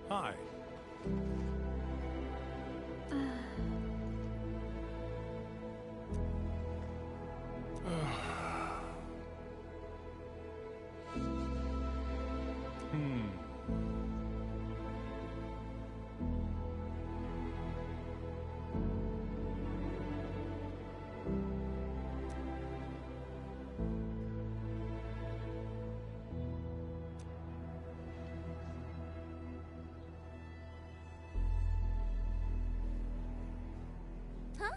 Hi. Huh?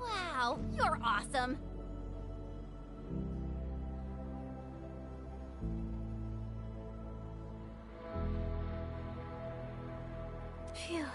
Wow, you're awesome. Phew.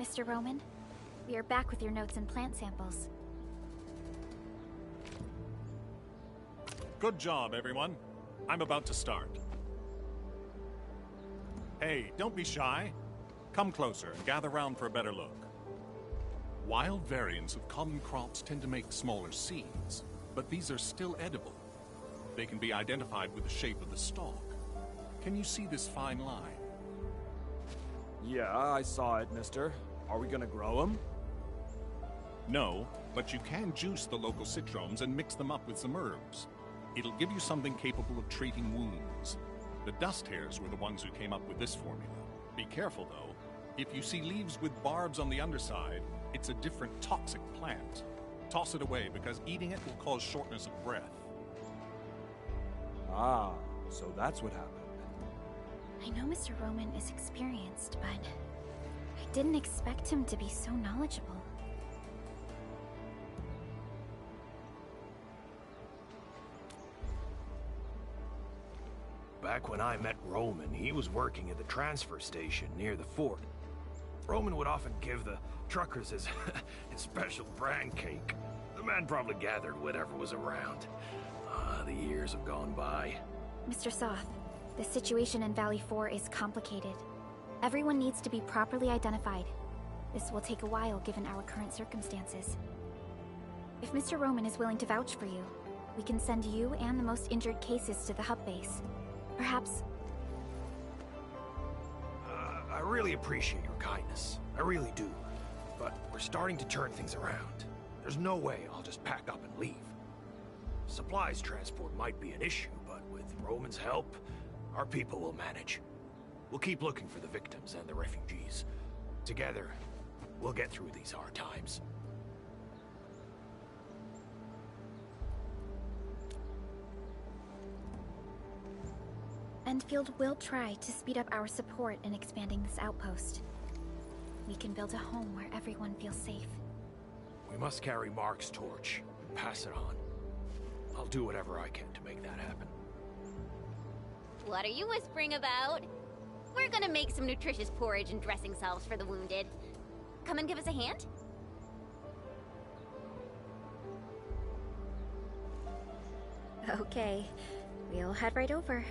Mr. Roman, we are back with your notes and plant samples. Good job, everyone. I'm about to start. Hey, don't be shy. Come closer and gather round for a better look. Wild variants of common crops tend to make smaller seeds, but these are still edible. They can be identified with the shape of the stalk. Can you see this fine line? Yeah, I saw it, mister. Are we gonna grow them? No, but you can juice the local citromes and mix them up with some herbs. It'll give you something capable of treating wounds. The dust hares were the ones who came up with this formula. Be careful, though. If you see leaves with barbs on the underside, it's a different toxic plant. Toss it away, because eating it will cause shortness of breath. Ah, so that's what happened. I know Mr. Roman is experienced, but I didn't expect him to be so knowledgeable. Back when I met Roman, he was working at the transfer station near the fort. Roman would often give the truckers his, his special brand cake. The man probably gathered whatever was around. The years have gone by. Mr. Soth, the situation in Valley 4 is complicated. Everyone needs to be properly identified. This will take a while given our current circumstances. If Mr. Roman is willing to vouch for you, we can send you and the most injured cases to the hub base. Perhaps... I really appreciate your kindness. I really do. But we're starting to turn things around. There's no way I'll just pack up and leave. Supplies transport might be an issue, but with Roman's help, our people will manage. We'll keep looking for the victims and the refugees. Together, we'll get through these hard times. Endfield will try to speed up our support in expanding this outpost. We can build a home where everyone feels safe. We must carry Mark's torch and pass it on. I'll do whatever I can to make that happen. What are you whispering about? We're gonna make some nutritious porridge and dressing salves for the wounded. Come and give us a hand? Okay, we'll head right over.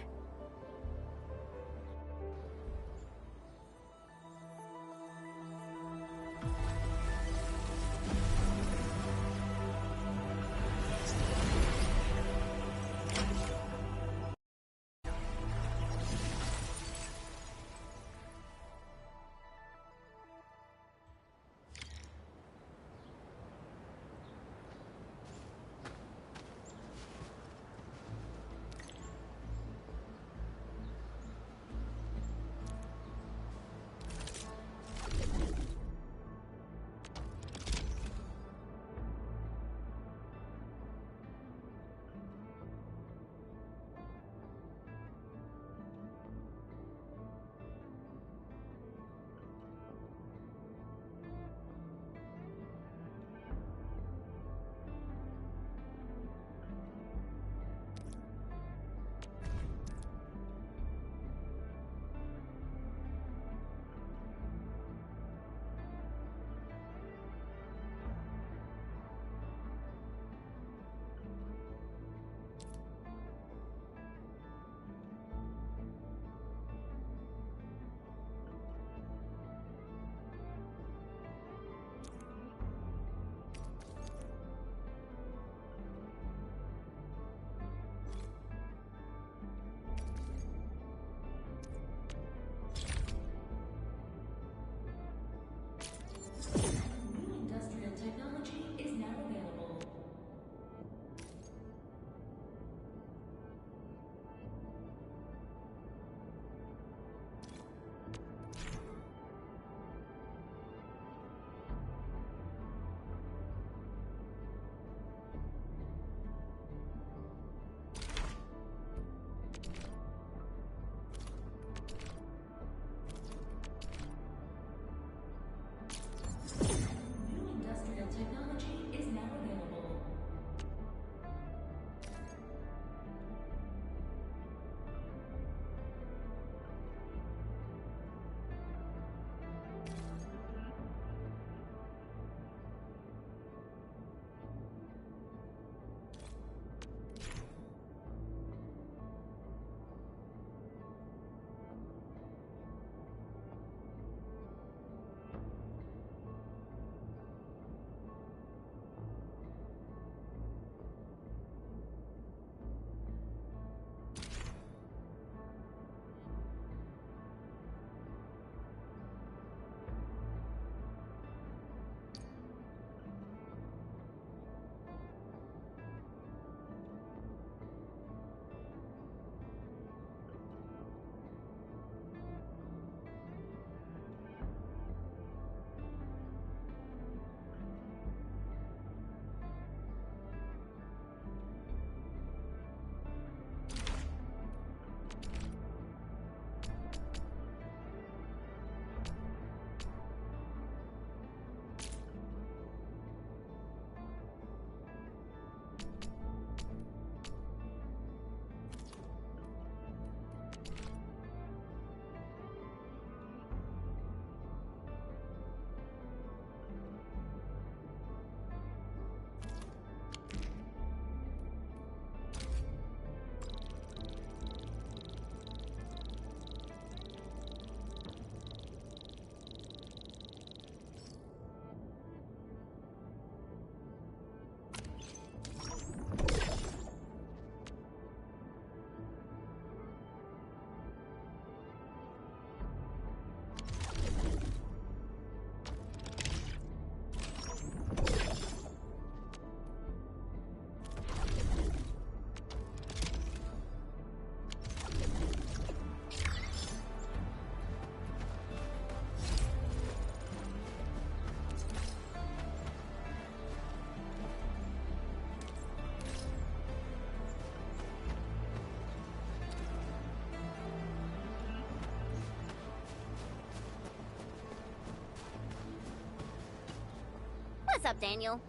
up, Daniel?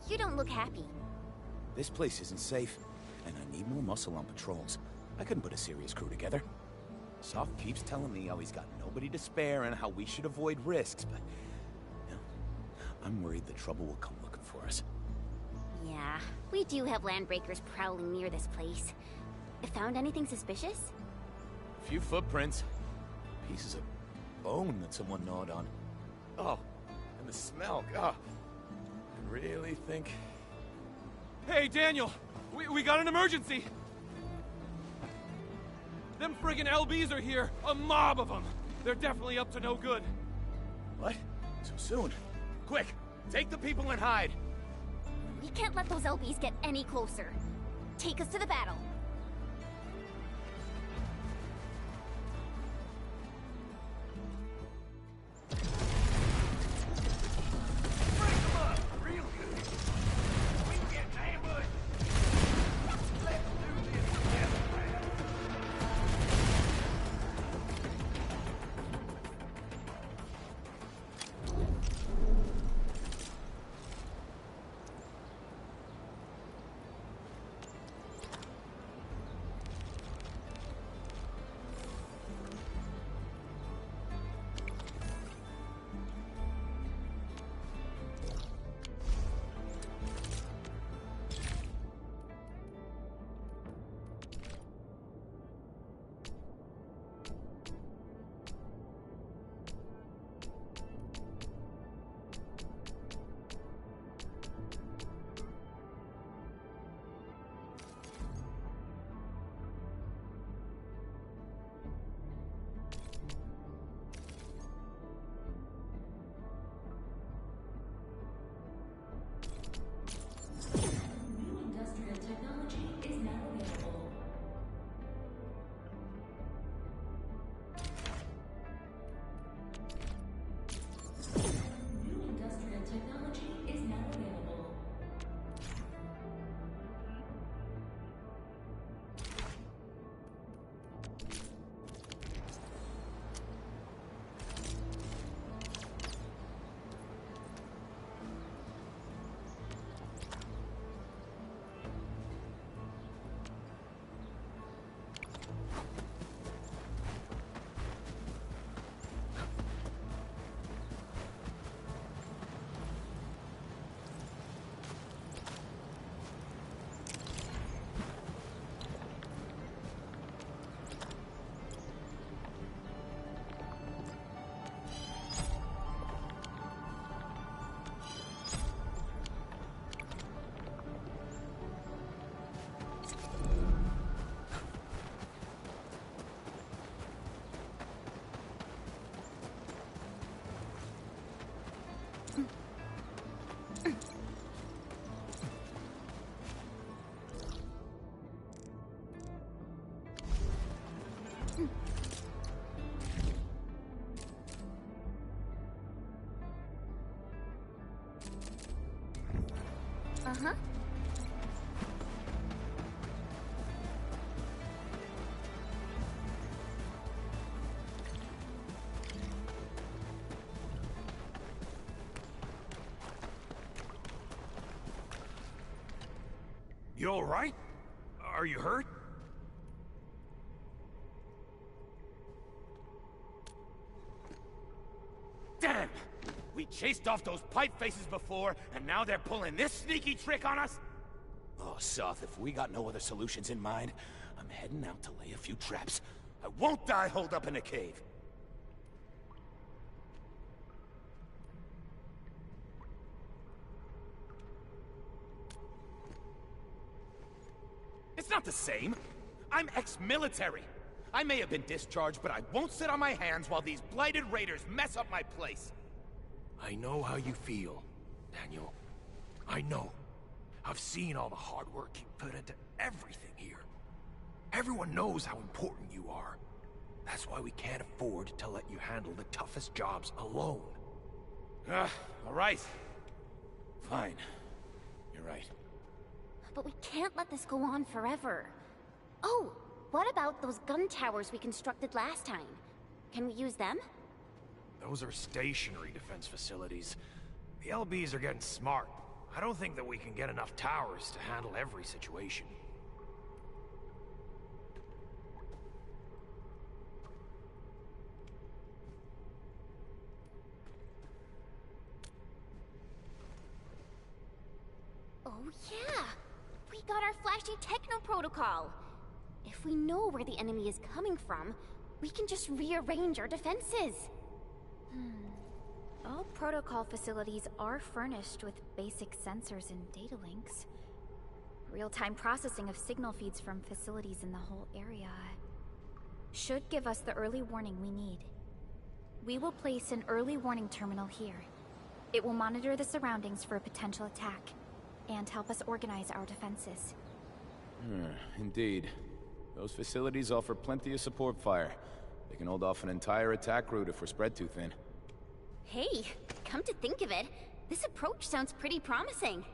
You don't look happy. This place isn't safe, and I need more muscle on patrols. I couldn't put a serious crew together. Soft keeps telling me how he's got nobody to spare and how we should avoid risks, but... you know, I'm worried the trouble will come looking for us. Yeah, we do have landbreakers prowling near this place. Found anything suspicious? A few footprints. Pieces of bone that someone gnawed on. Oh, and the smell, God. I really think... Hey, Daniel! We got an emergency! Them friggin' LBs are here! A mob of them! They're definitely up to no good. What? So soon? Quick! Take the people and hide! We can't let those LBs get any closer. Take us to the battle. Uh-huh. You all right? Are you hurt? Damn! We chased off those pipe faces before, and now they're pulling this sneaky trick on us? Oh, Soth, if we got no other solutions in mind, I'm heading out to lay a few traps. I won't die holed up in a cave. It's not the same. I'm ex-military. I may have been discharged, but I won't sit on my hands while these blighted raiders mess up my place. I know how you feel, Daniel. I know. I've seen all the hard work you put into everything here. Everyone knows how important you are. That's why we can't afford to let you handle the toughest jobs alone. All right. Fine. You're right. But we can't let this go on forever. Oh, what about those gun towers we constructed last time? Can we use them? Those are stationary defense facilities. The LBs are getting smart. I don't think that we can get enough towers to handle every situation. Oh yeah! We got our flashy techno protocol! If we know where the enemy is coming from, we can just rearrange our defenses. All protocol facilities are furnished with basic sensors and data links. Real-time processing of signal feeds from facilities in the whole area should give us the early warning we need. We will place an early warning terminal here. It will monitor the surroundings for a potential attack and help us organize our defenses. Indeed. Those facilities offer plenty of support fire. They can hold off an entire attack route if we're spread too thin. Hey, come to think of it, this approach sounds pretty promising.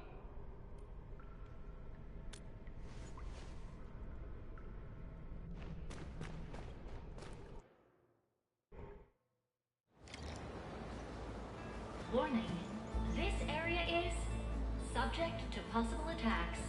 Warning. This area is subject to possible attacks.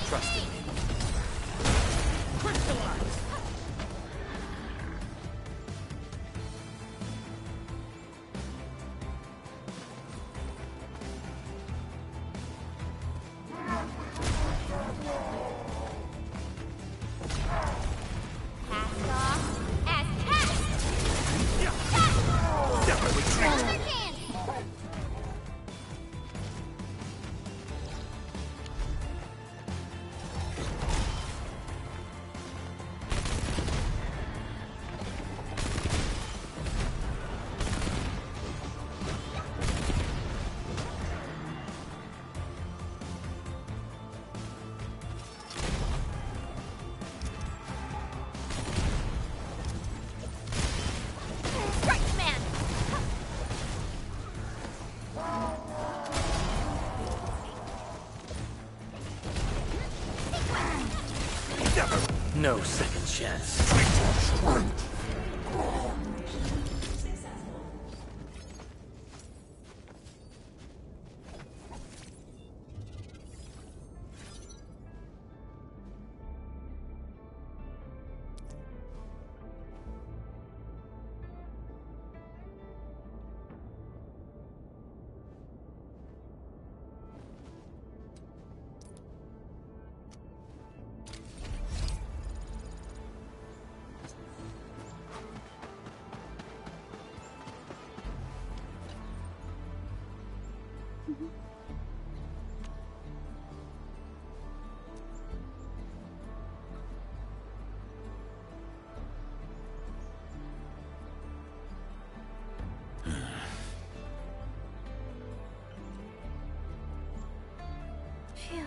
Trust in me. Crystallize! Cast off as cast! Never retreat! Other hands! Strike man! No second chance. Phew.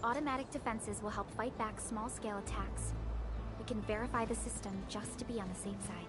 automatic defenses will help fight back small-scale attacks. We can verify the system just to be on the safe side.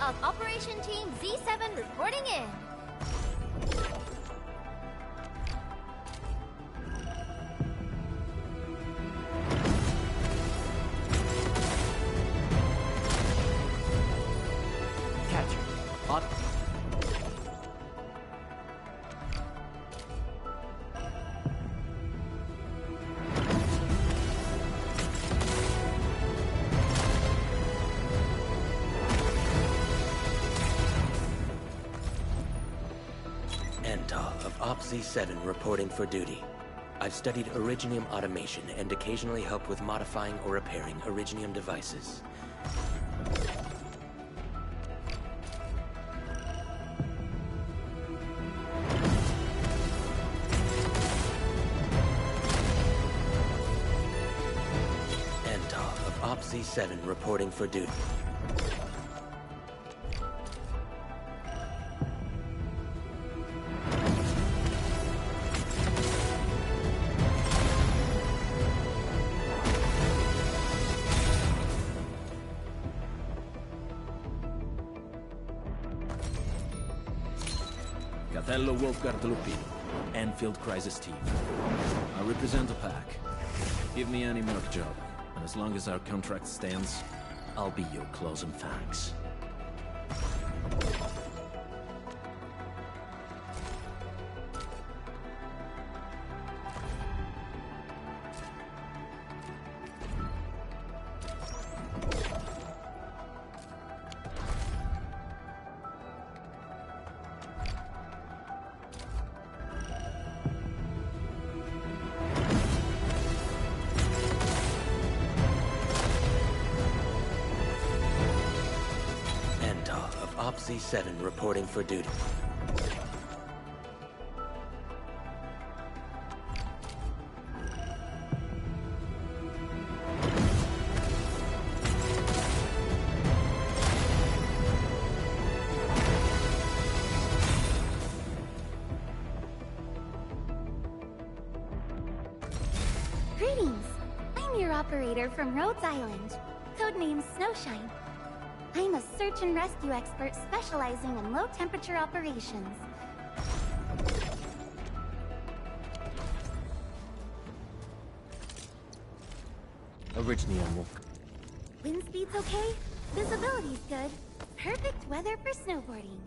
of Operation Team Z7 reporting in. Catcher. On. Of Op Z7 reporting for duty. I've studied Originium automation and occasionally helped with modifying or repairing Originium devices. Endfield of Op Z7 reporting for duty. Catello Wolfguard Lupino, Endfield Crisis Team. I represent the pack. Give me any merc job, and as long as our contract stands, I'll be your claws and fangs. Z7 reporting for duty. Greetings! I'm your operator from Rhodes Island, codenamed Snowshine. I'm a search and rescue expert specializing in low-temperature operations. Originium. Wind speed's okay, visibility's good. Perfect weather for snowboarding.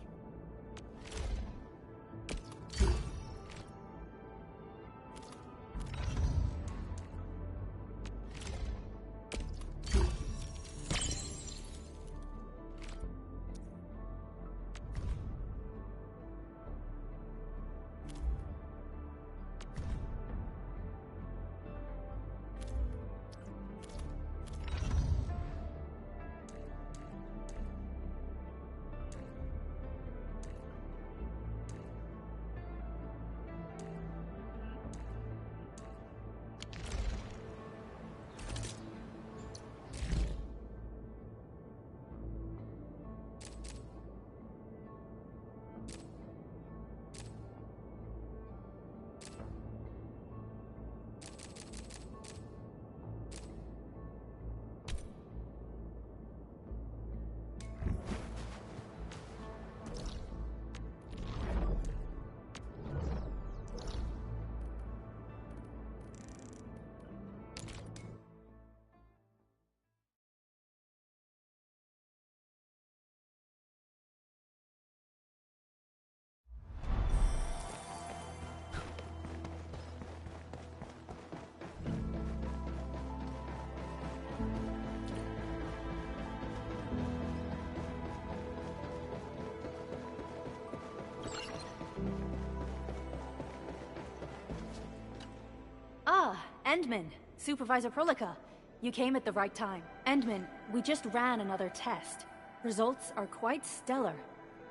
Ah, Endman, Supervisor Prolica. You came at the right time. Endman, we just ran another test. Results are quite stellar.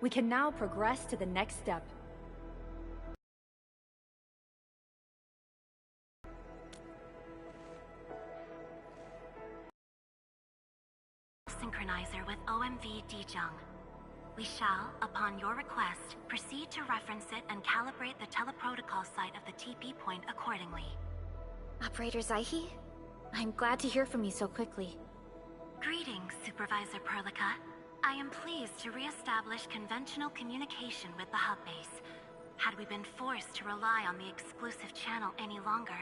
We can now progress to the next step. Synchronizer with OMV Dijong. We shall, upon your request, proceed to reference it and calibrate the teleprotocol site of the TP point accordingly. Operator Zaihi? I'm glad to hear from you so quickly. Greetings, Supervisor Perlica. I am pleased to re-establish conventional communication with the hub base. Had we been forced to rely on the exclusive channel any longer,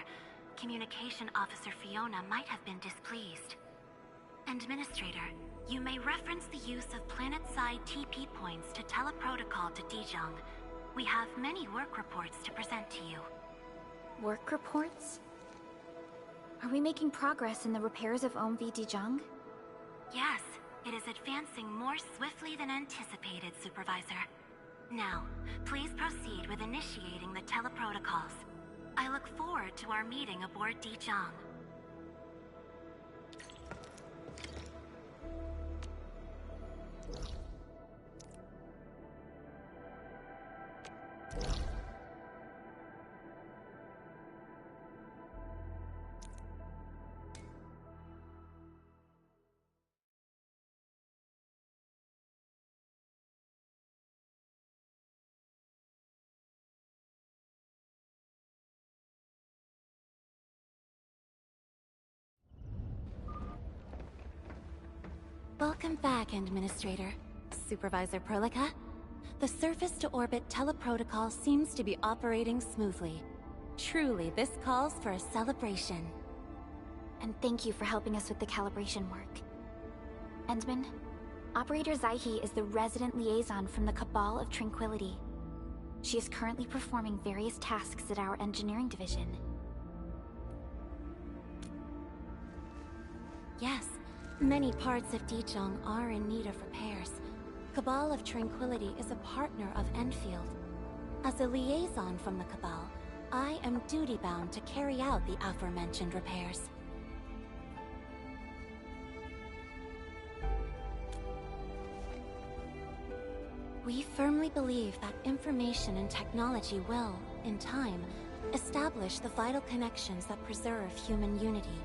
Communication Officer Fiona might have been displeased. Administrator, you may reference the use of planet-side TP points to teleprotocol to Dijong. We have many work reports to present to you. Work reports? Are we making progress in the repairs of OMV Dijong? Yes, it is advancing more swiftly than anticipated, Supervisor. Now, please proceed with initiating the teleprotocols. I look forward to our meeting aboard Dijong. Welcome back, Administrator. Supervisor Perlica. The surface-to-orbit teleprotocol seems to be operating smoothly. Truly, this calls for a celebration. And thank you for helping us with the calibration work. Endman, Operator Zaihi is the resident liaison from the Cabal of Tranquility. She is currently performing various tasks at our engineering division. Yes, many parts of Dijong are in need of repairs. Cabal of Tranquility is a partner of Endfield. As a liaison from the Cabal, I am duty-bound to carry out the aforementioned repairs. We firmly believe that information and technology will, in time, establish the vital connections that preserve human unity.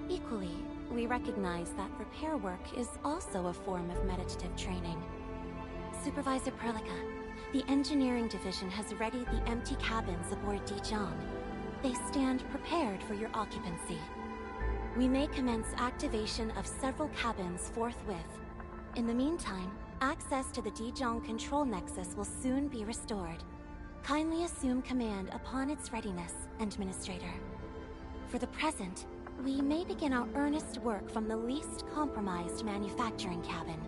Equally, we recognize that repair work is also a form of meditative training. Supervisor Perlica, the engineering division has readied the empty cabins aboard Dijon. They stand prepared for your occupancy. We may commence activation of several cabins forthwith. In the meantime, access to the Dijon control nexus will soon be restored. Kindly assume command upon its readiness, Administrator. For the present, we may begin our earnest work from the least compromised manufacturing cabin.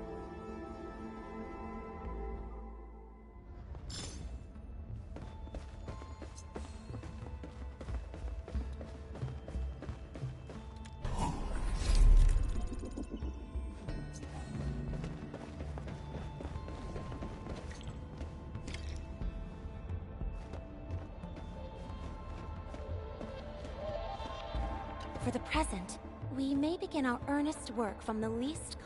For the present, we may begin our earnest work from the least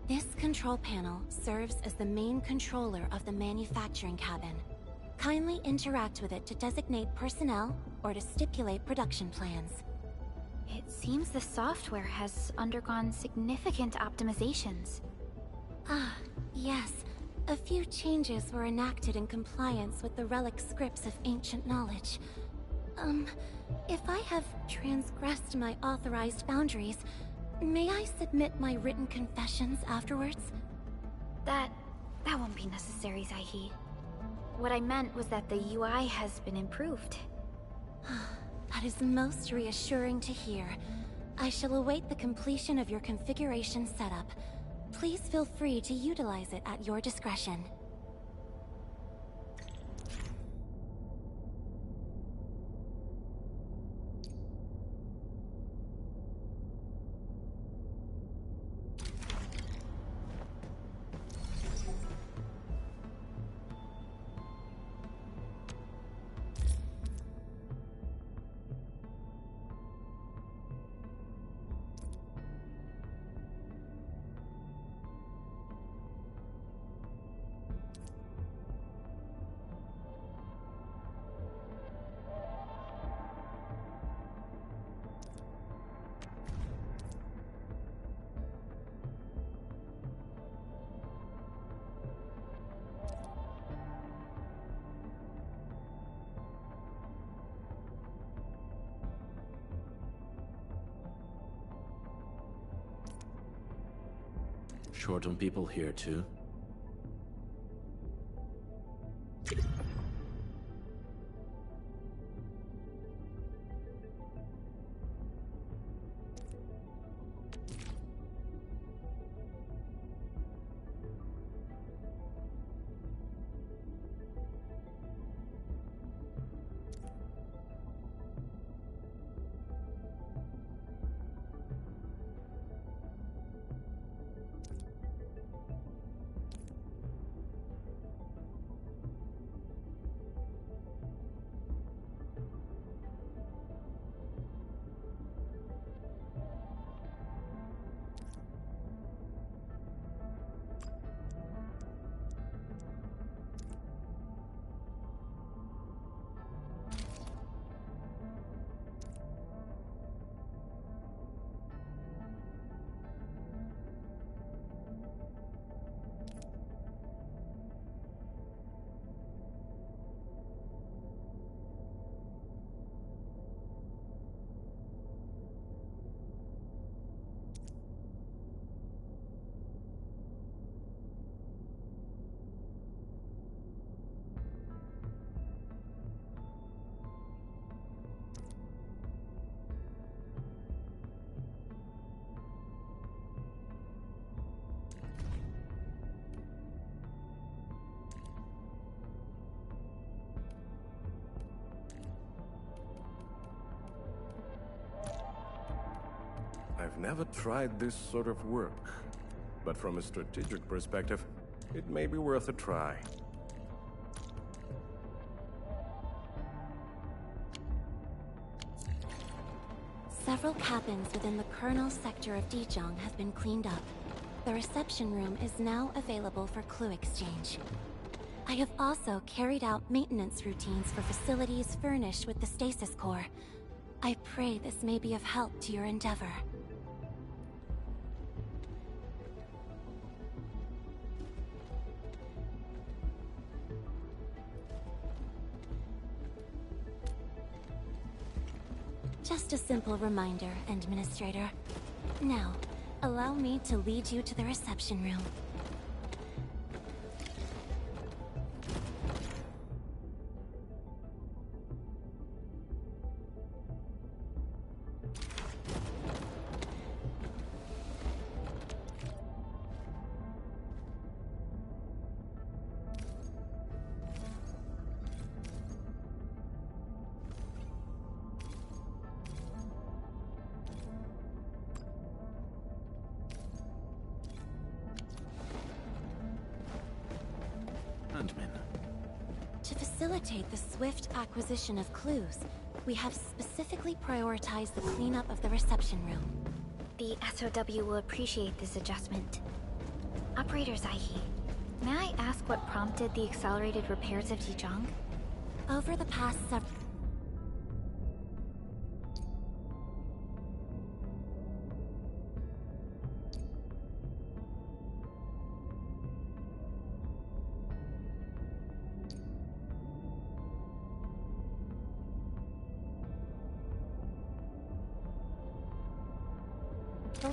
This control panel serves as the main controller of the manufacturing cabin. Kindly interact with it to designate personnel or to stipulate production plans. It seems the software has undergone significant optimizations. Ah, yes. A few changes were enacted in compliance with the relic scripts of ancient knowledge. If I have transgressed my authorized boundaries, may I submit my written confessions afterwards? That won't be necessary, Zaihi. What I meant was that the UI has been improved. That is most reassuring to hear. I shall await the completion of your configuration setup. Please feel free to utilize it at your discretion. Short on people here, too? never tried this sort of work, but from a strategic perspective, it may be worth a try. Several cabins within the Colonel sector of Dijiang have been cleaned up. The reception room is now available for clue exchange. I have also carried out maintenance routines for facilities furnished with the stasis core. I pray this may be of help to your endeavor. Just a simple reminder, Administrator. Now, allow me to lead you to the reception room. To facilitate the swift acquisition of clues, we have specifically prioritized the cleanup of the reception room. The SOW will appreciate this adjustment. Operator Zaihi, may I ask what prompted the accelerated repairs of Dijiang? Over the past several...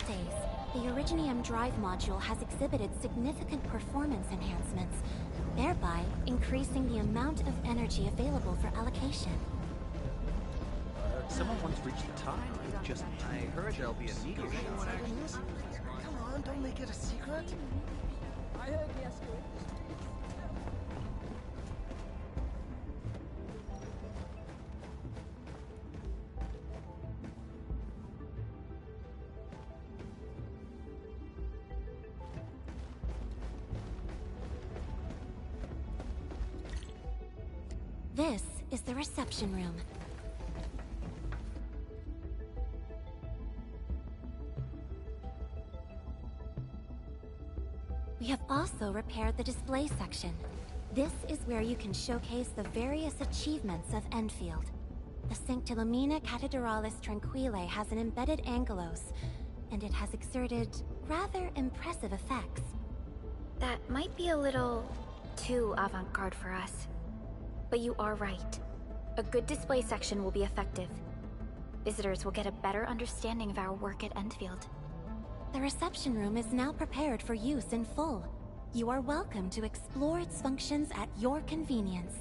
days, the Originium drive module has exhibited significant performance enhancements, thereby increasing the amount of energy available for allocation. Someone once reached the top. I heard there'll be a meteor shower. Come on, don't make it a secret. I heard yesterday. This is the reception room. We have also repaired the display section. This is where you can showcase the various achievements of Endfield. The Sanctilumina Cathedralis Tranquile has an embedded angelos, and it has exerted rather impressive effects. That might be a little too avant-garde for us. But you are right. A good display section will be effective. Visitors will get a better understanding of our work at Endfield. The reception room is now prepared for use in full. You are welcome to explore its functions at your convenience.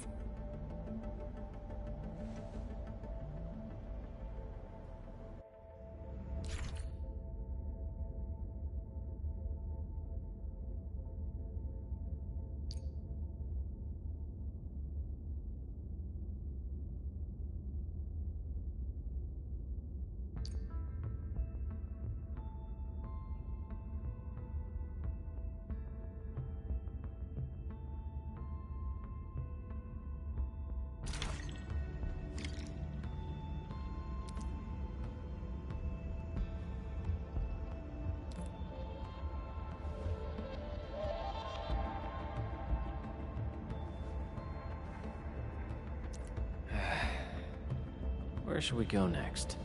Where should we go next?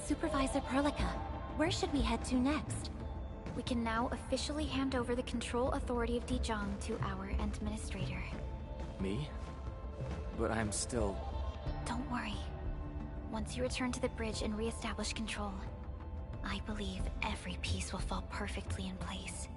Supervisor Perlica, where should we head to next? We can now officially hand over the control authority of Dijong to our administrator. Me? But I'm still... Don't worry. Once you return to the bridge and re-establish control, I believe every piece will fall perfectly in place.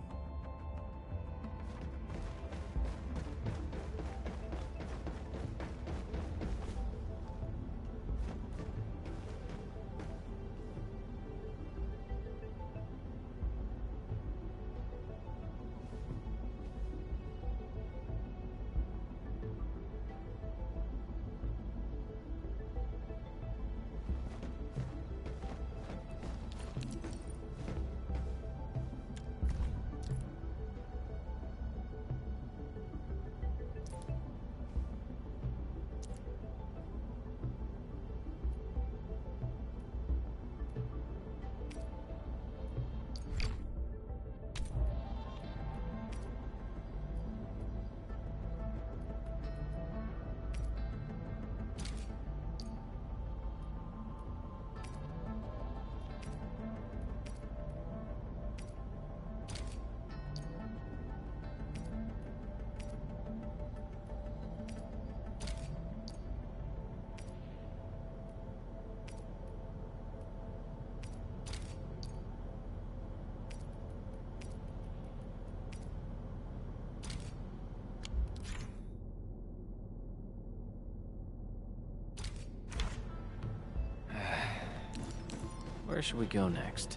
Where should we go next?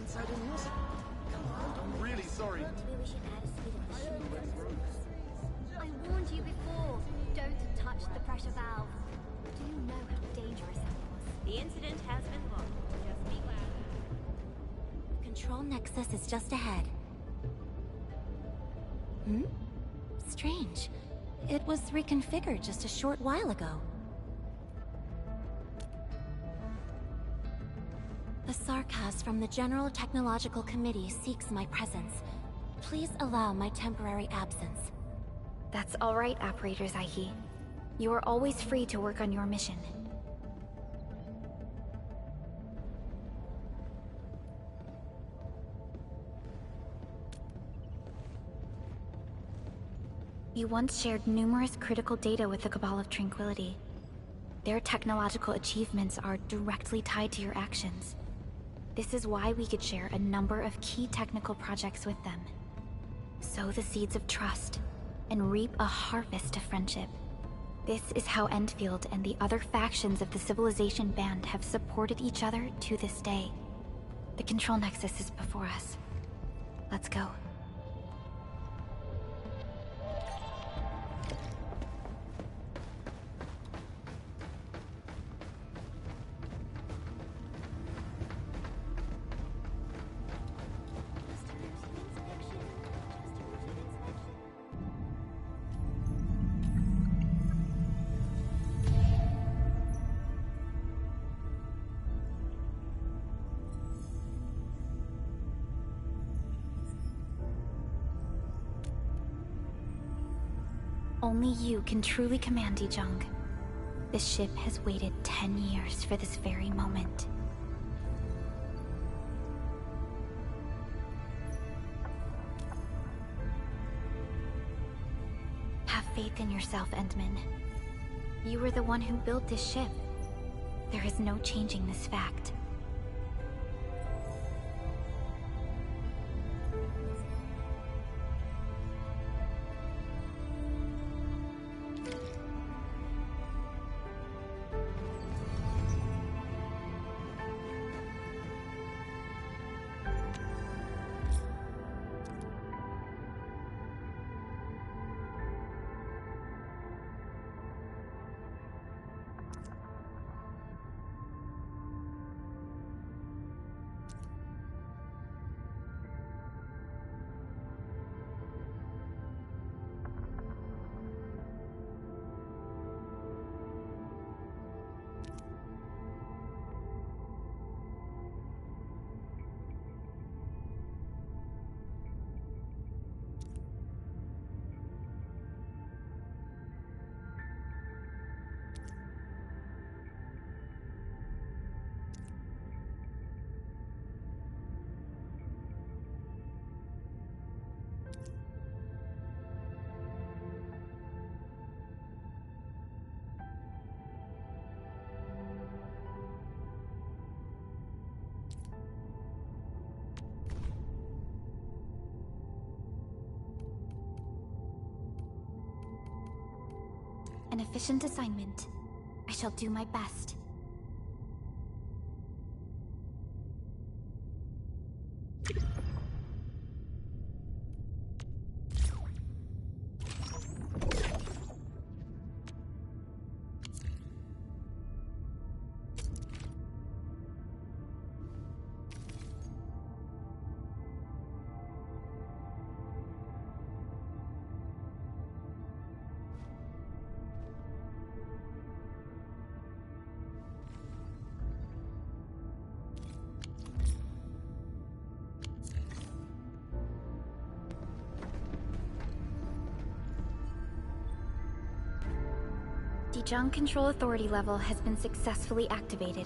Inside the news? Come on, I'm really sorry. Maybe we should add a speed I warned you before. Don't touch the pressure valve. Do you know how dangerous that was? The incident has been logged. Just be glad. Control Nexus is just ahead. Hmm? Strange. It was reconfigured just a short while ago. The Sarkaz from the General Technological Committee seeks my presence. Please allow my temporary absence. That's all right, Operator Zaihi. You are always free to work on your mission. You once shared numerous critical data with the Cabal of Tranquility. Their technological achievements are directly tied to your actions. This is why we could share a number of key technical projects with them. Sow the seeds of trust, and reap a harvest of friendship. This is how Endfield and the other factions of the Civilization Band have supported each other to this day. The Control Nexus is before us. Let's go. Only you can truly command Dijong. This ship has waited 10 years for this very moment. Have faith in yourself, Endman. You were the one who built this ship. There is no changing this fact. An efficient assignment. I shall do my best. Dijong Control Authority level has been successfully activated.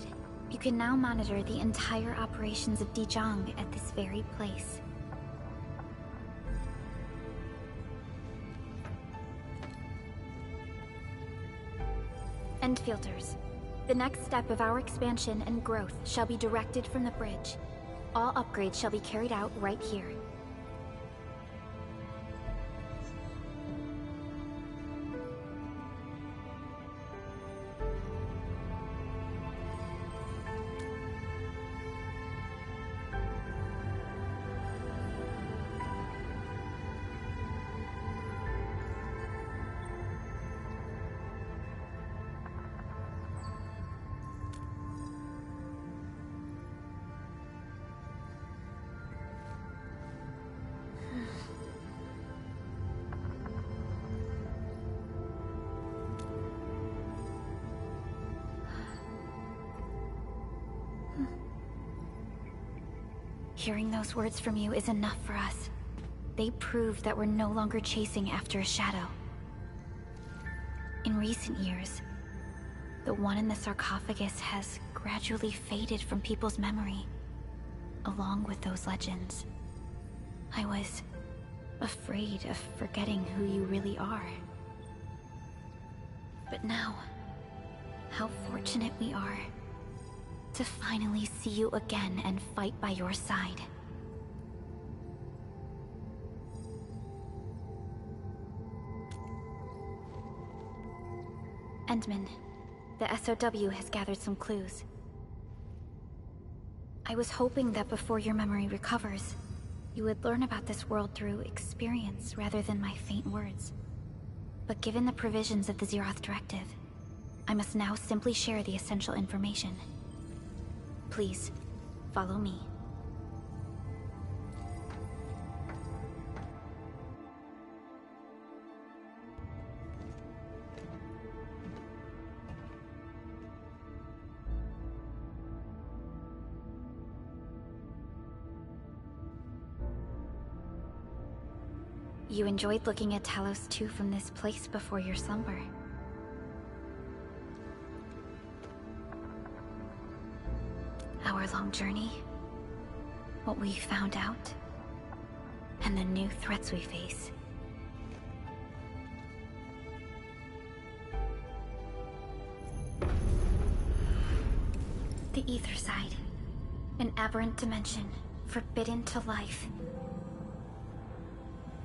You can now monitor the entire operations of Dijong at this very place. Endfielders. The next step of our expansion and growth shall be directed from the bridge. All upgrades shall be carried out right here. Hearing those words from you is enough for us. They prove that we're no longer chasing after a shadow. In recent years, the one in the sarcophagus has gradually faded from people's memory, along with those legends. I was afraid of forgetting who you really are. But now, how fortunate we are to finally see you again and fight by your side. Endman, the SOW has gathered some clues. I was hoping that before your memory recovers, you would learn about this world through experience rather than my faint words. But given the provisions of the Zeroth Directive, I must now simply share the essential information. Please, follow me. You enjoyed looking at Talos 2 from this place before your slumber. Our long journey, what we found out, and the new threats we face. The Ether Side, an aberrant dimension, forbidden to life.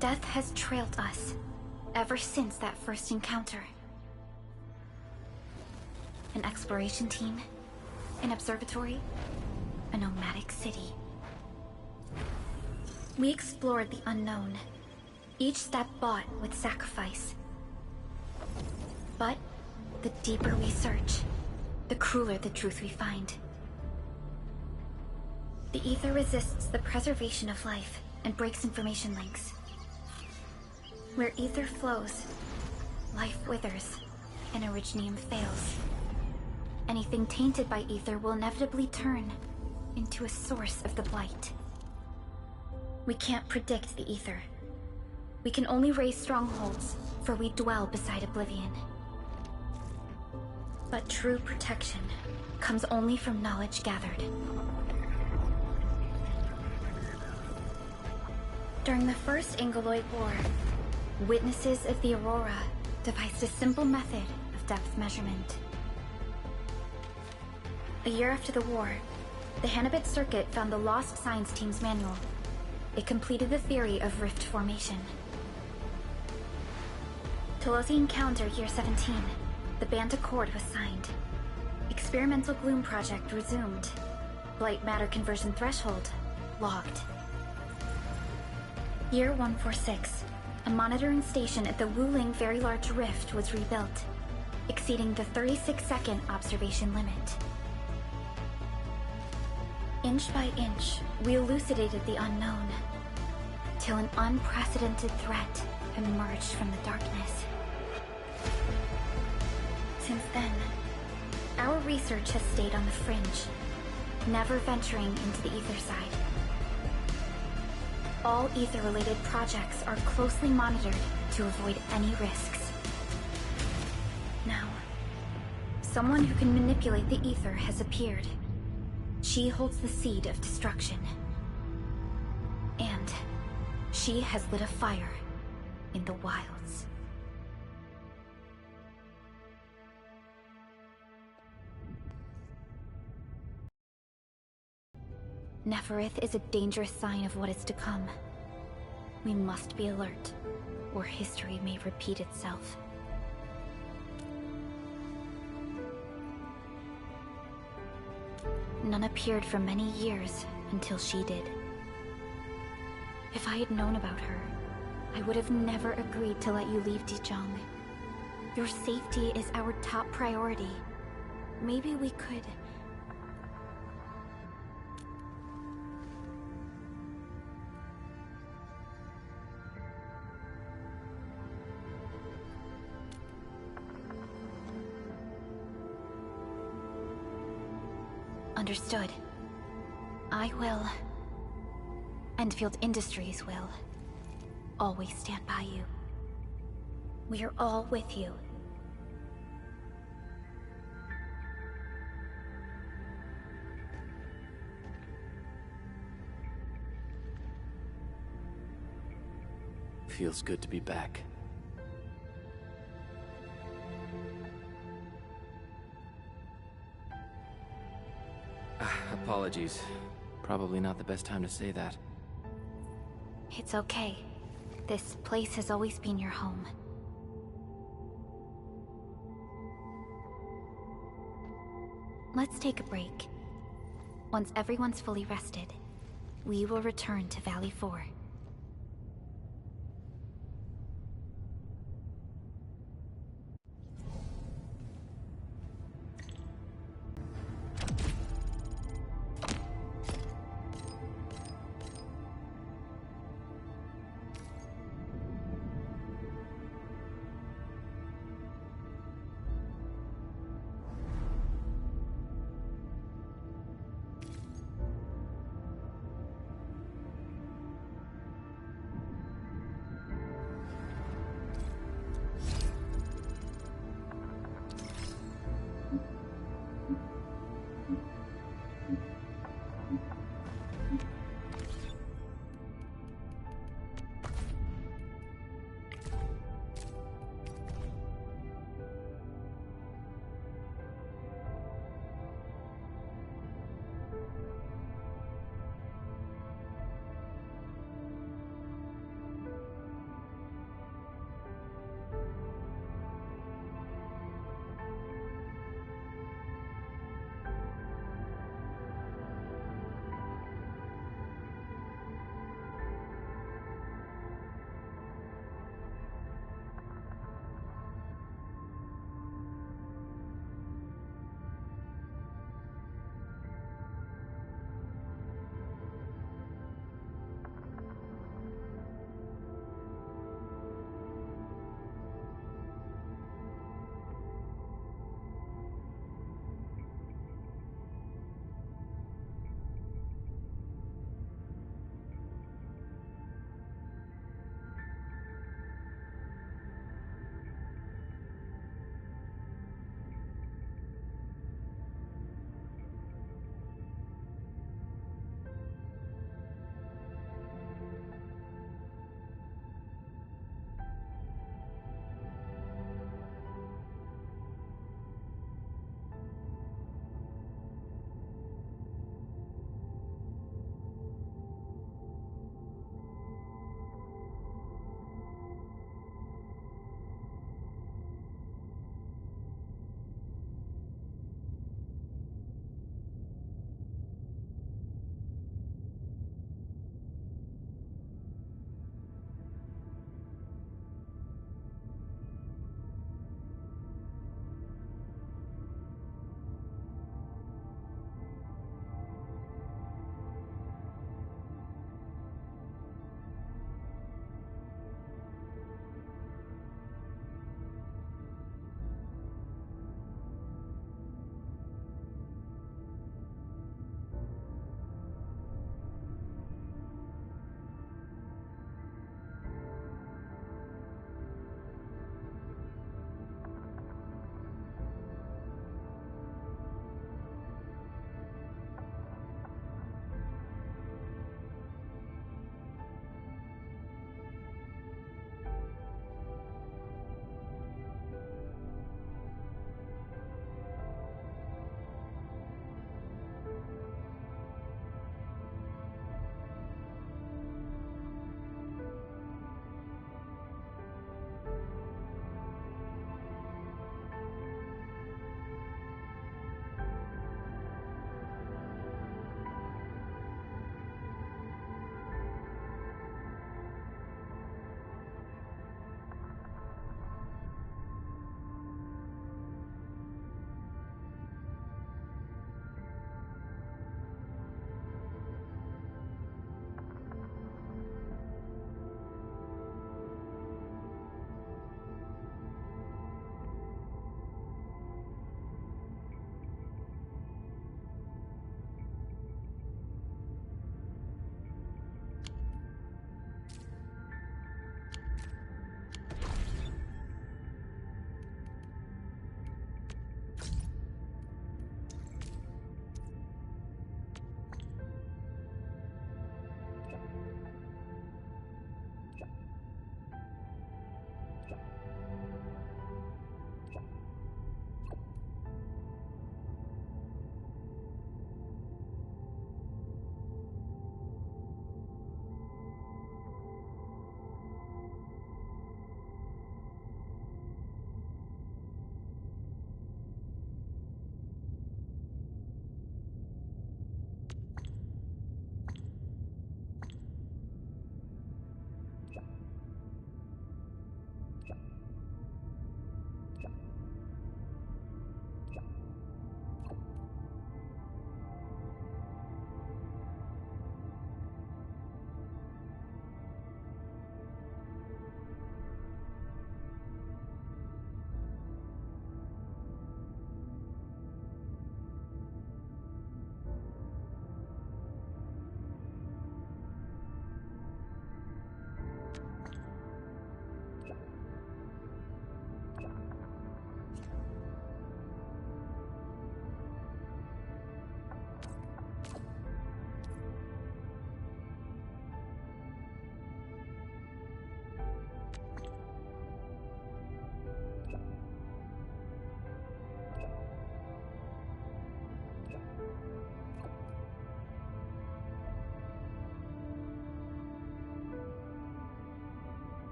Death has trailed us, ever since that first encounter. An exploration team, an observatory, a nomadic city. We explored the unknown, each step bought with sacrifice. But the deeper we search, the crueler the truth we find. The Ether resists the preservation of life and breaks information links. Where Ether flows, life withers, and Originium fails. Anything tainted by Ether will inevitably turn into a source of the Blight. We can't predict the Ether. We can only raise strongholds, for we dwell beside Oblivion. But true protection comes only from knowledge gathered. During the First Ingoloid War, witnesses of the Aurora devised a simple method of depth measurement. A year after the war, the Hannibit Circuit found the Lost Science Team's manual. It completed the theory of rift formation. Telosian calendar year 17. The Band Accord was signed. Experimental Gloom project resumed. Blight matter conversion threshold logged. Year 146. A monitoring station at the Wuling Very Large Rift was rebuilt, exceeding the 36-second observation limit. Inch by inch, we elucidated the unknown, till an unprecedented threat emerged from the darkness. Since then, our research has stayed on the fringe, never venturing into the ether side. All ether-related projects are closely monitored to avoid any risks. Now, someone who can manipulate the ether has appeared. She holds the seed of destruction. And she has lit a fire in the wilds. Neferith is a dangerous sign of what is to come. We must be alert, or history may repeat itself. None appeared for many years until she did. If I had known about her, I would have never agreed to let you leave Dijiang. Your safety is our top priority. Maybe we could... Understood. I will. Endfield Industries will. Always stand by you. We are all with you. Feels good to be back. Apologies. Probably not the best time to say that. It's okay. This place has always been your home. Let's take a break. Once everyone's fully rested, we will return to Valley 4.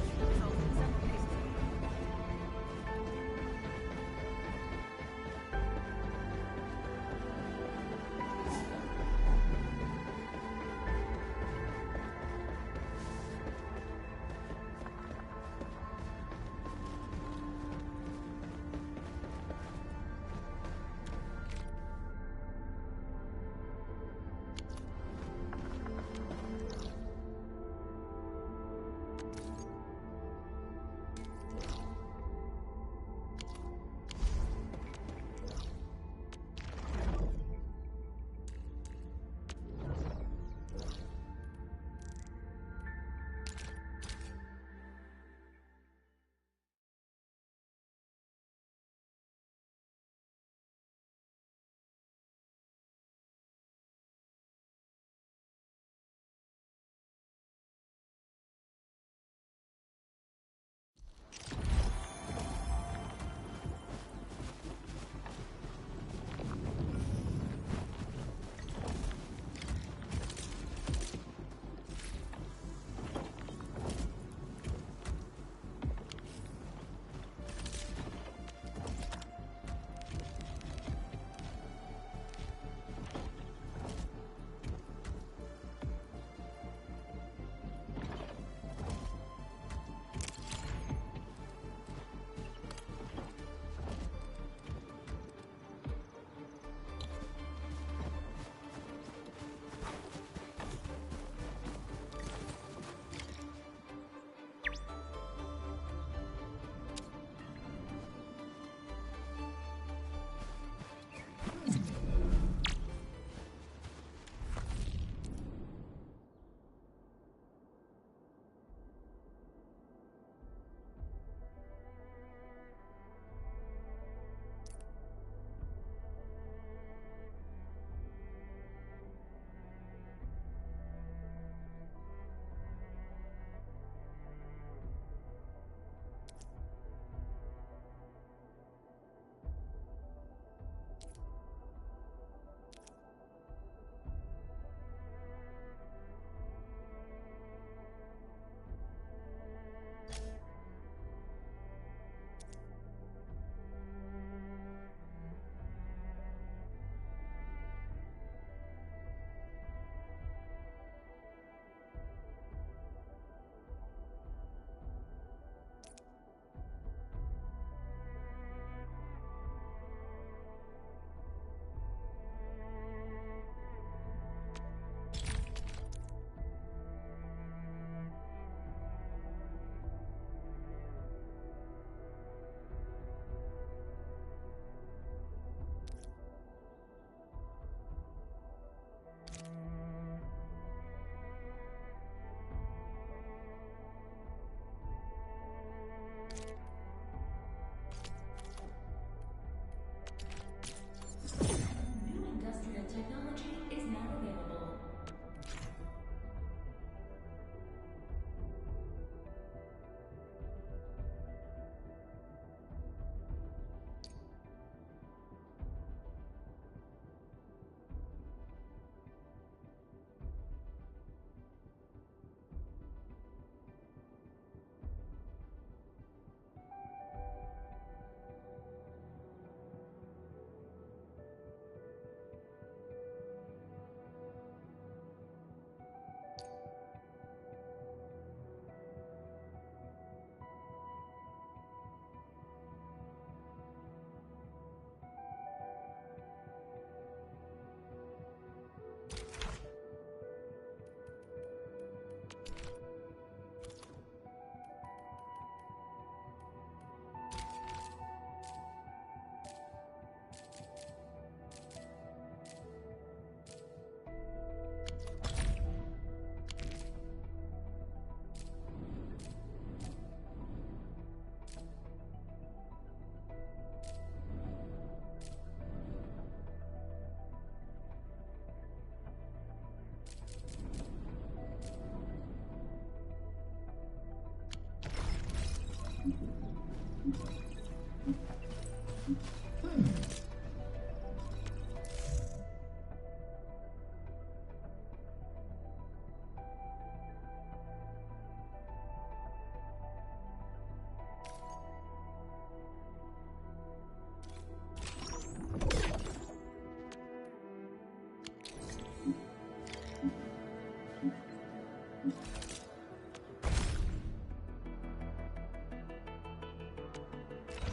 results in several cases.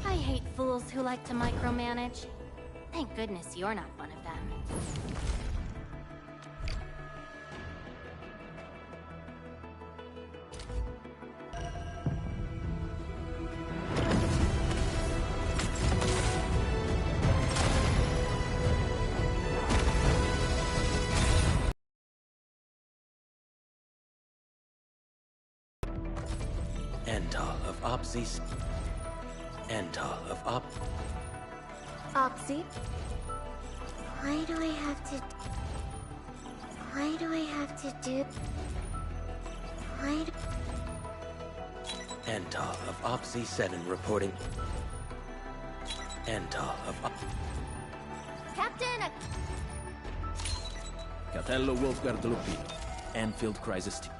I hate fools who like to micromanage. Thank goodness you're not one of them. Antal of Opsis. Antal of Op. Opsy? Why do I have to do... Why do... Antal of Opsi 7 reporting. Antal of Op. Captain! Catello Wolfgard Lupino. Endfield Crisis Team.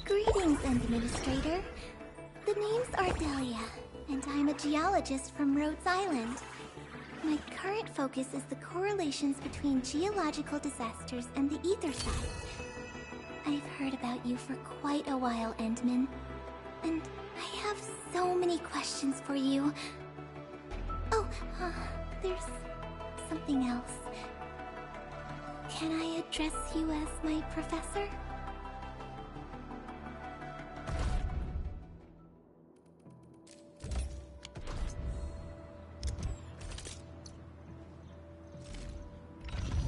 Greetings, Administrator. The name's Ardelia, and I'm a geologist from Rhodes Island. My current focus is the correlations between geological disasters and the ether side. I've heard about you for quite a while, Endman, and I have so many questions for you. Oh, there's something else. Can I address you as my professor?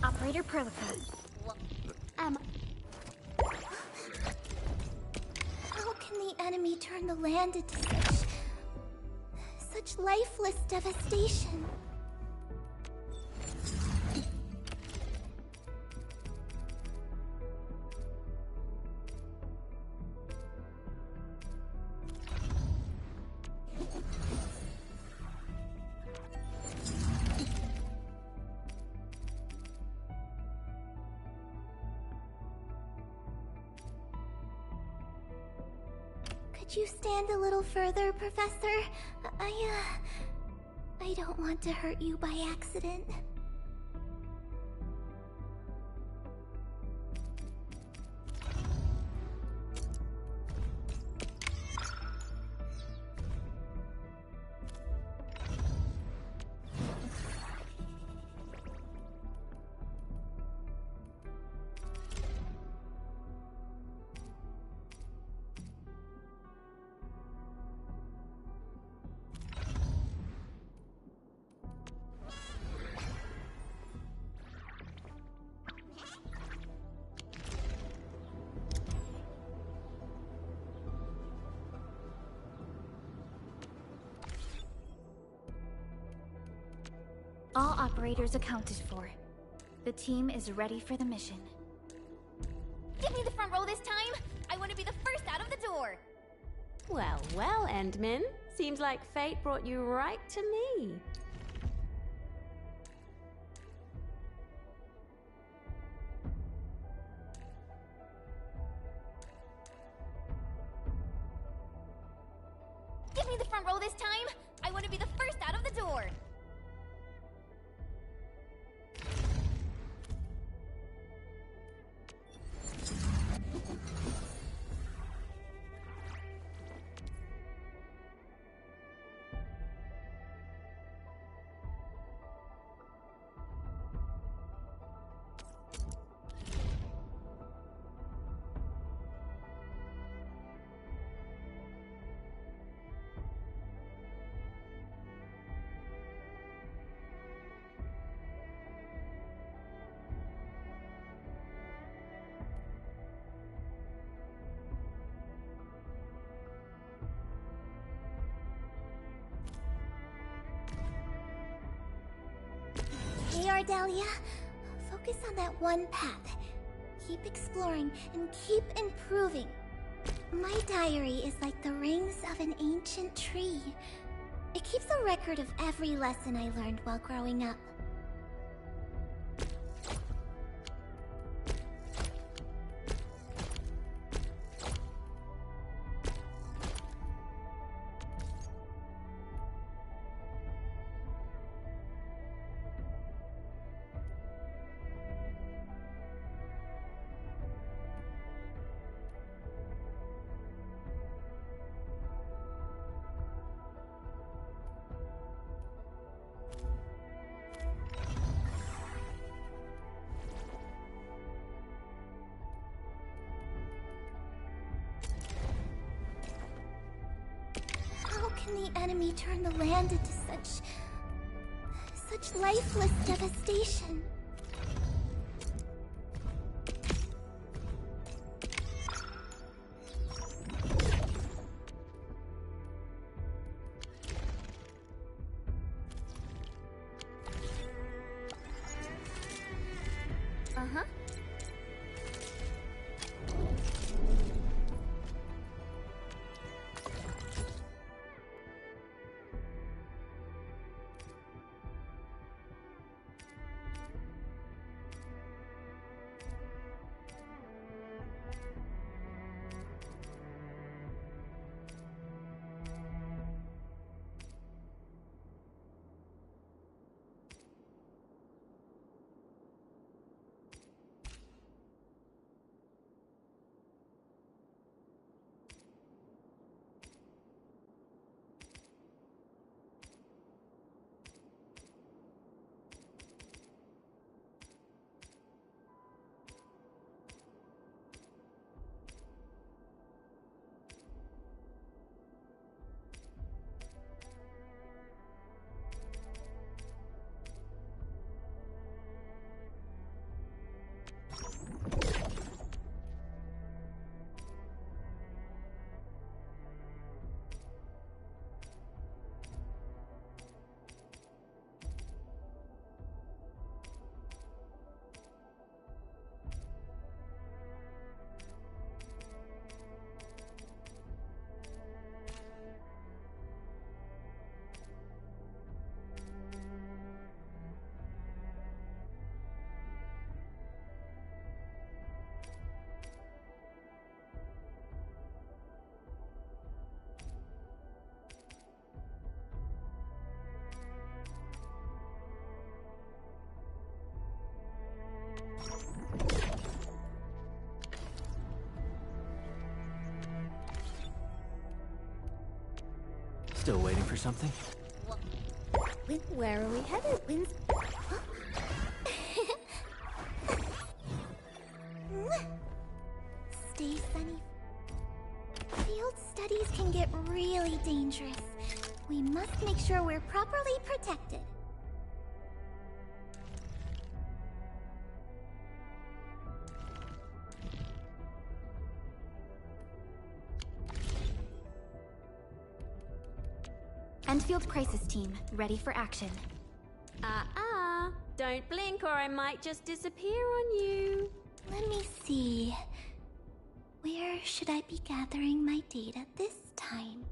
Operator Perlica. How can the enemy turn the land into such lifeless devastation? Could you stand a little further, Professor? I don't want to hurt you by accident. All operators accounted for. The team is ready for the mission. Give me the front row this time! I want to be the first out of the door! Well, well, Endman. Seems like fate brought you right to me. Give me the front row this time! I want to be the first out of the door! Hey, Ardelia. Focus on that one path. Keep exploring and keep improving. My diary is like the rings of an ancient tree. It keeps a record of every lesson I learned while growing up. How can the enemy turn the land into such lifeless devastation? Uh-huh. Still waiting for something? Where are we headed? Stay sunny. Field studies can get really dangerous. We must make sure we're properly protected. Endfield Crisis Team, ready for action. Don't blink or I might just disappear on you. Let me see. Where should I be gathering my data this time?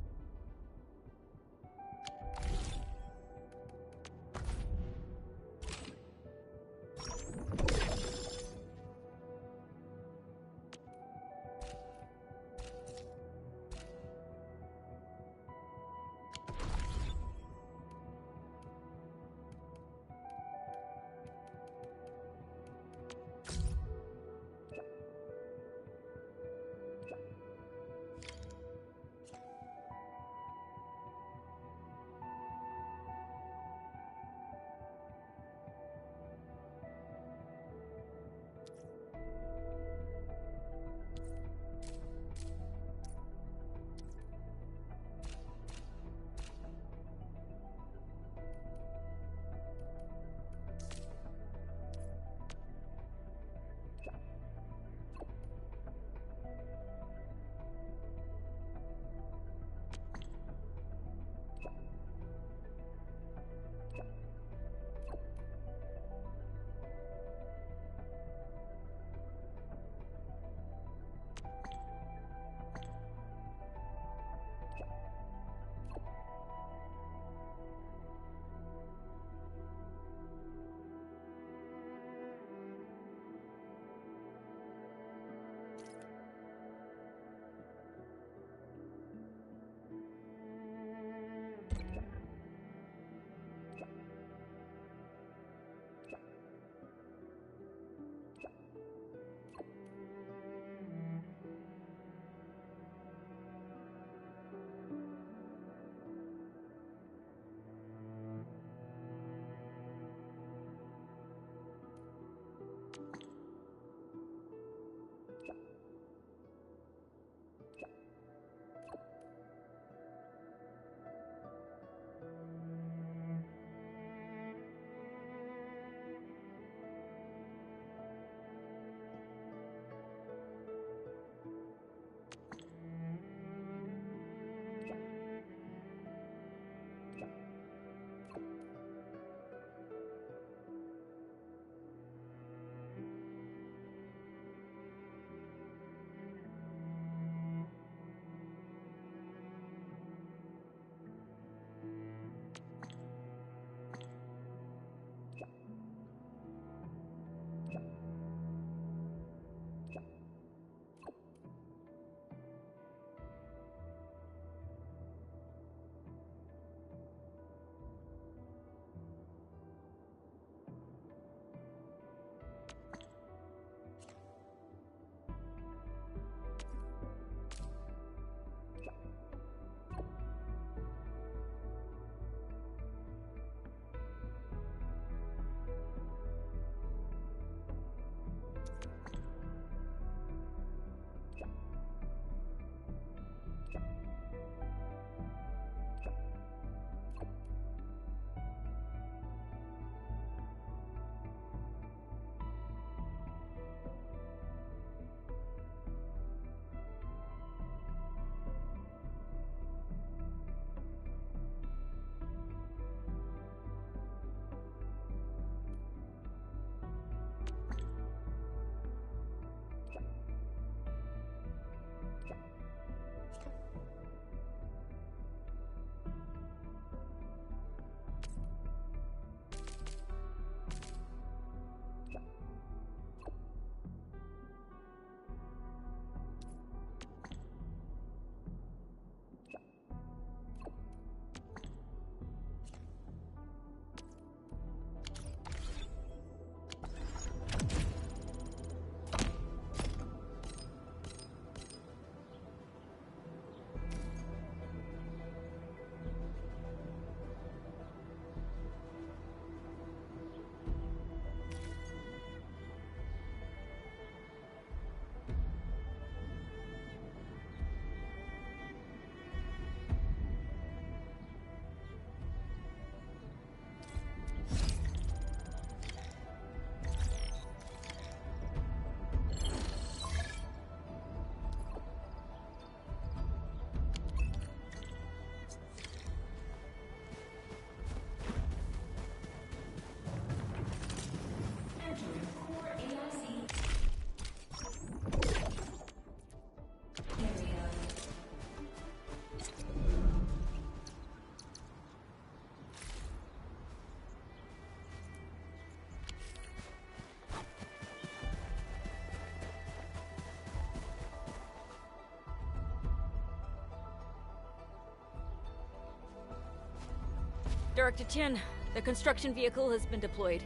Director Chen, the construction vehicle has been deployed.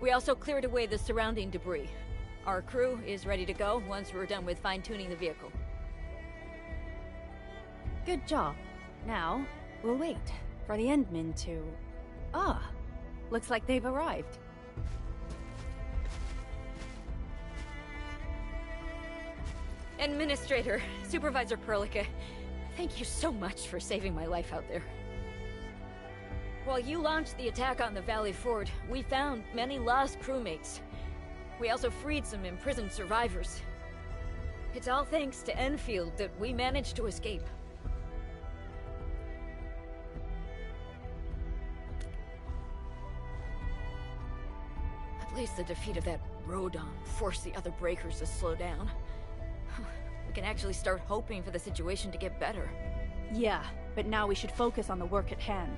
We also cleared away the surrounding debris. Our crew is ready to go once we're done with fine-tuning the vehicle. Good job. Now, we'll wait for the Endmen to... Ah, looks like they've arrived. Administrator, Supervisor Perlica, thank you so much for saving my life out there. While you launched the attack on the Valley Ford, we found many lost crewmates. We also freed some imprisoned survivors. It's all thanks to Enfield that we managed to escape. At least the defeat of that Rodon forced the other breakers to slow down. We can actually start hoping for the situation to get better. Yeah, but now we should focus on the work at hand.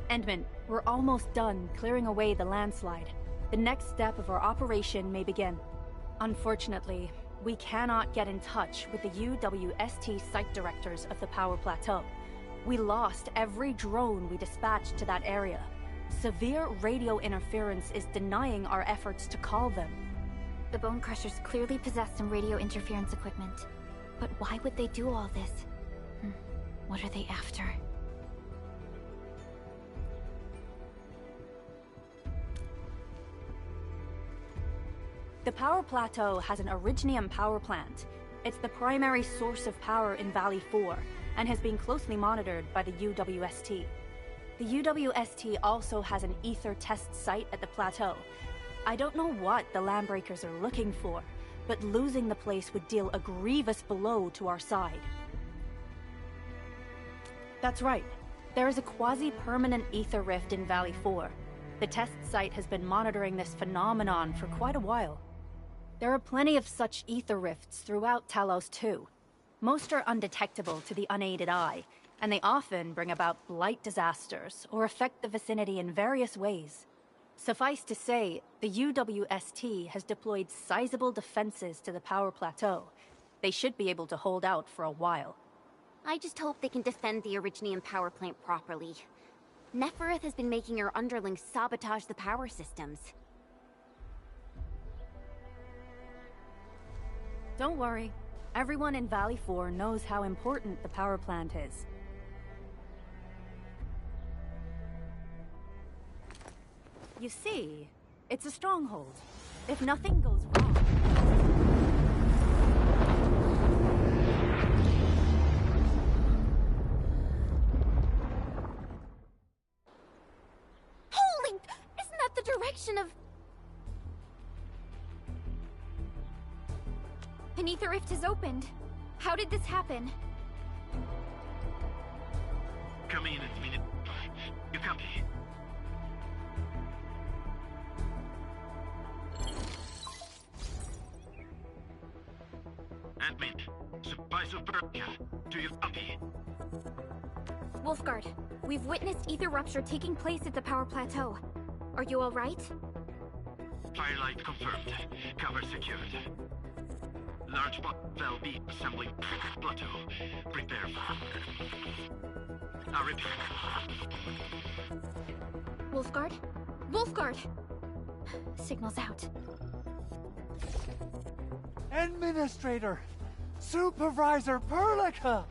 Endman, we're almost done clearing away the landslide. The next step of our operation may begin. Unfortunately, we cannot get in touch with the UWST site directors of the Power Plateau. We lost every drone we dispatched to that area. Severe radio interference is denying our efforts to call them. The Bone Crushers clearly possess some radio interference equipment. But why would they do all this? What are they after? The Power Plateau has an Originium power plant. It's the primary source of power in Valley 4, and has been closely monitored by the UWST. The UWST also has an ether test site at the plateau. I don't know what the Landbreakers are looking for, but losing the place would deal a grievous blow to our side. That's right. There is a quasi-permanent ether rift in Valley 4. The test site has been monitoring this phenomenon for quite a while. There are plenty of such ether rifts throughout Talos too. Most are undetectable to the unaided eye, and they often bring about blight disasters or affect the vicinity in various ways. Suffice to say, the UWST has deployed sizable defenses to the Power Plateau. They should be able to hold out for a while. I just hope they can defend the Originium power plant properly. Nefereth has been making her underlings sabotage the power systems. Don't worry. Everyone in Valley 4 knows how important the power plant is. You see, it's a stronghold. If nothing goes wrong... Holy! Isn't that the direction of... An ether rift has opened. How did this happen? Come in a minute. You copy? Admin, Supervisor Perlia, do you copy? Wolfguard, we've witnessed ether rupture taking place at the Power Plateau. Are you all right? Firelight confirmed. Cover secured. Large bot valve B assembling plateau. Prepare for... I repeat. Wolfguard? Wolfguard! Signal's out. Administrator! Supervisor Perlica!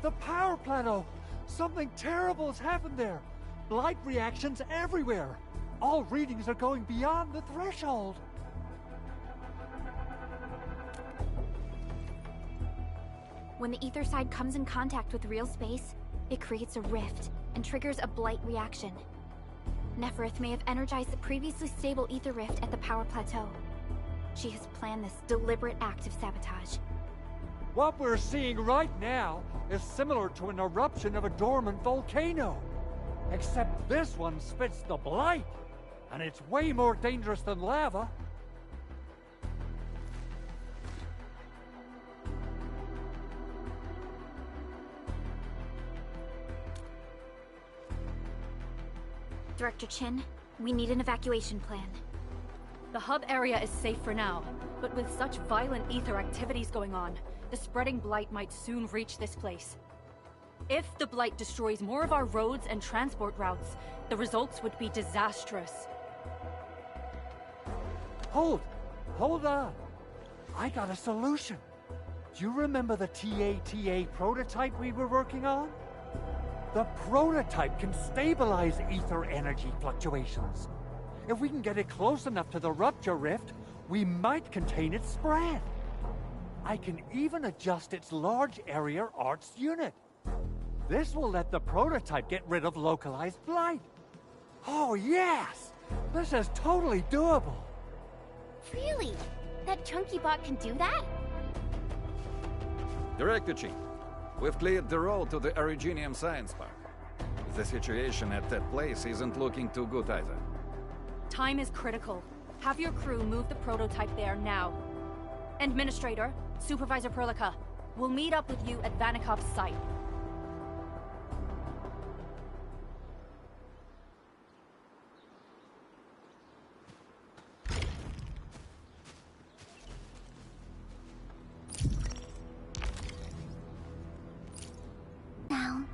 The power plateau! Something terrible has happened there! Blight reactions everywhere! All readings are going beyond the threshold! When the ether side comes in contact with real space, it creates a rift and triggers a blight reaction. Nefereth may have energized the previously stable ether rift at the Power Plateau. She has planned this deliberate act of sabotage. What we're seeing right now is similar to an eruption of a dormant volcano. Except this one spits the blight, and it's way more dangerous than lava. Director Chin, we need an evacuation plan. The hub area is safe for now, But with such violent ether activities going on, the spreading blight might soon reach this place. If the blight destroys more of our roads and transport routes, the results would be disastrous. Hold on. I got a solution. Do you remember the TATA prototype we were working on? The prototype can stabilize ether energy fluctuations. If we can get it close enough to the rupture rift, we might contain its spread. I can even adjust its large area arts unit. This will let the prototype get rid of localized blight. Oh yes! This is totally doable. Really? That chunky bot can do that? Director Chief, we've cleared the road to the Originium Science Park. The situation at that place isn't looking too good either. Time is critical. Have your crew move the prototype there now. Administrator, Supervisor Perlica, we'll meet up with you at Vanikov's site. Bounce.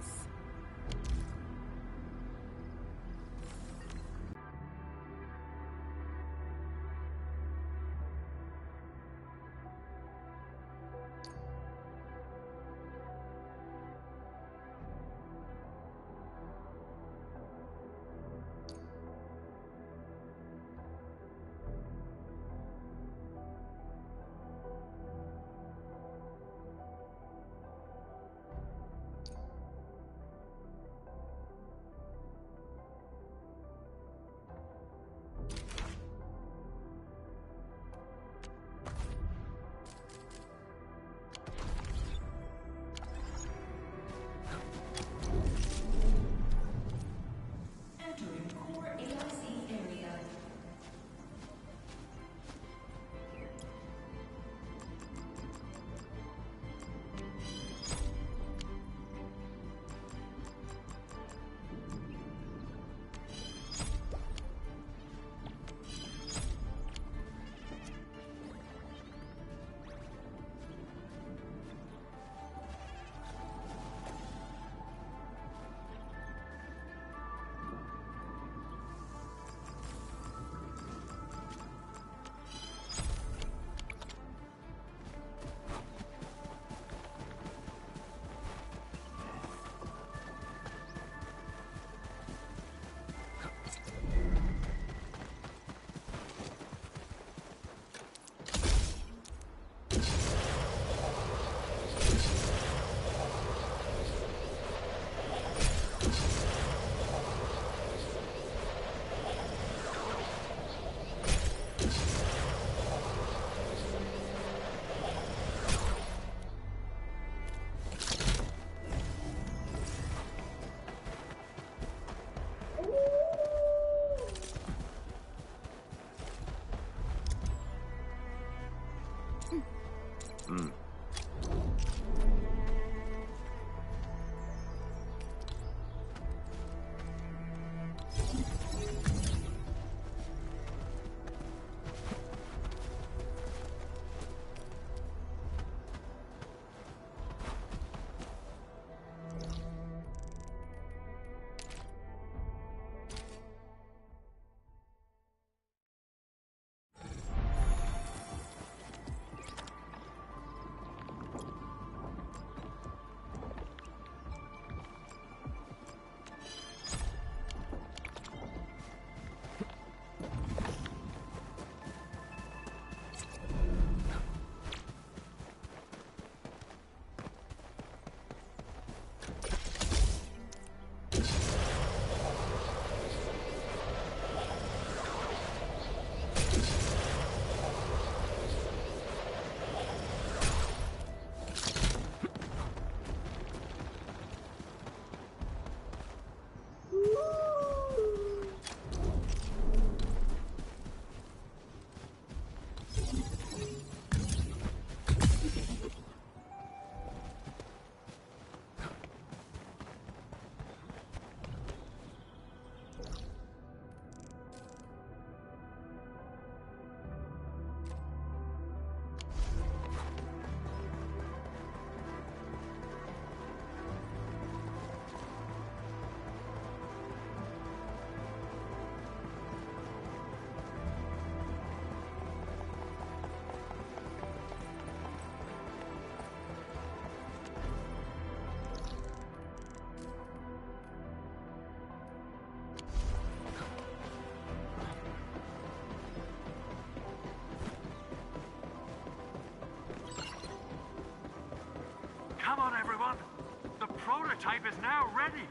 prototype is now ready.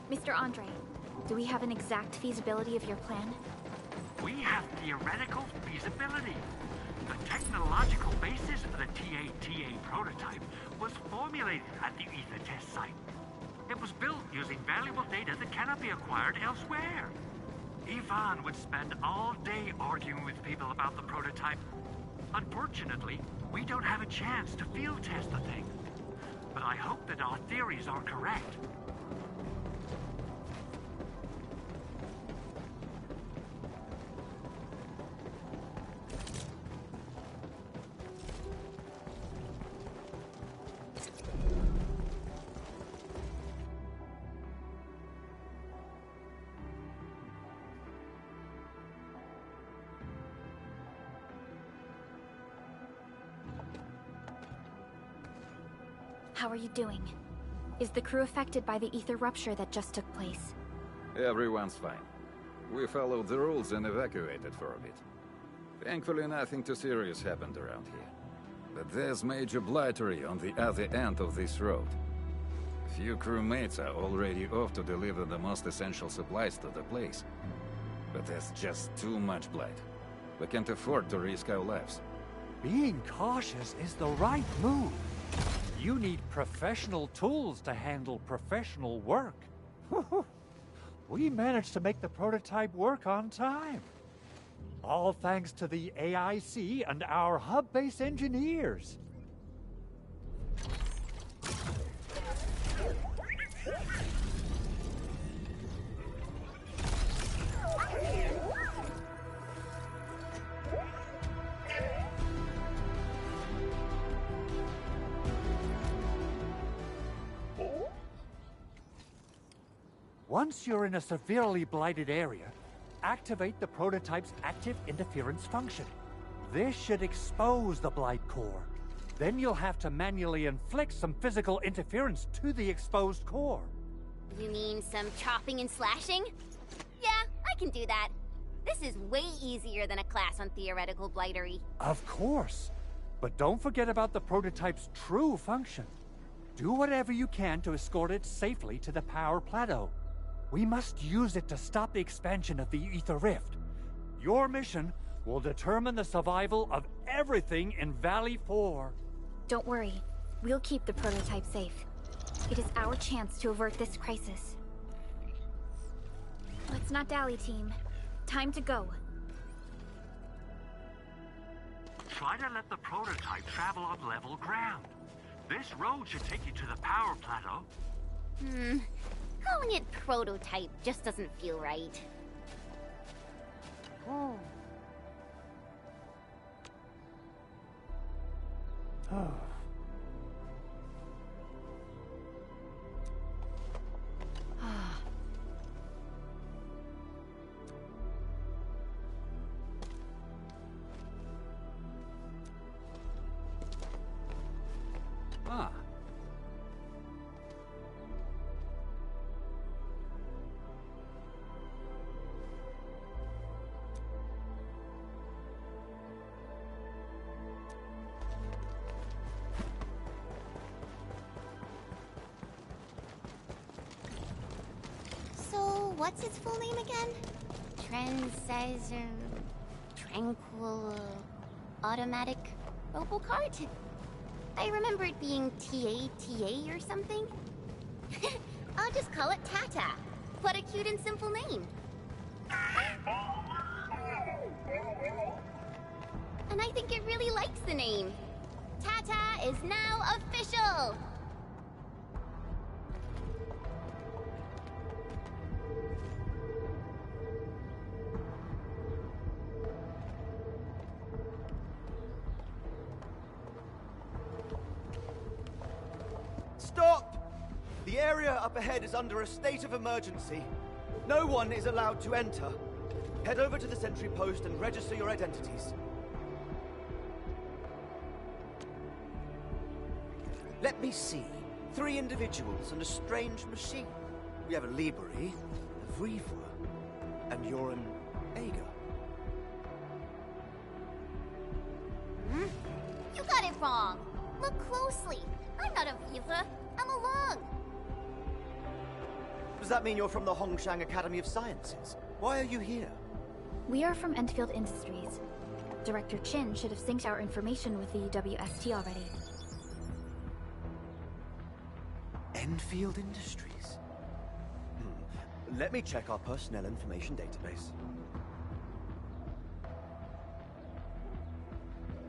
Mr. Andre, do we have an exact feasibility of your plan? We have theoretical feasibility. The technological basis for the TA prototype was formulated at the Ether test site. It was built using valuable data that cannot be acquired elsewhere. Ivan would spend all day arguing with people about the prototype. Unfortunately, we don't have a chance to field test the thing. But I hope that our theories are correct. How are you doing? Is the crew affected by the ether rupture that just took place? Everyone's fine. We followed the rules and evacuated for a bit. Thankfully, nothing too serious happened around here. But there's major blightery on the other end of this road. A few crewmates are already off to deliver the most essential supplies to the place. But there's just too much blight. We can't afford to risk our lives. Being cautious is the right move. You need professional tools to handle professional work. We managed to make the prototype work on time. All thanks to the AIC and our hub-base engineers. Once you're in a severely blighted area, activate the prototype's active interference function. This should expose the blight core. Then you'll have to manually inflict some physical interference to the exposed core. You mean some chopping and slashing? Yeah, I can do that. This is way easier than a class on theoretical blightery. Of course. But don't forget about the prototype's true function. Do whatever you can to escort it safely to the power plateau. We must use it to stop the expansion of the Ether Rift. Your mission will determine the survival of everything in Valley 4. Don't worry. We'll keep the prototype safe. It is our chance to avert this crisis. Let's not dally, team. Time to go. Try to let the prototype travel on level ground. This road should take you to the power plateau. Calling it prototype just doesn't feel right. Oh. Ah. So, what's its full name again? Tranquil... Automatic Robocart? I remember it being TA or something. I'll just call it Tata. What a cute and simple name. And I think it really likes the name. Tata is now official! Stop! The area up ahead is under a state of emergency. No one is allowed to enter. Head over to the sentry post and register your identities. Let me see. 3 individuals and a strange machine. We have a Libri, a Vivre, and you're an Ager. You got it wrong. Look closely. I'm not a Viva. I'm a Lung. Does that mean you're from the Hongshang Academy of Sciences? Why are you here? We are from Endfield Industries. Director Chin should have synced our information with the UWST already. Endfield Industries? Let me check our personnel information database.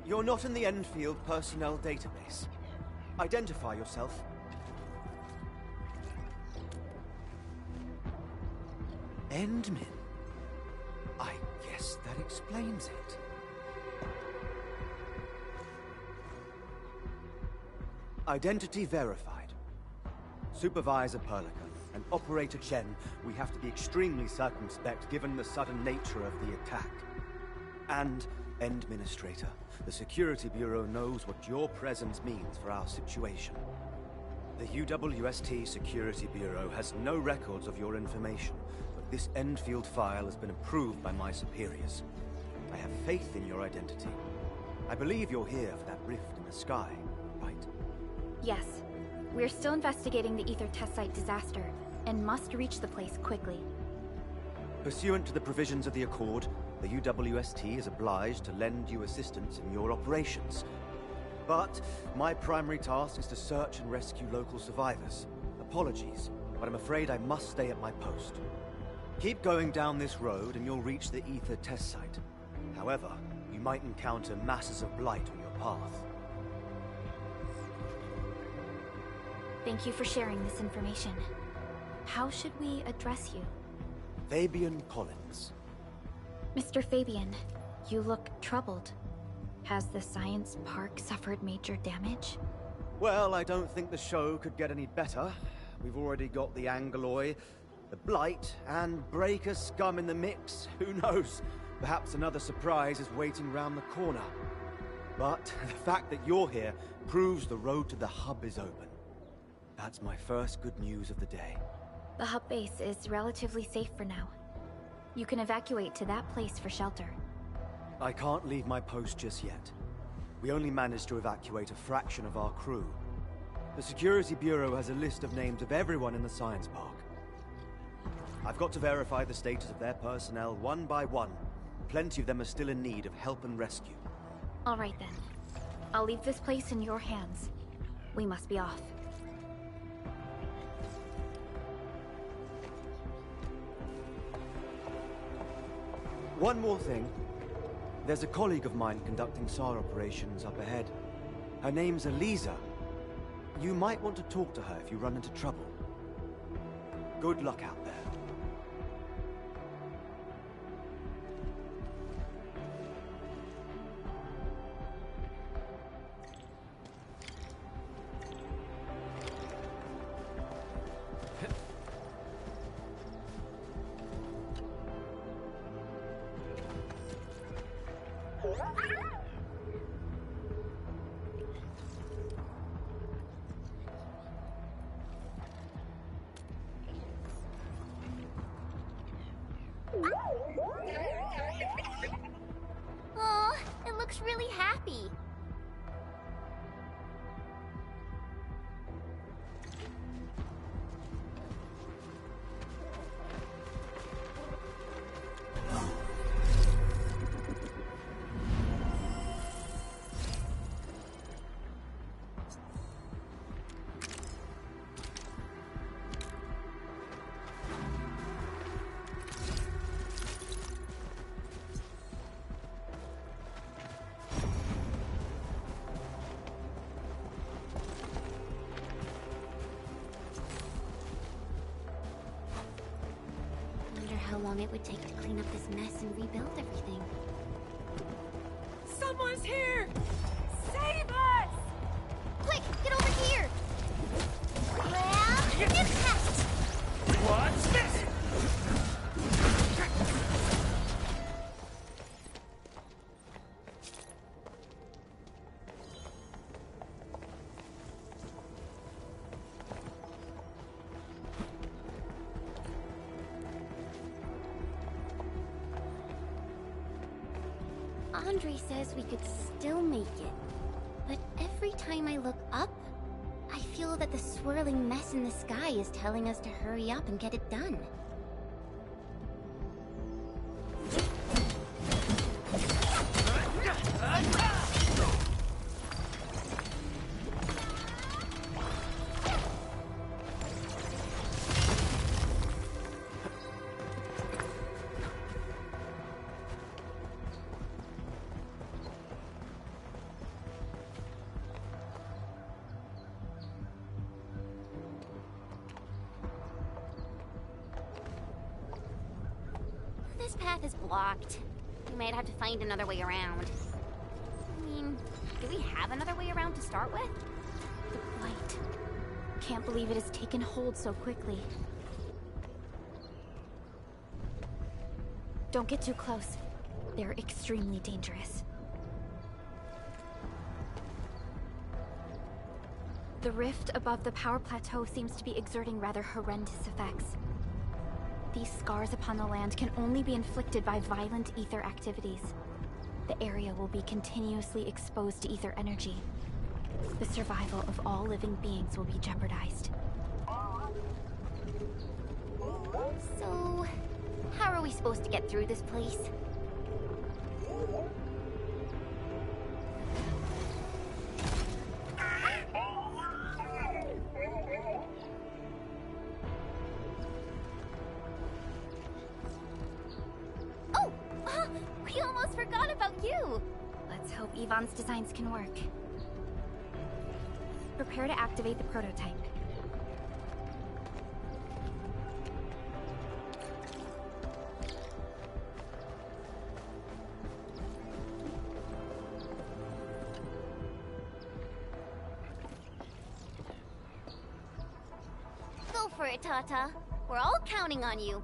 You're not in the Endfield personnel database. Identify yourself. Endmin. I guess that explains it. Identity verified. Supervisor Perlica and Operator Chen, we have to be extremely circumspect given the sudden nature of the attack. And Administrator, the Security Bureau knows what your presence means for our situation. The UWST Security Bureau has no records of your information, but this Endfield file has been approved by my superiors. I have faith in your identity. I believe you're here for that rift in the sky, right? Yes. We're still investigating the Ether test site disaster, and must reach the place quickly. Pursuant to the provisions of the Accord, the UWST is obliged to lend you assistance in your operations. But my primary task is to search and rescue local survivors. Apologies, but I'm afraid I must stay at my post. Keep going down this road and you'll reach the Ether test site. However, you might encounter masses of blight on your path. Thank you for sharing this information. How should we address you? Fabian Collins. Mr. Fabian, you look troubled. Has the science park suffered major damage? Well, I don't think the show could get any better. We've already got the Angeloy, the Blight, and Breaker scum in the mix. Who knows? Perhaps another surprise is waiting round the corner. But the fact that you're here proves the road to the hub is open. That's my first good news of the day. The hub base is relatively safe for now. You can evacuate to that place for shelter. I can't leave my post just yet. We only managed to evacuate a fraction of our crew. The Security Bureau has a list of names of everyone in the science park. I've got to verify the status of their personnel one by one. Plenty of them are still in need of help and rescue. All right then. I'll leave this place in your hands. We must be off. One more thing. There's a colleague of mine conducting SAR operations up ahead. Her name's Eliza. You might want to talk to her if you run into trouble. Good luck out there. Aw, it looks really happy. How long it would take to clean up this mess and rebuild everything. Someone's here! Save us! Quick, get over here! Well, impact! What's this? Andre says we could still make it. But every time I look up, I feel feel that the swirling mess in the sky is telling us to hurry up and get it done. This path is blocked. We might have to find another way around. I mean, do we have another way around to start with? The blight. Can't believe it has taken hold so quickly. Don't get too close. They're extremely dangerous. The rift above the power plateau seems to be exerting rather horrendous effects. These scars upon the land can only be inflicted by violent ether activities. The area will be continuously exposed to ether energy. The survival of all living beings will be jeopardized. So, how are we supposed to get through this place? We almost forgot about you! Let's hope Yvonne's designs can work. Prepare to activate the prototype. Go for it, Tata. We're all counting on you.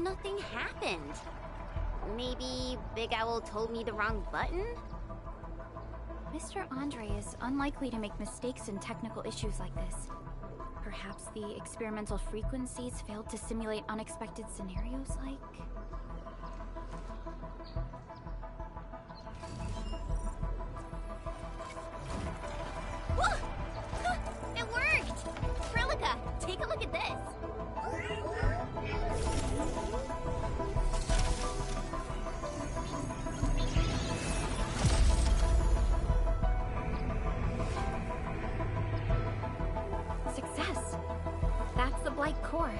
Nothing happened. Maybe Big Owl told me the wrong button? Mr. Andre is unlikely to make mistakes in technical issues like this. Perhaps the experimental frequencies failed to simulate unexpected scenarios like... It worked! Prelica, take a look at this! Success! That's the Blight core.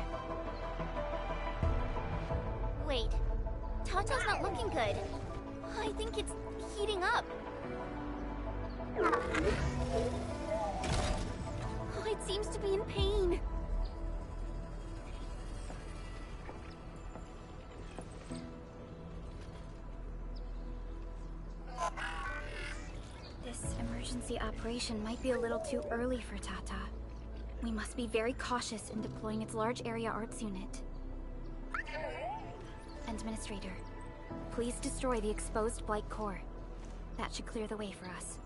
Wait, Tata's not looking good. I think it's heating up. Oh, it seems to be in pain. This emergency operation might be a little too early for Tata. We must be very cautious in deploying its large area arts unit. Administrator, please destroy the exposed Blight core. That should clear the way for us.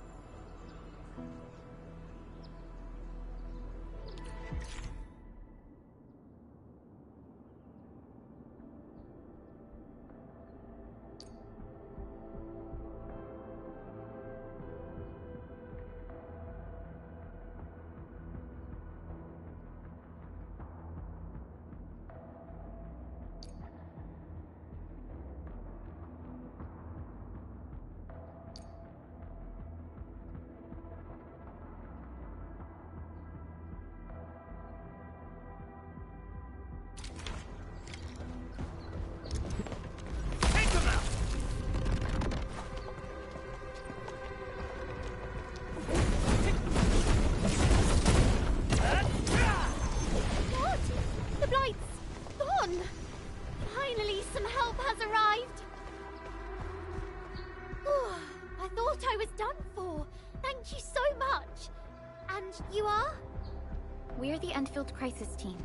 We're the Endfield crisis team.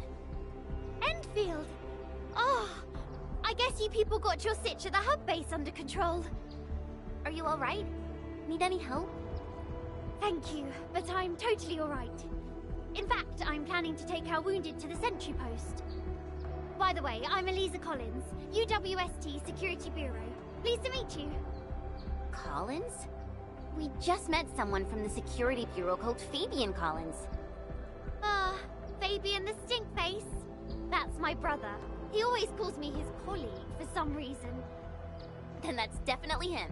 Endfield! Guess you people got your sitch at the hub base under control. Are you alright? Need any help? Thank you, but I'm totally alright. In fact, I'm planning to take our wounded to the sentry post. By the way, I'm Eliza Collins, UWST Security Bureau. Pleased to meet you. Collins? We just met someone from the Security Bureau called Fabian Collins. Ah, Fabian the Stinkface. That's my brother. He always calls me his colleague for some reason. Then that's definitely him.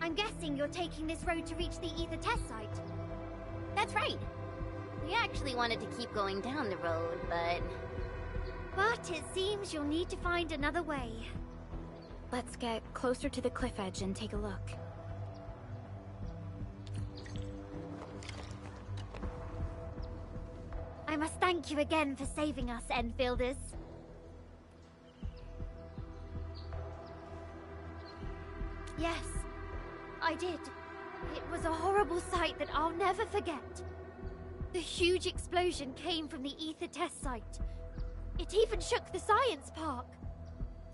I'm guessing you're taking this road to reach the Ether test site. That's right. We actually wanted to keep going down the road, but it seems you'll need to find another way. Let's get closer to the cliff edge and take a look. I must thank you again for saving us, Enfielders. Yes, I did. It was a horrible sight that I'll never forget. The huge explosion came from the Ether test site. It even shook the science park.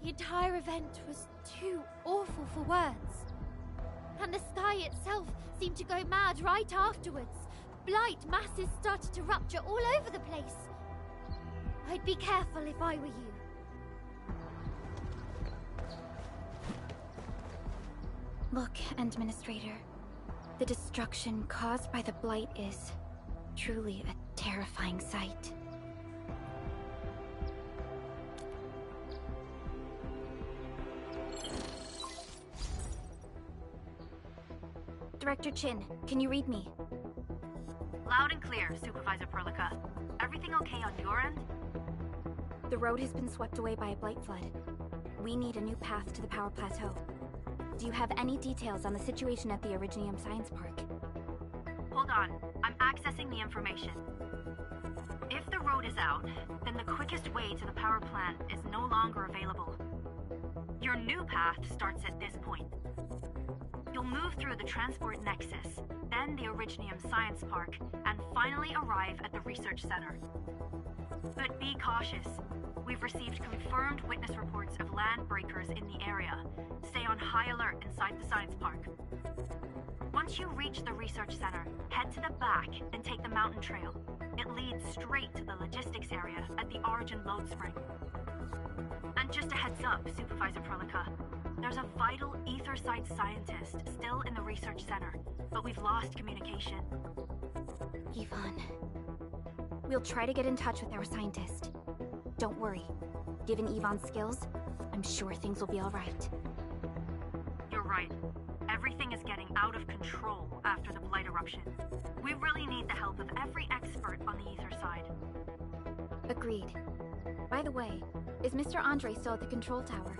The entire event was too awful for words. And the sky itself seemed to go mad right afterwards. Blight masses started to rupture all over the place. I'd be careful if I were you. Look, Administrator. The destruction caused by the Blight is truly a terrifying sight. Director Chin, can you read me? Loud and clear, Supervisor Perlica. Everything okay on your end? The road has been swept away by a blight flood. We need a new path to the power plateau. Do you have any details on the situation at the Originium Science Park? Hold on, I'm accessing the information. If the road is out, then the quickest way to the power plant is no longer available. Your new path starts at this point. You'll move through the transport nexus, then the Originium Science Park, and finally arrive at the research center. But be cautious. We've received confirmed witness reports of land breakers in the area. Stay on high alert inside the science park. Once you reach the research center, head to the back and take the mountain trail. It leads straight to the logistics area at the Origin load spring. And just a heads up, Supervisor Perlica. There's a vital ether site scientist still in the research center, but we've lost communication. Yvonne. We'll try to get in touch with our scientist. Don't worry. Given Yvonne's skills, I'm sure things will be alright. You're right. Everything is getting out of control after the Blight eruption. We really need the help of every expert on the ether side. Agreed. By the way, is Mr. Andre still at the control tower?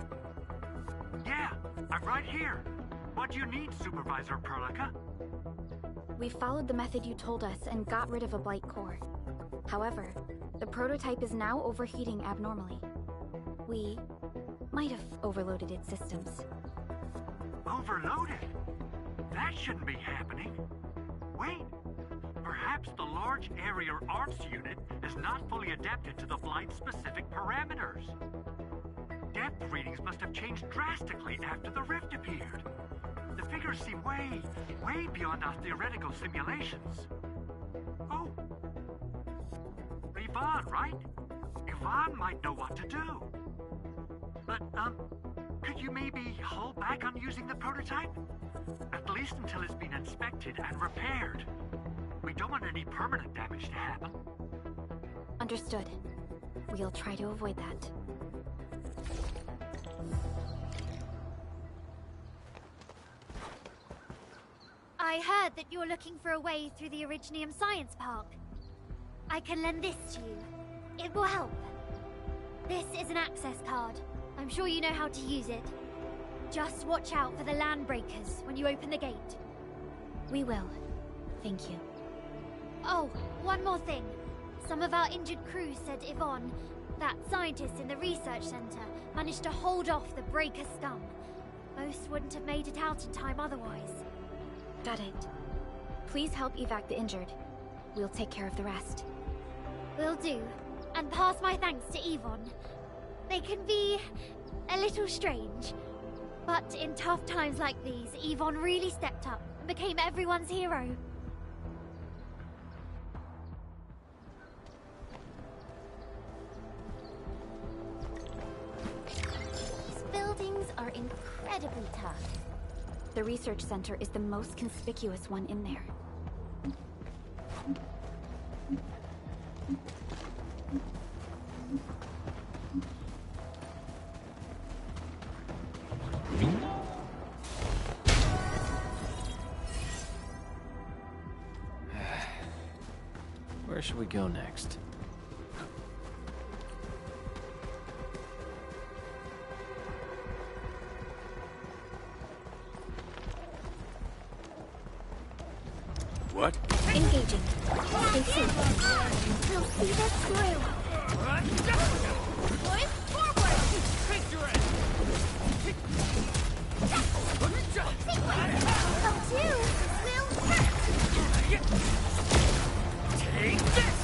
Yeah, I'm right here. What do you need, Supervisor Perlica? We followed the method you told us and got rid of a Blight core. However, the prototype is now overheating abnormally. We might have overloaded its systems. Overloaded? That shouldn't be happening. Wait, perhaps the large area arts unit is not fully adapted to the Blight-specific parameters. Depth readings must have changed drastically after the rift appeared. The figures seem way beyond our theoretical simulations. Oh. Yvonne, right? Yvonne might know what to do. But, could you maybe hold back on using the prototype? At least until it's been inspected and repaired. We don't want any permanent damage to happen. Understood. We'll try to avoid that. I heard that you're looking for a way through the Originium Science Park. I can lend this to you. It will help. This is an access card. I'm sure you know how to use it. Just watch out for the land breakers when you open the gate. We will. Thank you. Oh, one more thing. Some of our injured crew said Yvonne, that scientist in the research center, managed to hold off the breaker scum. Most wouldn't have made it out in time otherwise. Got it. Please help evac the injured. We'll take care of the rest. Will do. And pass my thanks to Yvonne. They can be a little strange. But in tough times like these, Yvonne really stepped up and became everyone's hero. These buildings are incredibly tough. The research center is the most conspicuous one in there. Where should we go next? What? Engaging. Stay safe. We'll see this through. Push forward! Victory! Oh, too! Will hurt! Take this!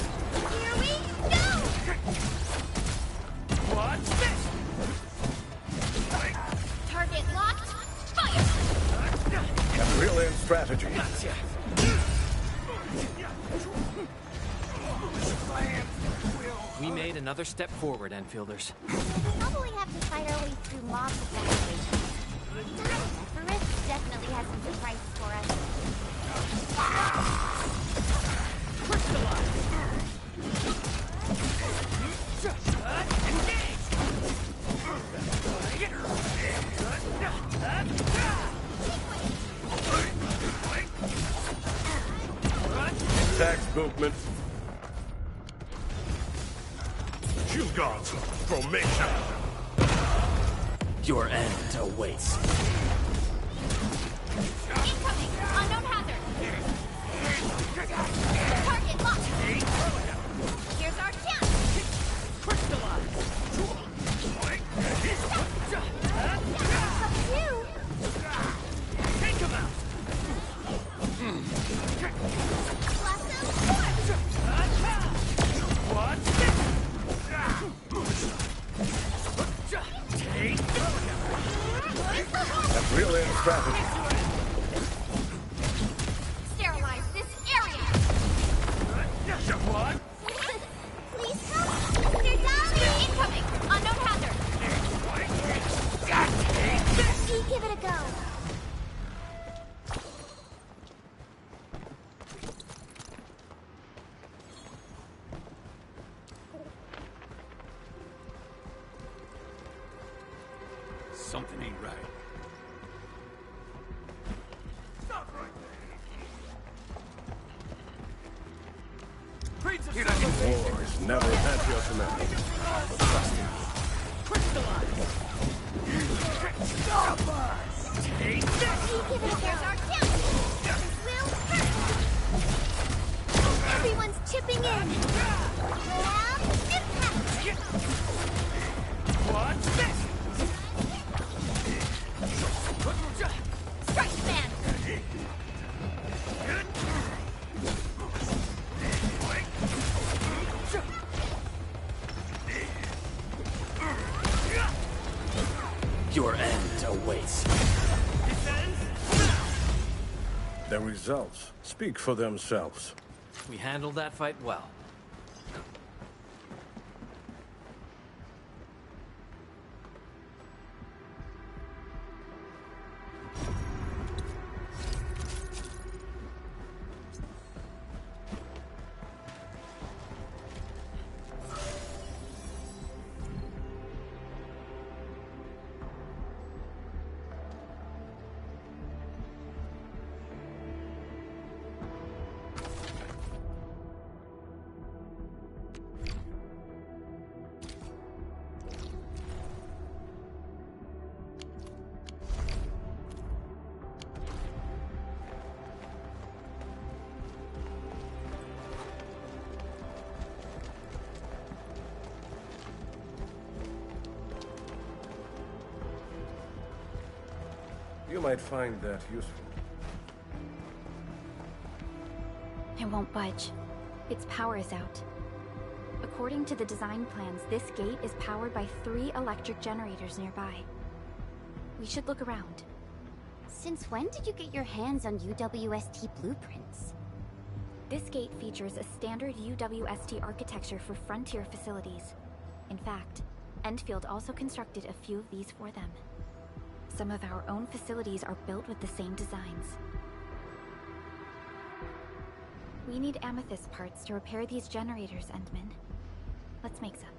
Here we go! Watch this! Target locked. Fire! Brilliant strategy. Gotcha! We made another step forward, Enfielders. We'll probably have to fight our way through mobs evacuation. The rift definitely has some surprises for us. Tax movement. Shield guards, formation. Your end awaits. Incoming! Unknown hazard! Target locked! Here's our chance! You! Take him out! Blossom forth! Watch this! Take A brilliant strategy. Sterilize this area! What? Please help! They're down! Incoming! Unknown hazard! Give it a go! Something ain't right. War is never a happier command. Stop us! Take this! Give it a go! Here's our chance! Will hurt! Everyone's chipping in! Grab impact! Watch this! Strike man! Your end awaits. The results speak for themselves. We handled that fight well. You might find that useful. It won't budge. Its power is out. According to the design plans, this gate is powered by 3 electric generators nearby. We should look around. Since when did you get your hands on UWST blueprints? This gate features a standard UWST architecture for frontier facilities. In fact, Endfield also constructed a few of these for them. Some of our own facilities are built with the same designs. We need amethyst parts to repair these generators, Endman. Let's make some.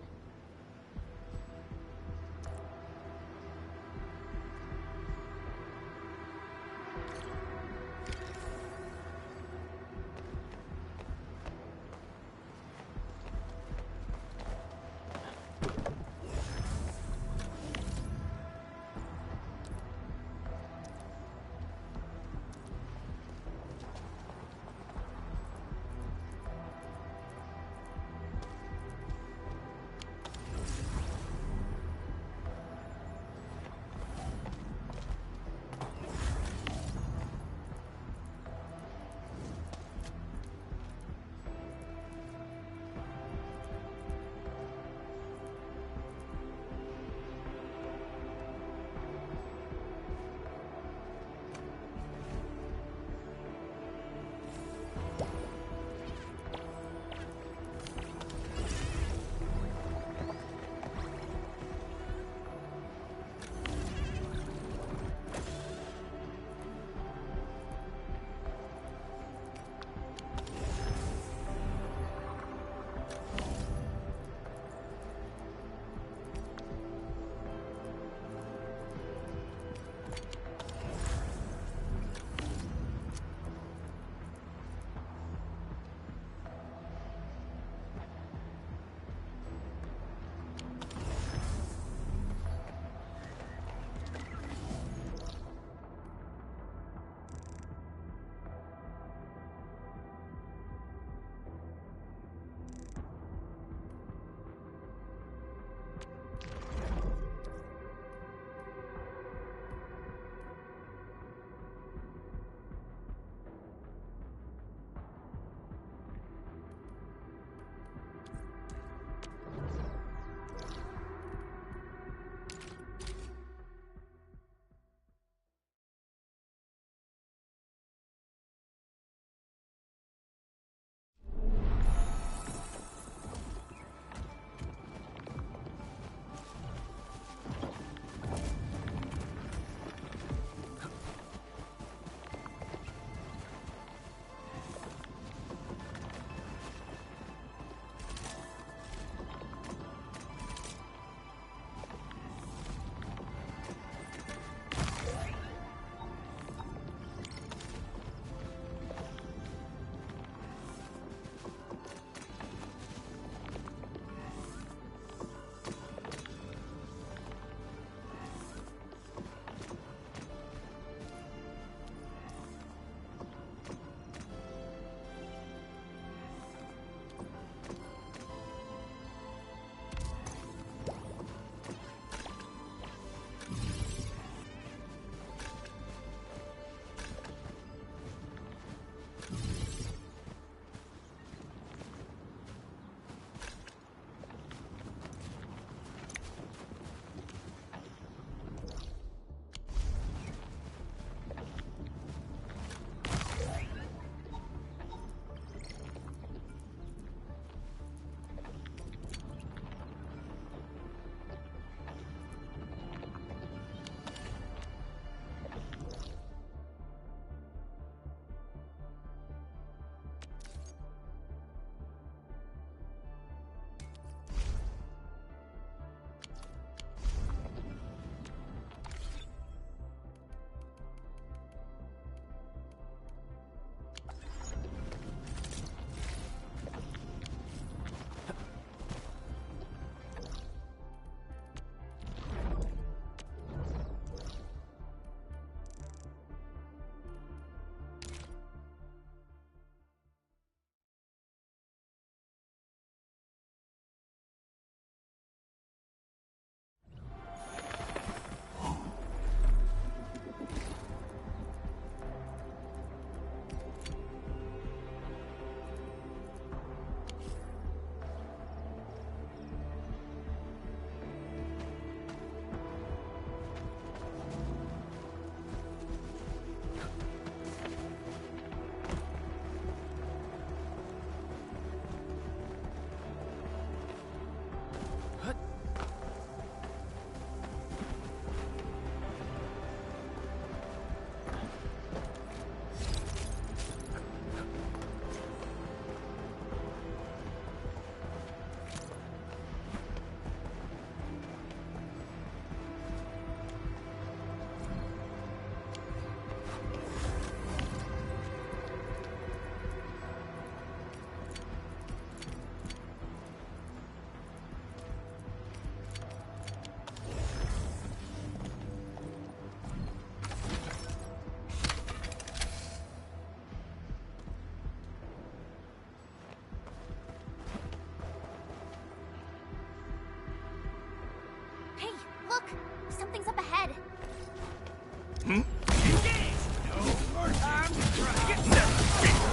Hmm? Engage! No more time to try. Get set!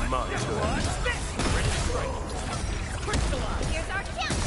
My turn. What's this? Ready to strike. Crystallize! Here's our chance!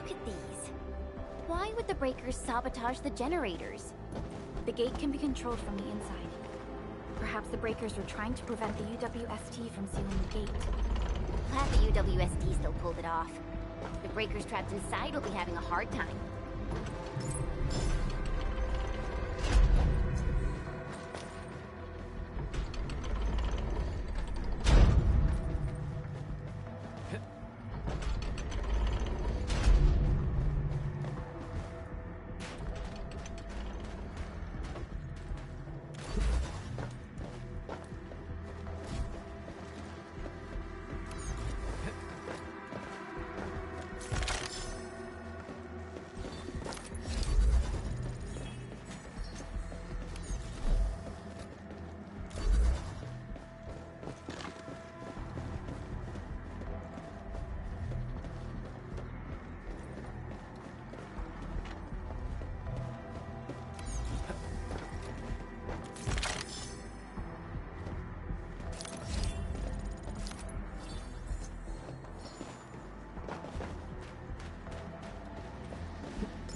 Look at these. Why would the breakers sabotage the generators? The gate can be controlled from the inside. Perhaps the breakers were trying to prevent the UWST from sealing the gate. Glad the UWST still pulled it off. The breakers trapped inside will be having a hard time.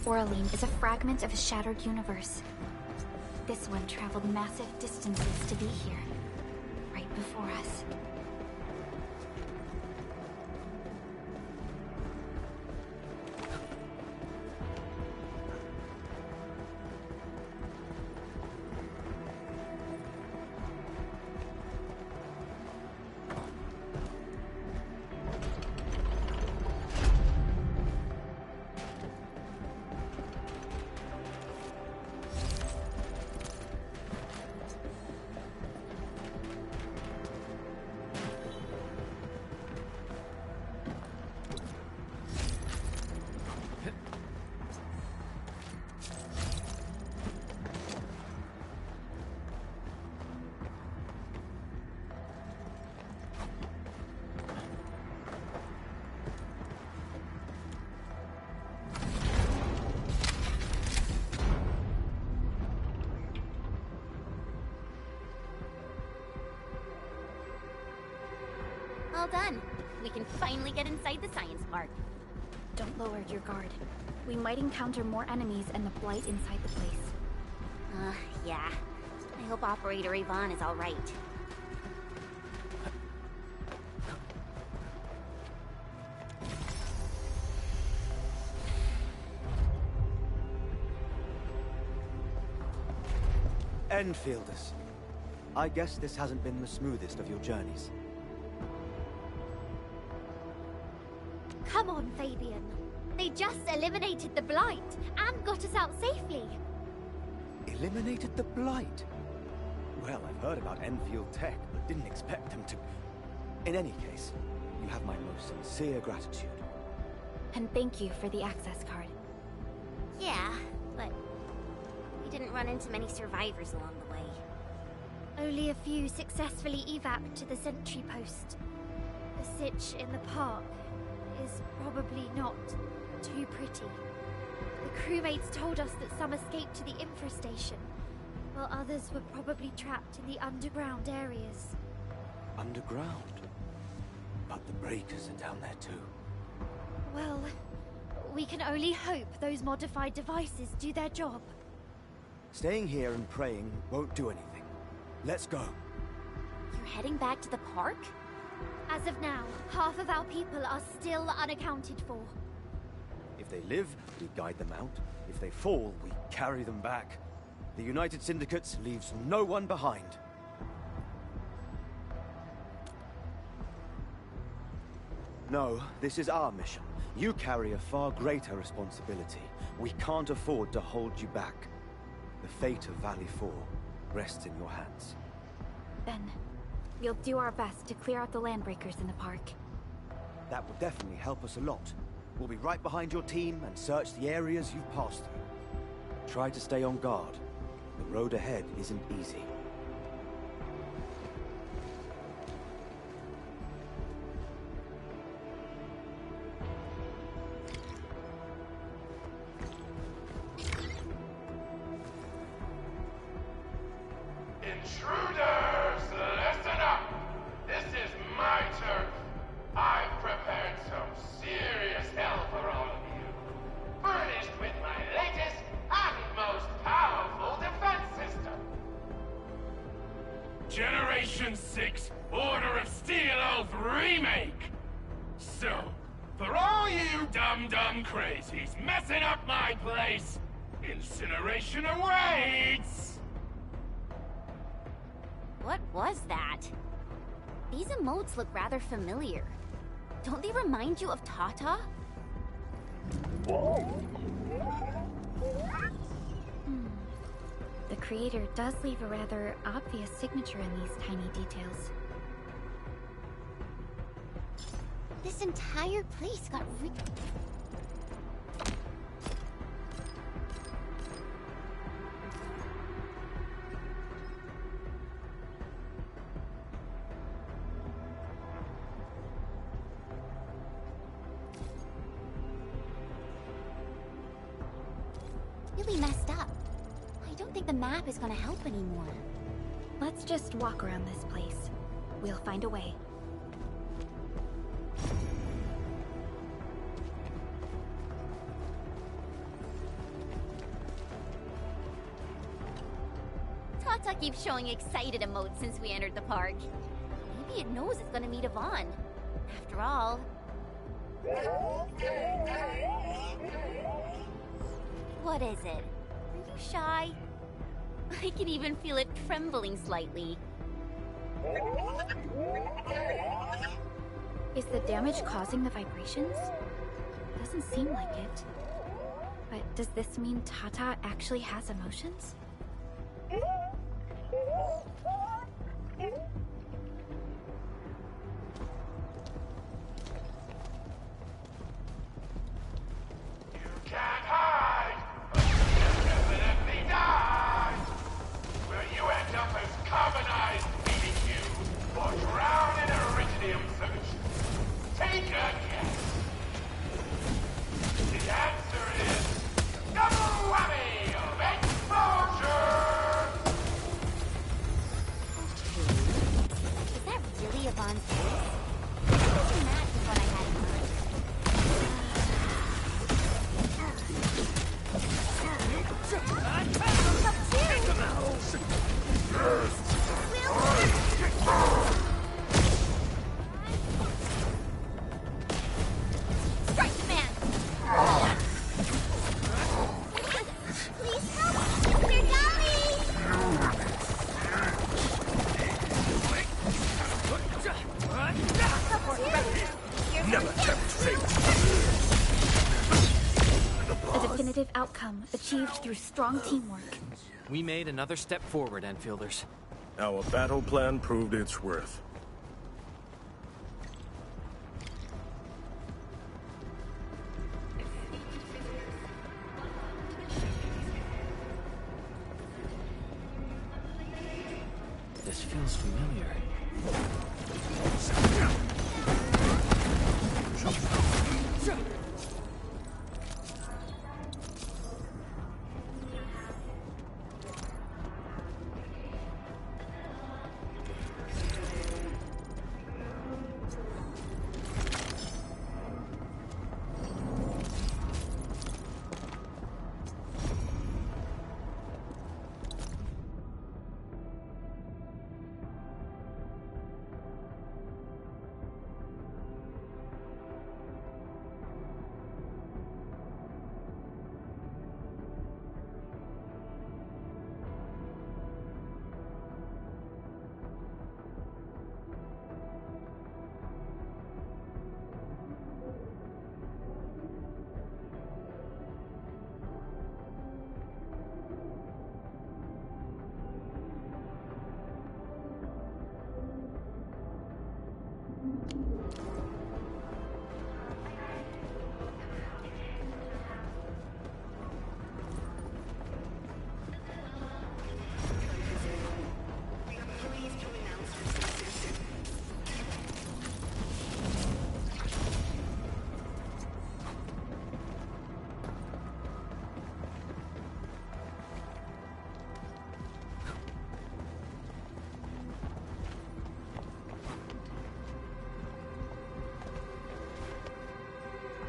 Oraline is a fragment of a shattered universe. This one traveled massive distances to be here, right before us. All done. We can finally get inside the science park. Don't lower your guard. We might encounter more enemies and the Blight inside the place. Yeah. I hope Operator Yvonne is all right. Enfielders. I guess this hasn't been the smoothest of your journeys. Come on, Fabian. They just eliminated the Blight and got us out safely. Eliminated the Blight? Well, I've heard about Enfield tech, but didn't expect them to... In any case, you have my most sincere gratitude. And thank you for the access card. Yeah, but we didn't run into many survivors along the way. Only a few successfully evap'd to the sentry post. The sitch in the park is probably not too pretty. The crewmates told us that some escaped to the infrastation, while others were probably trapped in the underground areas. Underground? But the breakers are down there too. Well, we can only hope those modified devices do their job. Staying here and praying won't do anything. Let's go. You're heading back to the park? As of now, half of our people are still unaccounted for. If they live, we guide them out. If they fall, we carry them back. The United Syndicates leaves no one behind. No, this is our mission. You carry a far greater responsibility. We can't afford to hold you back. The fate of Valley 4 rests in your hands. Then, we'll do our best to clear out the landbreakers in the park. That will definitely help us a lot. We'll be right behind your team and search the areas you've passed through. Try to stay on guard. The road ahead isn't easy. Intruders, listen up! This is my turf. I've prepared some serious hell for all of you. Generation 6 Order of Steel Oath Remake! So, for all you dumb crazies messing up my place, incineration awaits! What was that? These emotes look rather familiar. Don't they remind you of Tata? The creator does leave a rather obvious signature in these tiny details. This entire place got really messed up. I don't think the map is gonna help anymore. Let's just walk around this place. We'll find a way. Tata keeps showing excited emotes since we entered the park. Maybe it knows it's gonna meet Yvonne. After all... What is it? Are you shy? I can even feel it trembling slightly. Is the damage causing the vibrations? Doesn't seem like it. But does this mean Tata actually has emotions? Can't hide! Definitely die! Will you end up as carbonized BBQ or drown in iridium solution? Take a guess! The answer is double whammy of exposure! Is that really Yvonne's voice? It doesn't match with what I had in mind. Strike command! Please help! Mr. Never tempt fate. A definitive outcome achieved through strong teamwork. We made another step forward, Enfielders. Our battle plan proved its worth. This feels familiar.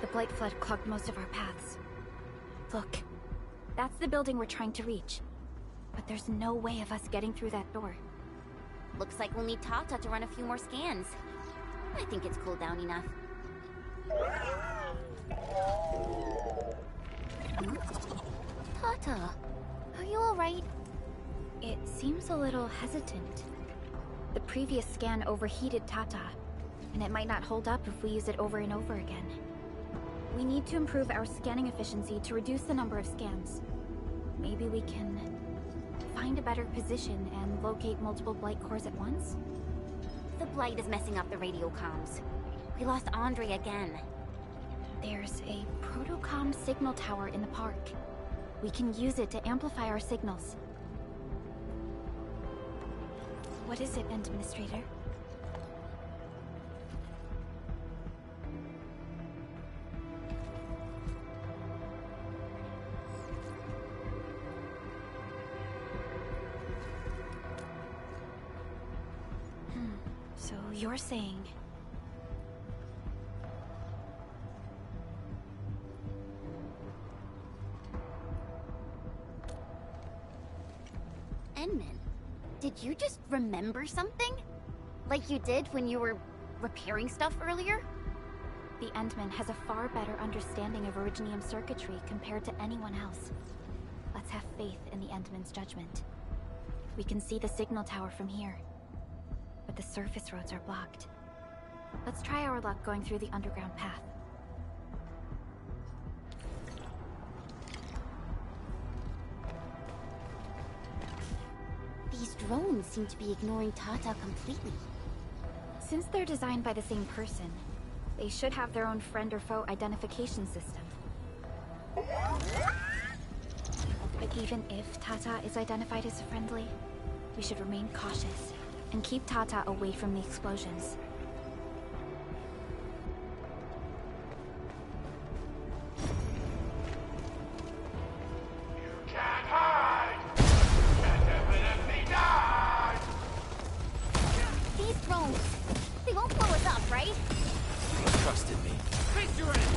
The Blight Flood clogged most of our paths. Look, that's the building we're trying to reach. But there's no way of us getting through that door. Looks like we'll need Tata to run a few more scans. I think it's cooled down enough. Tata, are you alright? It seems a little hesitant. The previous scan overheated Tata, and it might not hold up if we use it over and over again. We need to improve our scanning efficiency to reduce the number of scans. Maybe we can find a better position and locate multiple Blight cores at once? The Blight is messing up the radio comms. We lost Andre again. There's a protocom signal tower in the park. We can use it to amplify our signals. What is it, Administrator? So you're saying... Endman, did you just remember something? Like you did when you were repairing stuff earlier? The Endman has a far better understanding of Originium circuitry compared to anyone else. Let's have faith in the Endman's judgment. We can see the signal tower from here, but the surface roads are blocked. Let's try our luck going through the underground path. These drones seem to be ignoring Tata completely. Since they're designed by the same person, they should have their own friend or foe identification system. But even if Tata is identified as friendly, we should remain cautious and keep Tata away from the explosions. Can't hide! Can't definitely die! These drones, they won't blow us up, right? You trusted me. Face your end!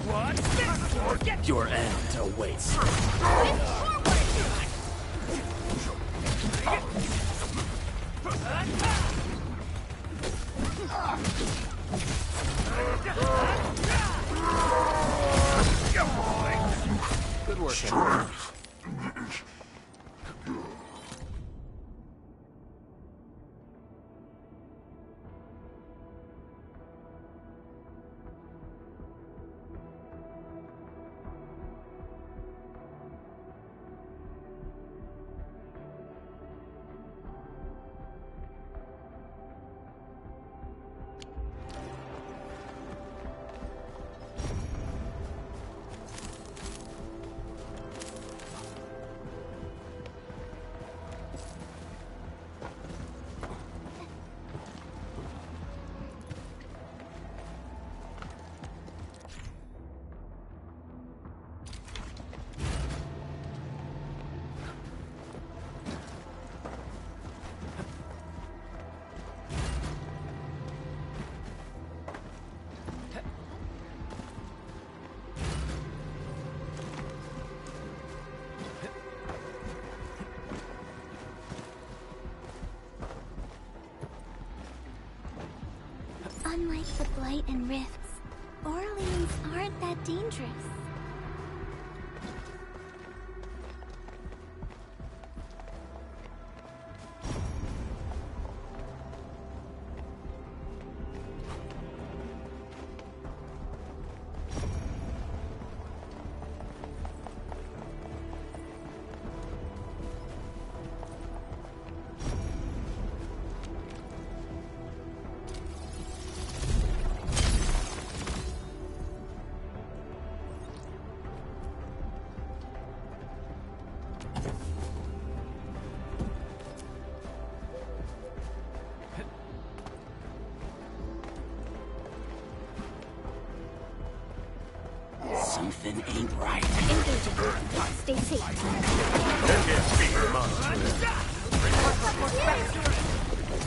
What's this? Get Your end awaits. Good work, Henry. Unlike the Blight and Rifts, Orleans aren't that dangerous. Something ain't right. Engaging. Stay safe.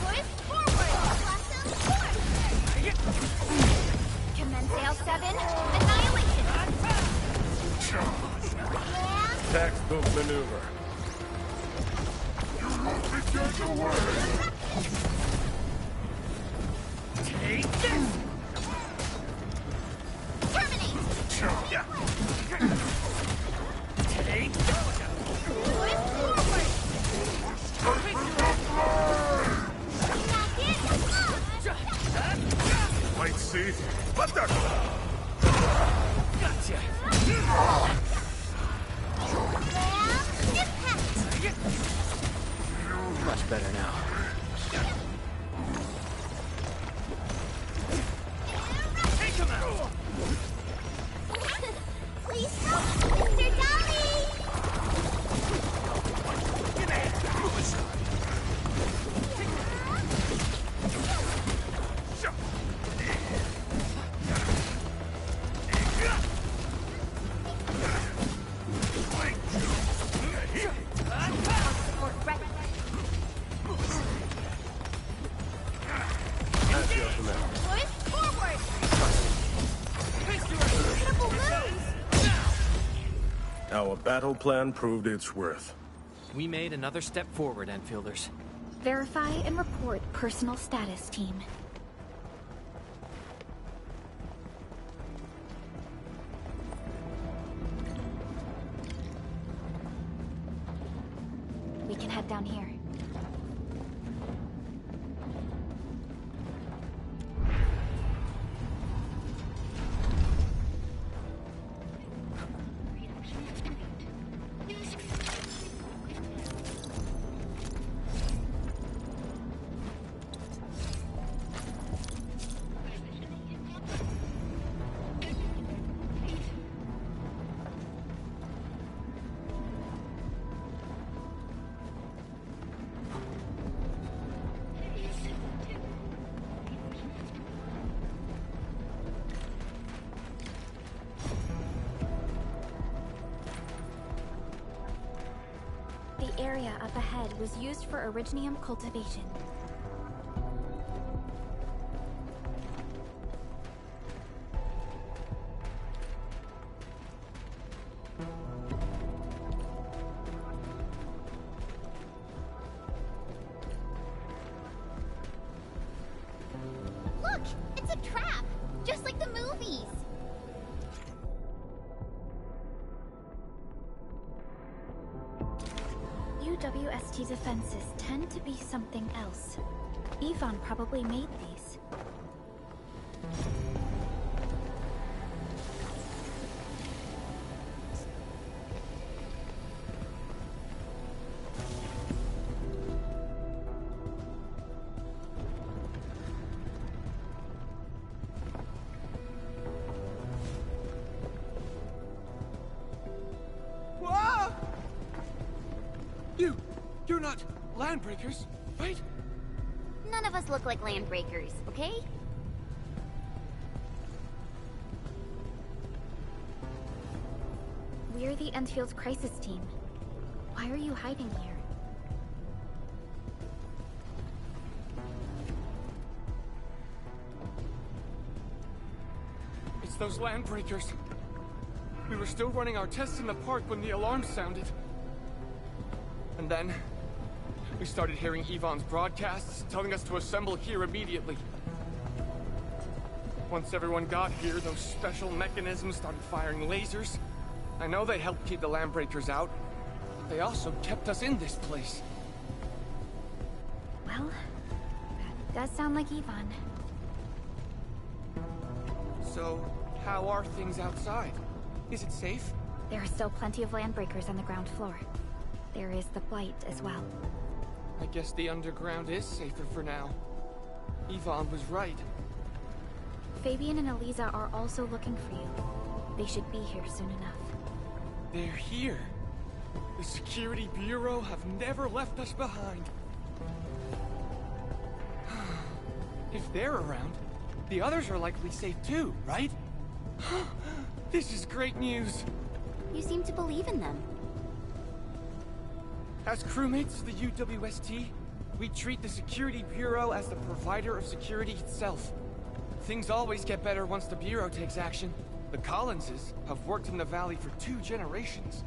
Push forward! Blossom forth! Commence L7, annihilation! Textbook maneuver. Take this! Terminate! Take Wait, see? What the? Gotcha! Much better now. Take him out! Please stop, Mr. Dolly! Our battle plan proved its worth. We made another step forward, Enfielders. Verify and report personal status, team. We can head down here. The area up ahead was used for originium cultivation. Look! It's a trap! Just like the movies! UWST defenses tend to be something else. Yvonne probably made these. You're not landbreakers, right? None of us look like landbreakers, okay? We're the Endfield crisis team. Why are you hiding here? It's those landbreakers. We were still running our tests in the park when the alarm sounded. And then, we started hearing Yvonne's broadcasts telling us to assemble here immediately. Once everyone got here, those special mechanisms started firing lasers. I know they helped keep the landbreakers out. They also kept us in this place. Well, that does sound like Yvonne. So, how are things outside? Is it safe? There are still plenty of landbreakers on the ground floor. There is the Blight as well. I guess the underground is safer for now. Yvonne was right. Fabian and Eliza are also looking for you. They should be here soon enough. They're here. The Security Bureau have never left us behind. If they're around, the others are likely safe too, right? This is great news. You seem to believe in them. As crewmates of the UWST, we treat the Security Bureau as the provider of security itself. Things always get better once the Bureau takes action. The Collinses have worked in the Valley for 2 generations.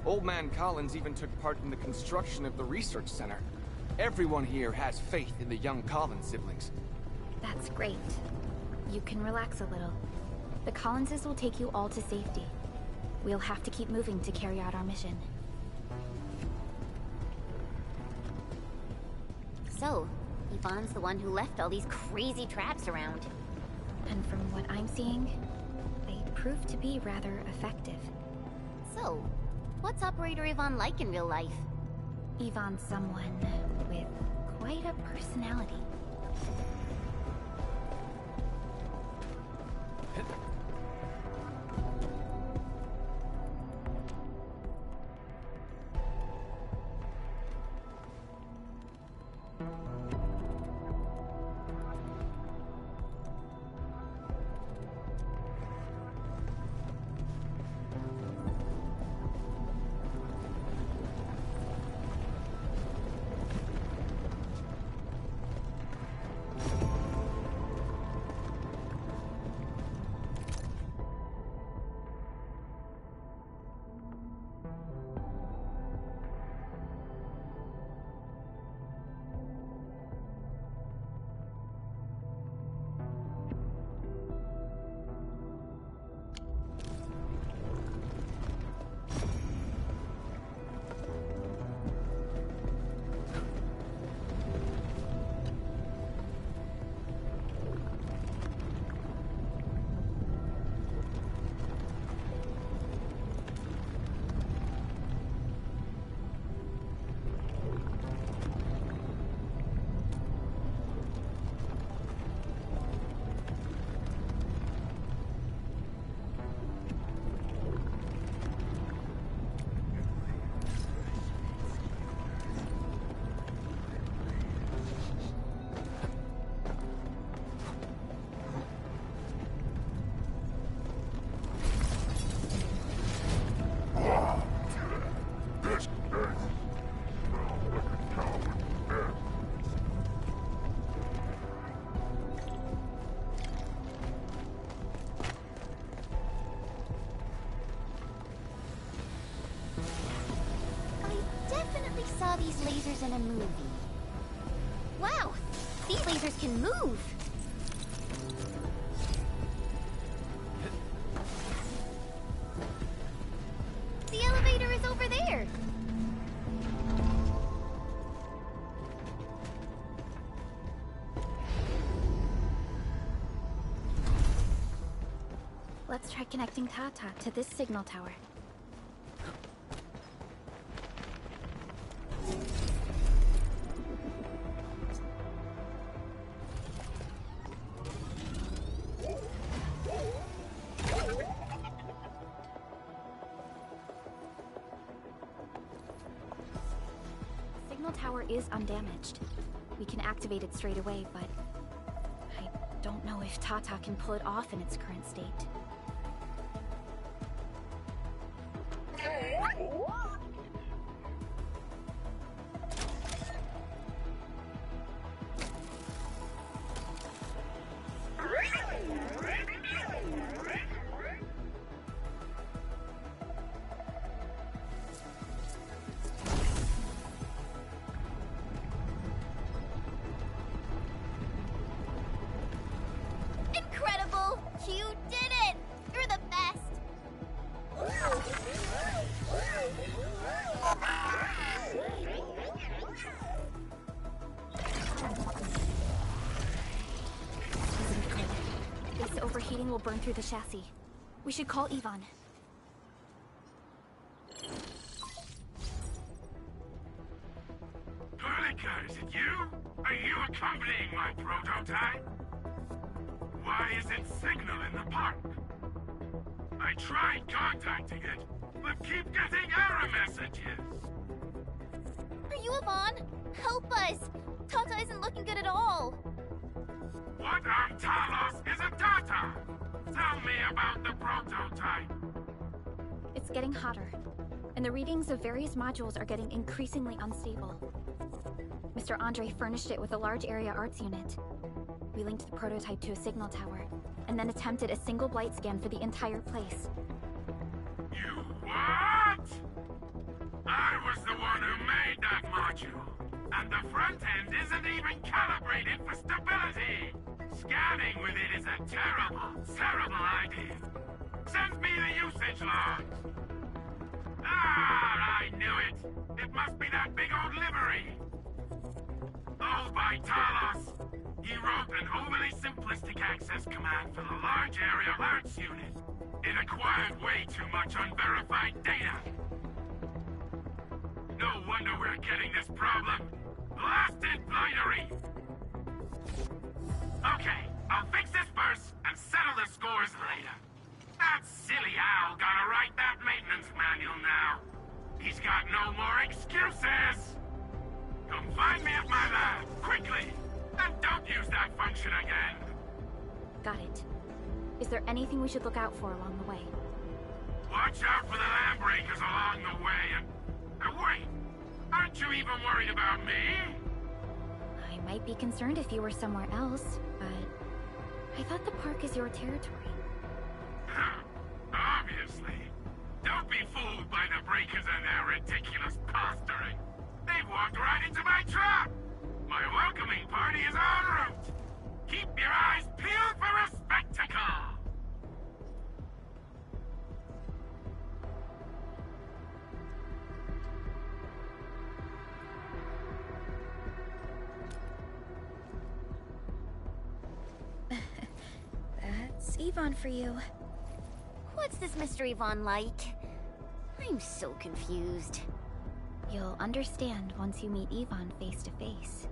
Old Man Collins even took part in the construction of the research center. Everyone here has faith in the young Collins siblings. That's great. You can relax a little. The Collinses will take you all to safety. We'll have to keep moving to carry out our mission. So, Yvonne's the one who left all these crazy traps around. And from what I'm seeing, they prove to be rather effective. So, what's Operator Yvonne like in real life? Yvonne's someone with quite a personality. Saw these lasers in a movie. Wow! These lasers can move! The elevator is over there! Let's try connecting Tata to this signal tower. Signal tower is undamaged. We can activate it straight away, but I don't know if Tata can pull it off in its current state. Incredible! You did it! You're the best! This overheating will burn through the chassis. We should call Yvonne. Perlica, is it you? Are you accompanying my prototype? Why isn't signal in the park? I tried contacting it, but keep getting error messages. Are you Yvonne? Help us! Tata isn't looking good at all. What on Talos is a Tata? Tell me about the prototype. It's getting hotter, and the readings of various modules are getting increasingly unstable. Mr. Andre furnished it with a large area arts unit. We linked the prototype to a signal tower, and then attempted a single blight scan for the entire place. You what? I was the one who made that module. And the front end isn't even calibrated for stability! Scanning with it is a terrible, terrible idea. Send me the usage logs! Ah, I knew it! It must be that big old livery! Owned by Talos! He wrote an overly simplistic access command for the large area arts unit. It acquired way too much unverified data. No wonder we're getting this problem. Blasted blightery! Okay, I'll fix this first and settle the scores later. That silly owl gotta write that maintenance manual now. He's got no more excuses! Come find me at my lab, quickly! And don't use that function again! Got it. Is there anything we should look out for along the way? Watch out for the land breakers along the way and wait! Aren't you even worried about me? I might be concerned if you were somewhere else, but I thought the park is your territory. Obviously. Don't be fooled by the breakers and their ridiculous posturing. They've walked right into my trap! My welcoming party is en route! Keep your eyes peeled for a spectacle! That's Yvonne for you. What's this Mr. Yvonne like? I'm so confused. You'll understand once you meet Yvonne face to face.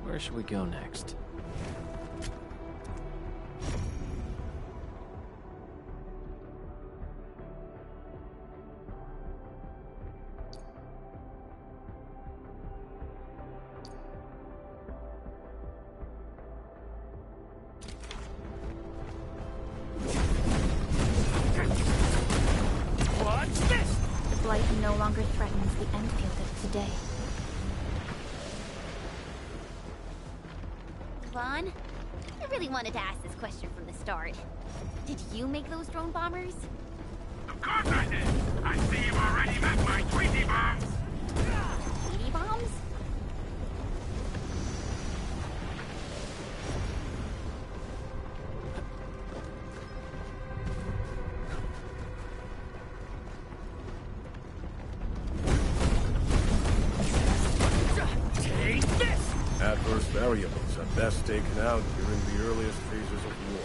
Where should we go next? What's this? The Blight no longer threatens the Endfield of today. Yvonne, I really wanted to ask this question from the start. Did you make those drone bombers? Of course I did! I see you've already met my Tweety bombs! Tweety bombs? Take this! Adverse variables are best taken out during the earliest phases of war.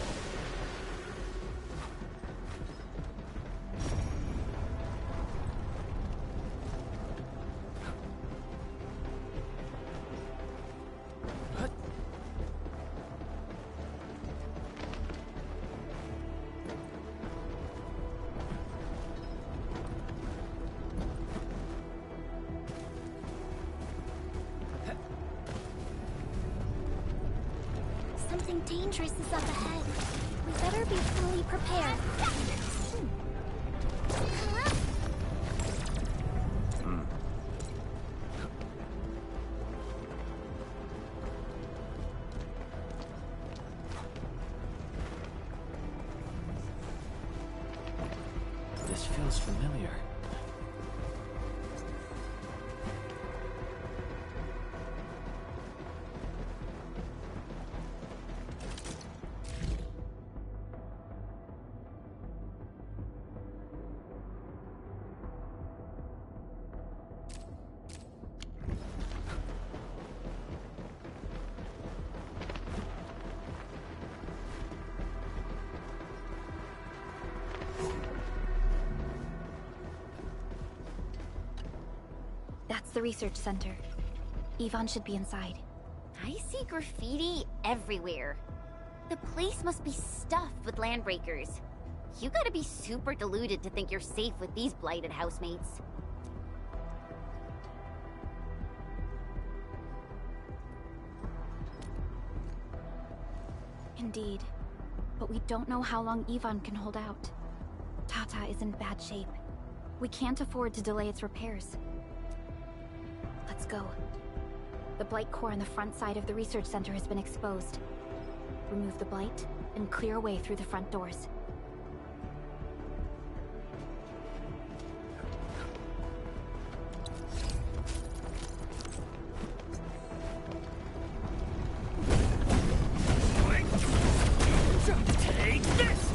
Something dangerous is up ahead. We better be fully prepared. This feels familiar. That's the research center. Yvonne should be inside. I see graffiti everywhere. The place must be stuffed with landbreakers. You gotta be super deluded to think you're safe with these blighted housemates. Indeed. But we don't know how long Ivan can hold out. Tata is in bad shape. We can't afford to delay its repairs. Let's go. The blight core on the front side of the research center has been exposed. Remove the blight, and clear a way through the front doors. Take this!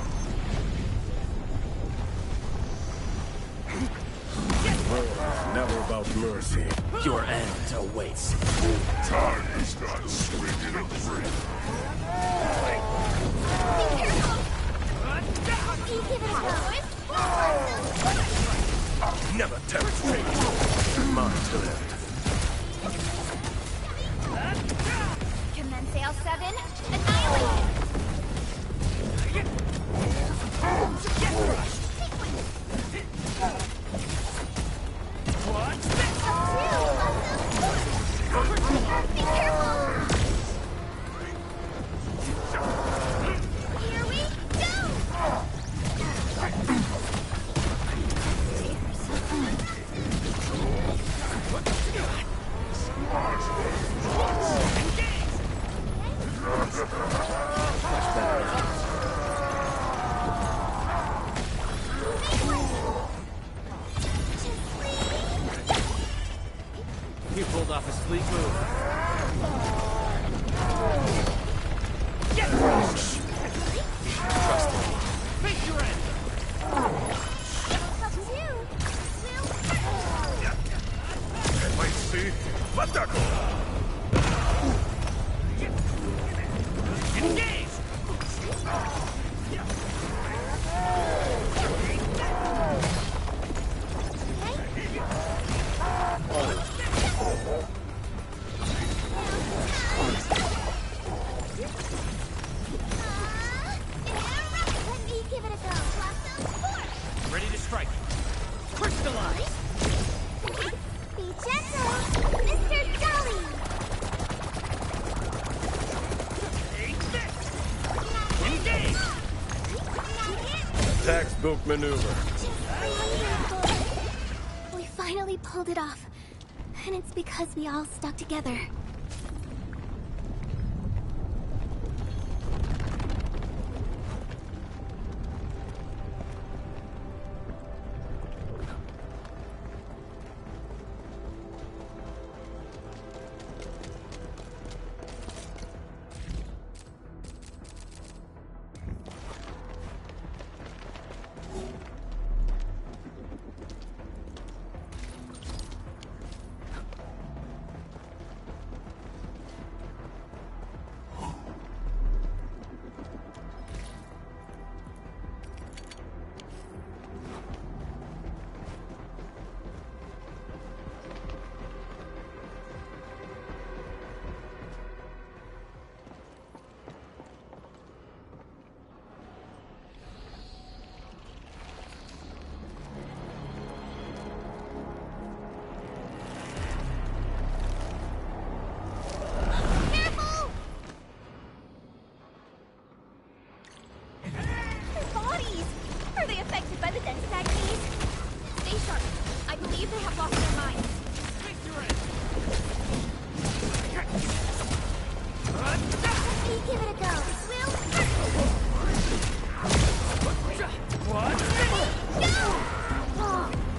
Never about mercy. Your end awaits. Time is not swinging a free. Be careful! You give it a I'll never tempt fate. My turn. Commence AL7, annihilate! Be careful! Here we go! He pulled off a sleek move. Get crushed! Trust me. Face your end! Wait, see? Let that go! Engage! Let me give it a go. Ready to strike. Crystallize! Be gentle, Mr. Jolly! Take this! Engage! Textbook maneuver. We finally pulled it off. And it's because we all stuck together.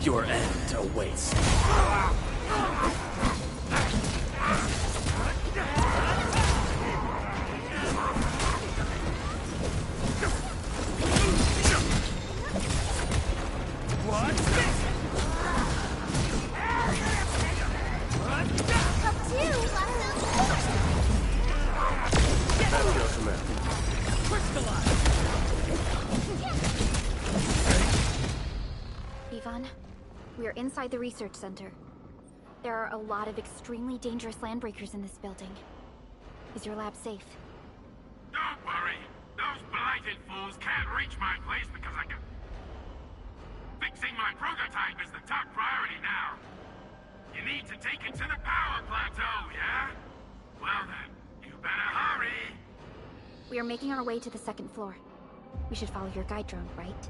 Your end awaits. Ivan, we're inside the research center. There are a lot of extremely dangerous landbreakers in this building. Is your lab safe? Don't worry. Those blighted fools can't reach my place because I can... Fixing my prototype is the top priority now. You need to take it to the power plateau, yeah? Well then, you better hurry. We are making our way to the second floor. We should follow your guide drone, right?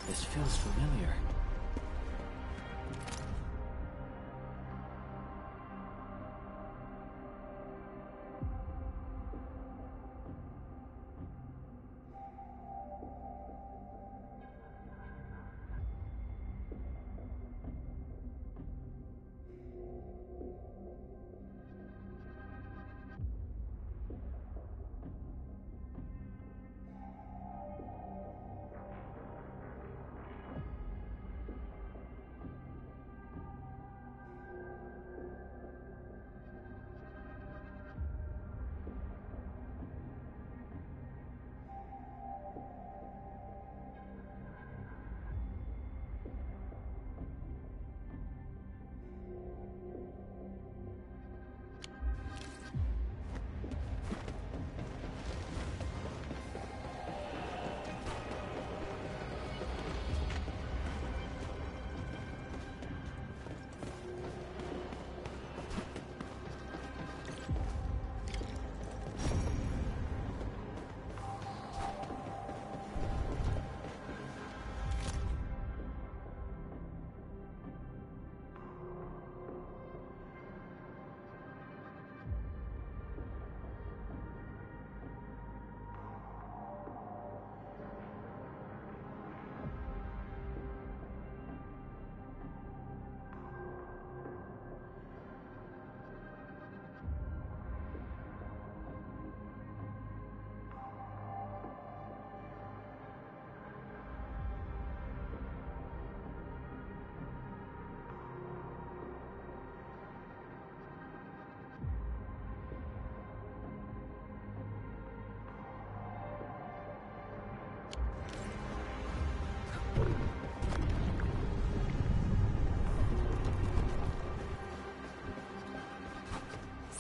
This feels familiar.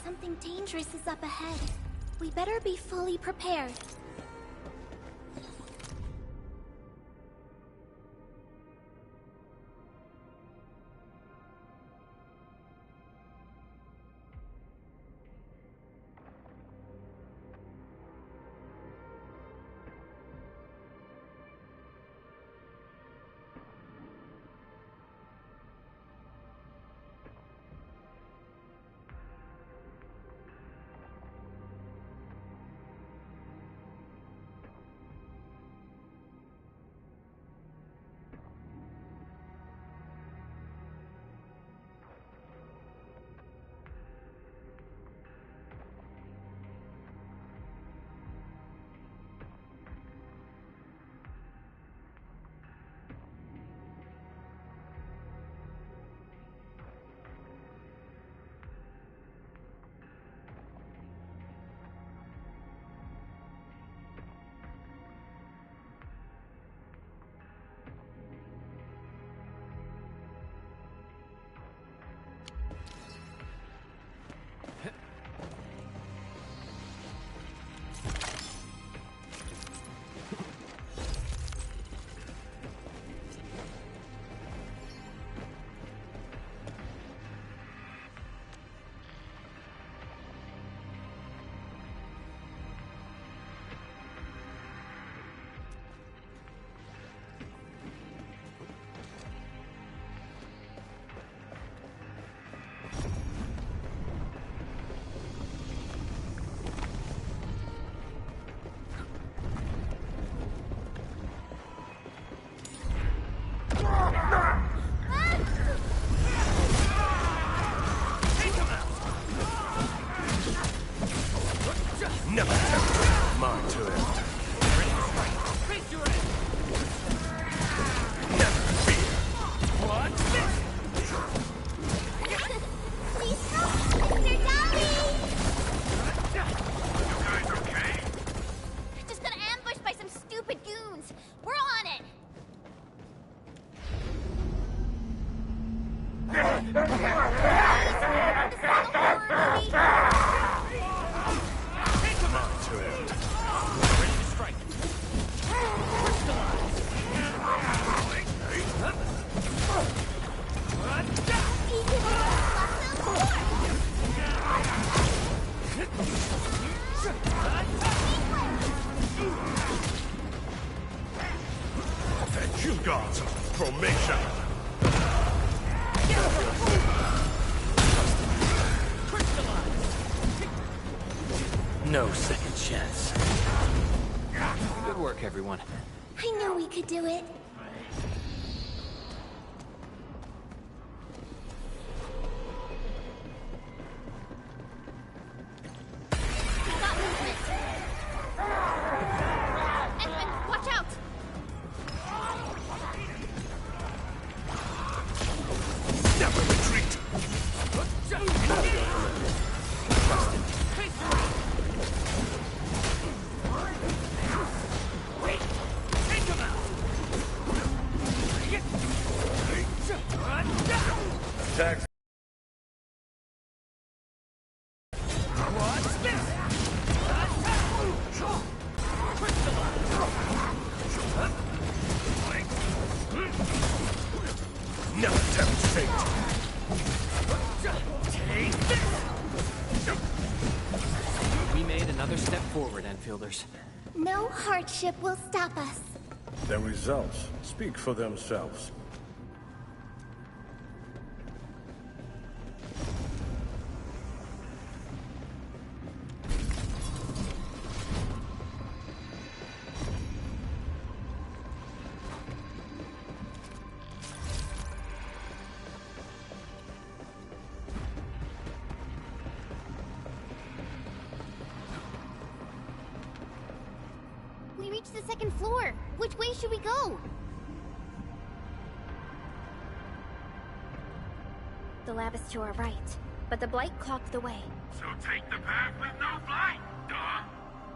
Something dangerous is up ahead. We better be fully prepared. Never tempt my turn. Raise your end! Never fear. What's this? Please help, Mr. Dolly! You guys okay? Just got ambushed by some stupid goons. We're on it. My turn. Ready to strike. And you got formation. No second chance. Good work, everyone. I knew we could do it. We got movement. Edmund, watch out! Never retreat. Take him out! Attacks. What's this? Never tempt fate. Take this! We made another step forward, Enfielders. No hardship will stop us. The results speak for themselves. We reached the second floor. Which way should we go? The lab is to our right, but the blight clogged the way. So take the path with no blight, duh.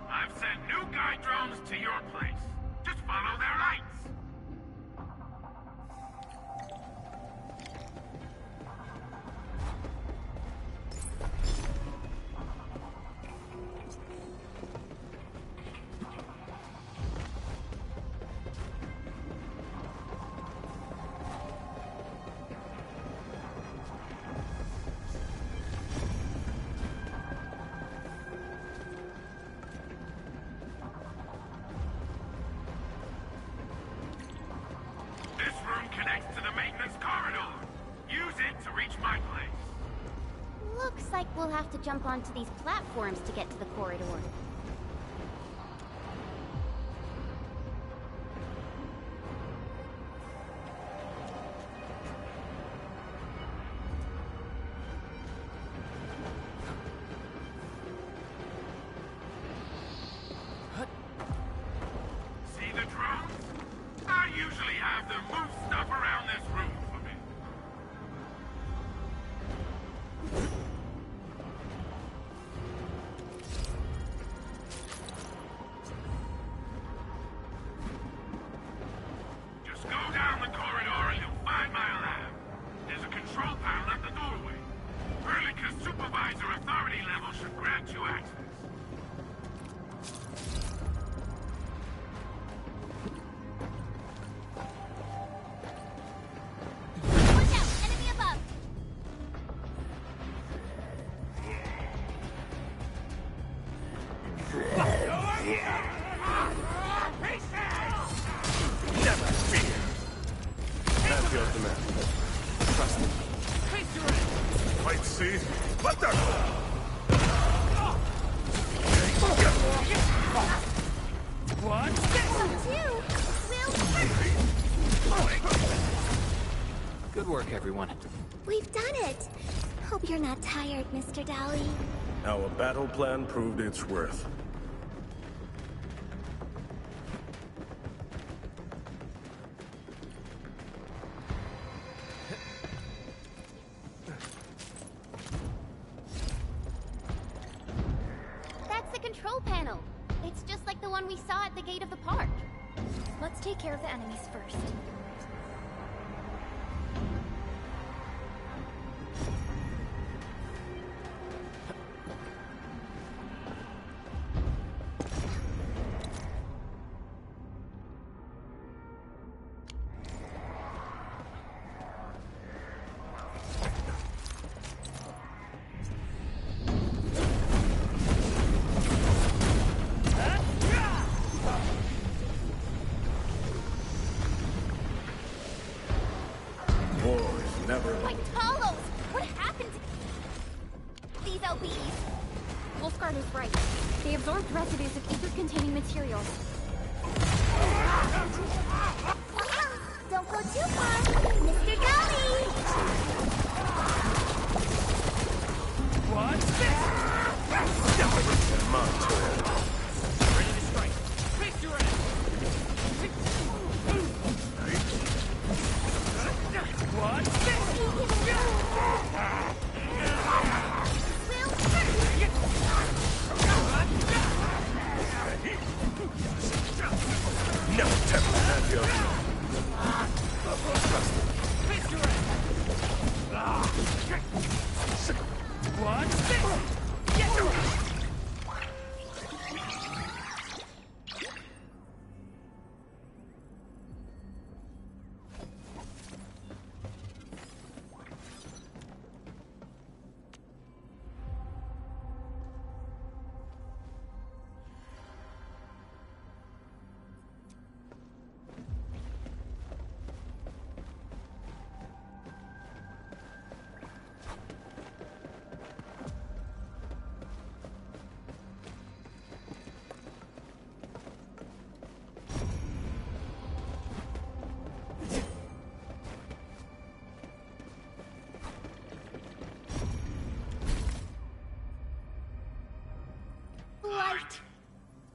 I've sent new guide drones to your place. Just follow their lights. This room connects to the maintenance corridor. Use it to reach my place. Looks like we'll have to jump onto these platforms to get to the corridor. See the drones? I usually have them move stuff around this room for me. Just go down the corridor and you'll find my lab. There's a control panel at the doorway. Perlica's supervisor authority level should grant you access. Watch out! Enemy above! Never fear. Endfield command. Trust me. Face your end! Might see. Wonderful. What's this? Good work, everyone. We've done it. Hope you're not tired, Mr. Dolly. Our battle plan proved its worth. control panel. It's just like the one we saw at the gate of the park. Let's take care of the enemies first. My Talos! What happened to these LBs? Wolfguard is right. They absorbed residues of ether-containing materials. Don't go too far, Mr. Dolly! What? Ready to strike. Face your ass. What? No, Temple Endfield. Face your ass. What? Get Light.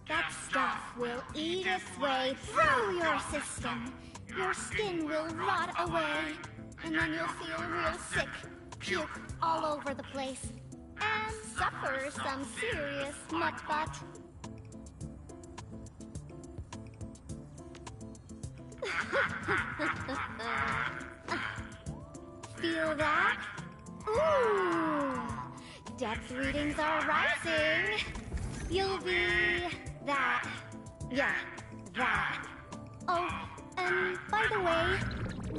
That stuff will eat its way through your system. Your skin will rot away. And then you'll feel real sick, puke all over the place, and suffer some serious nut butt. Feel that? Ooh! Depth readings are rising. You'll be that. Yeah, that. Oh, and by the way,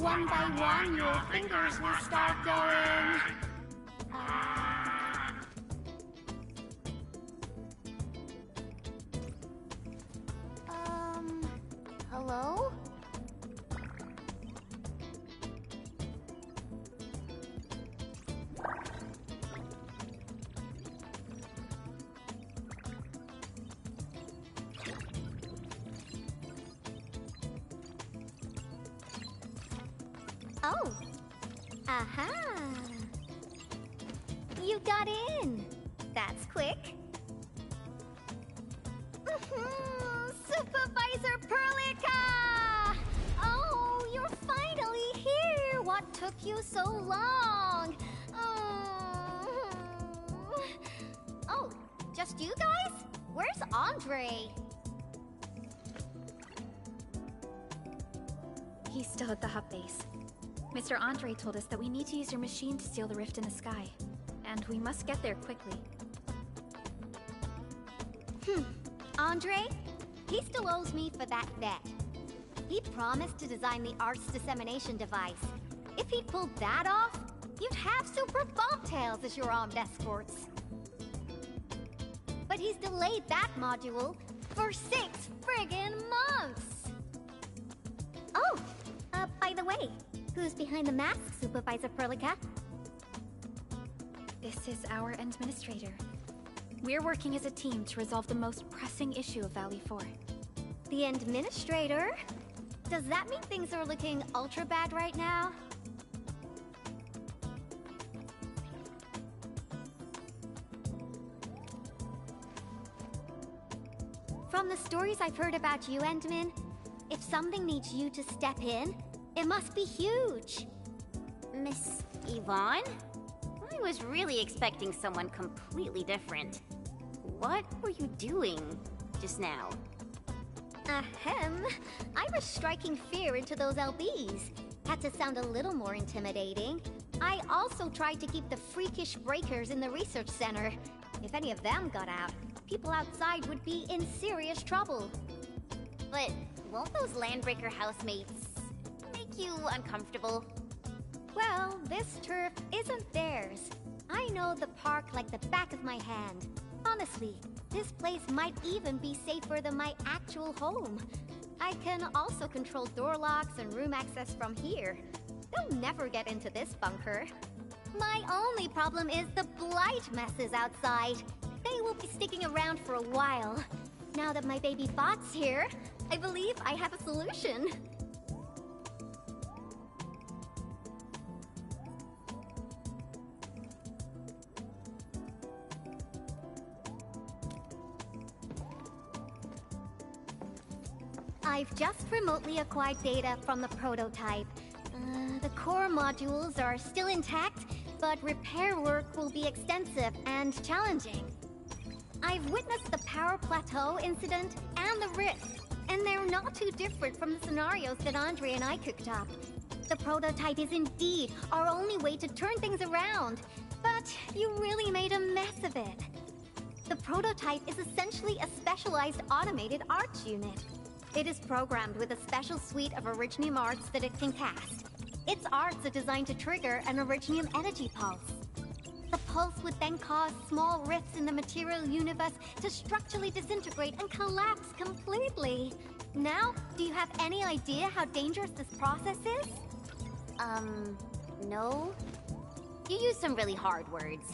one by one your fingers will start going. Hello? Oh. Aha. You got in. That's quick. Supervisor Perlica! Oh, you're finally here. What took you so long? Oh, just you guys? Where's Andre? He's still at the hub base. Mr. Andre told us that we need to use your machine to steal the rift in the sky. And we must get there quickly. Andre? He still owes me for that bet. He promised to design the art's dissemination device. If he'd pulled that off, you'd have super bombtails as your armed escorts. But he's delayed that module for 6 friggin' months! Oh, by the way, who's behind the mask, Supervisor Perlica? This is our administrator. We're working as a team to resolve the most pressing issue of Valley 4. The administrator? Does that mean things are looking ultra bad right now? From the stories I've heard about you, Endman, if something needs you to step in, it must be huge. Miss Yvonne? I was really expecting someone completely different. What were you doing just now? Ahem. I was striking fear into those LBs. Had to sound a little more intimidating. I also tried to keep the freakish breakers in the research center. If any of them got out, people outside would be in serious trouble. But won't those Landbreaker housemates make you uncomfortable? Well, this turf isn't theirs. I know the park like the back of my hand. Honestly, this place might even be safer than my actual home. I can also control door locks and room access from here. They'll never get into this bunker. My only problem is the blight messes outside. They will be sticking around for a while. Now that my baby bot's here, I believe I have a solution. I've just remotely acquired data from the prototype. The core modules are still intact, but repair work will be extensive and challenging. I've witnessed the power plateau incident and the rift, and they're not too different from the scenarios that Andre and I cooked up. The prototype is indeed our only way to turn things around, but you really made a mess of it. The prototype is essentially a specialized automated arts unit. It is programmed with a special suite of Originium arts that it can cast. Its arts are designed to trigger an Originium energy pulse. The pulse would then cause small rifts in the material universe to structurally disintegrate and collapse completely. Now, do you have any idea how dangerous this process is? No. You use some really hard words.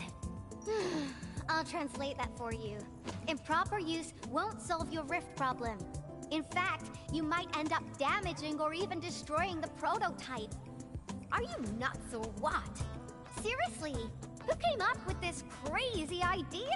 I'll translate that for you. Improper use won't solve your rift problem. In fact, you might end up damaging or even destroying the prototype. Are you nuts or what? Seriously, who came up with this crazy idea?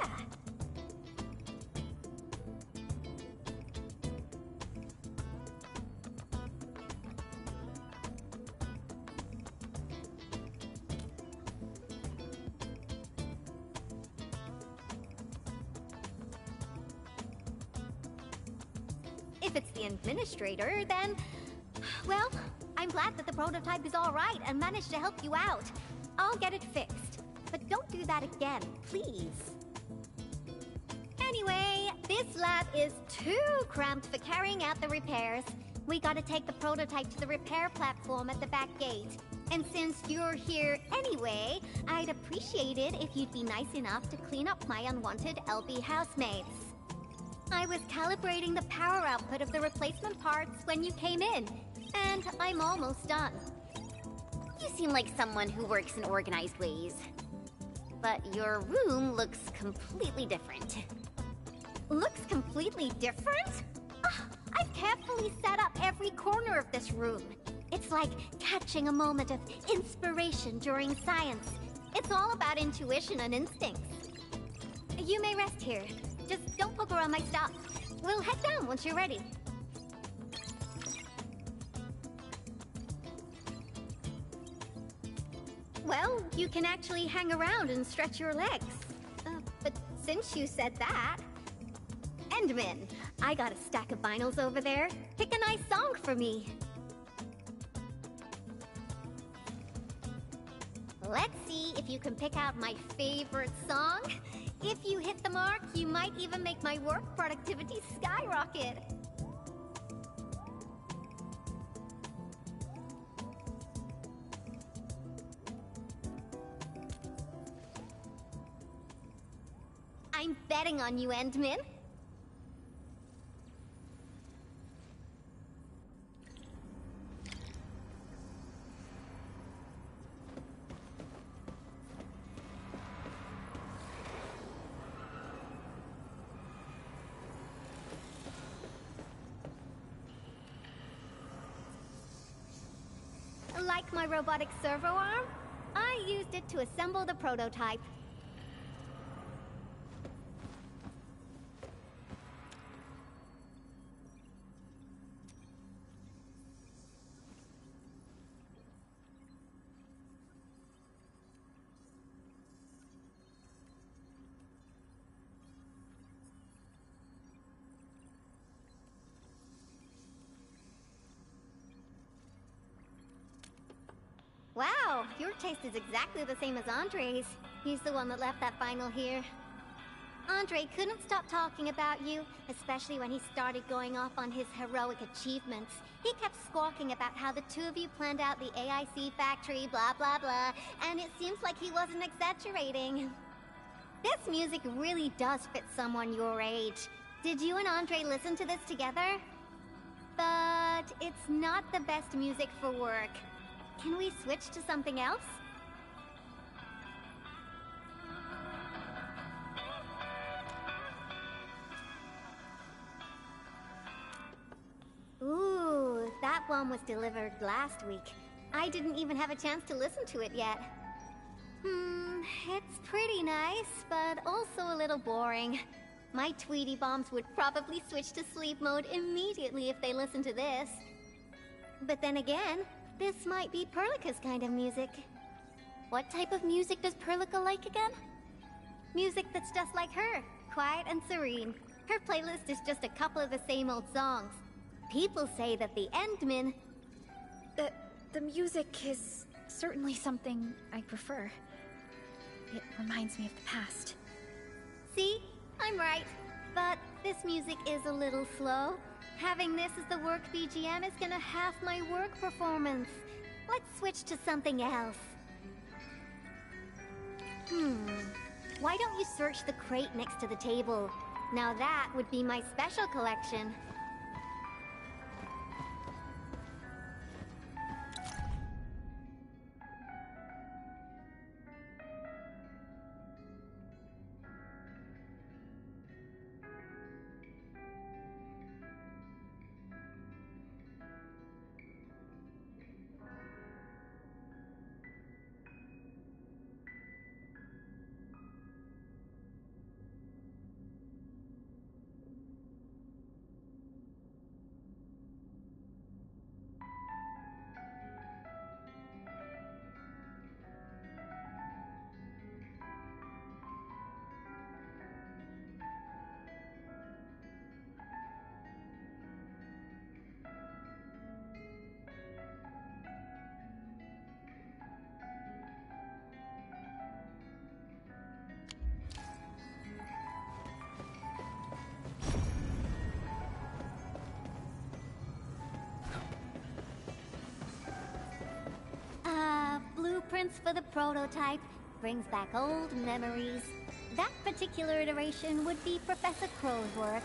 If it's the administrator, then... Well, I'm glad that the prototype is alright and managed to help you out. I'll get it fixed. But don't do that again, please. Anyway, this lab is too cramped for carrying out the repairs. We gotta take the prototype to the repair platform at the back gate. And since you're here anyway, I'd appreciate it if you'd be nice enough to clean up my unwanted LB housemates. I was calibrating the power output of the replacement parts when you came in, and I'm almost done. You seem like someone who works in organized ways. But your room looks completely different. Looks completely different? I've carefully set up every corner of this room. It's like catching a moment of inspiration during science. It's all about intuition and instincts. You may rest here. Just don't poke around my stuff. We'll head down once you're ready. Well, you can actually hang around and stretch your legs. But since you said that... Endman, I got a stack of vinyls over there. Pick a nice song for me. Let's see if you can pick out my favorite song. If you hit the mark, you might even make my work productivity skyrocket. I'm betting on you, Endman. Like my robotic servo arm, I used it to assemble the prototype. Wow, your taste is exactly the same as Andre's. He's the one that left that vinyl here. Andre couldn't stop talking about you, especially when he started going off on his heroic achievements. He kept squawking about how the two of you planned out the AIC factory, blah blah blah, and it seems like he wasn't exaggerating. This music really does fit someone your age. Did you and Andre listen to this together? But it's not the best music for work. Can we switch to something else? Ooh, that one was delivered last week. I didn't even have a chance to listen to it yet. It's pretty nice, but also a little boring. My Tweety Bombs would probably switch to sleep mode immediately if they listened to this. But then again, this might be Perlica's kind of music. What type of music does Perlica like again? Music that's just like her, quiet and serene. Her playlist is just a couple of the same old songs. People say that the Endmen... The music is certainly something I prefer. It reminds me of the past. See? I'm right. But this music is a little slow. Having this as the work BGM is gonna half my work performance. Let's switch to something else. Why don't you search the crate next to the table? Now that would be my special collection. Blueprints for the prototype brings back old memories. That particular iteration would be Professor Crow's work.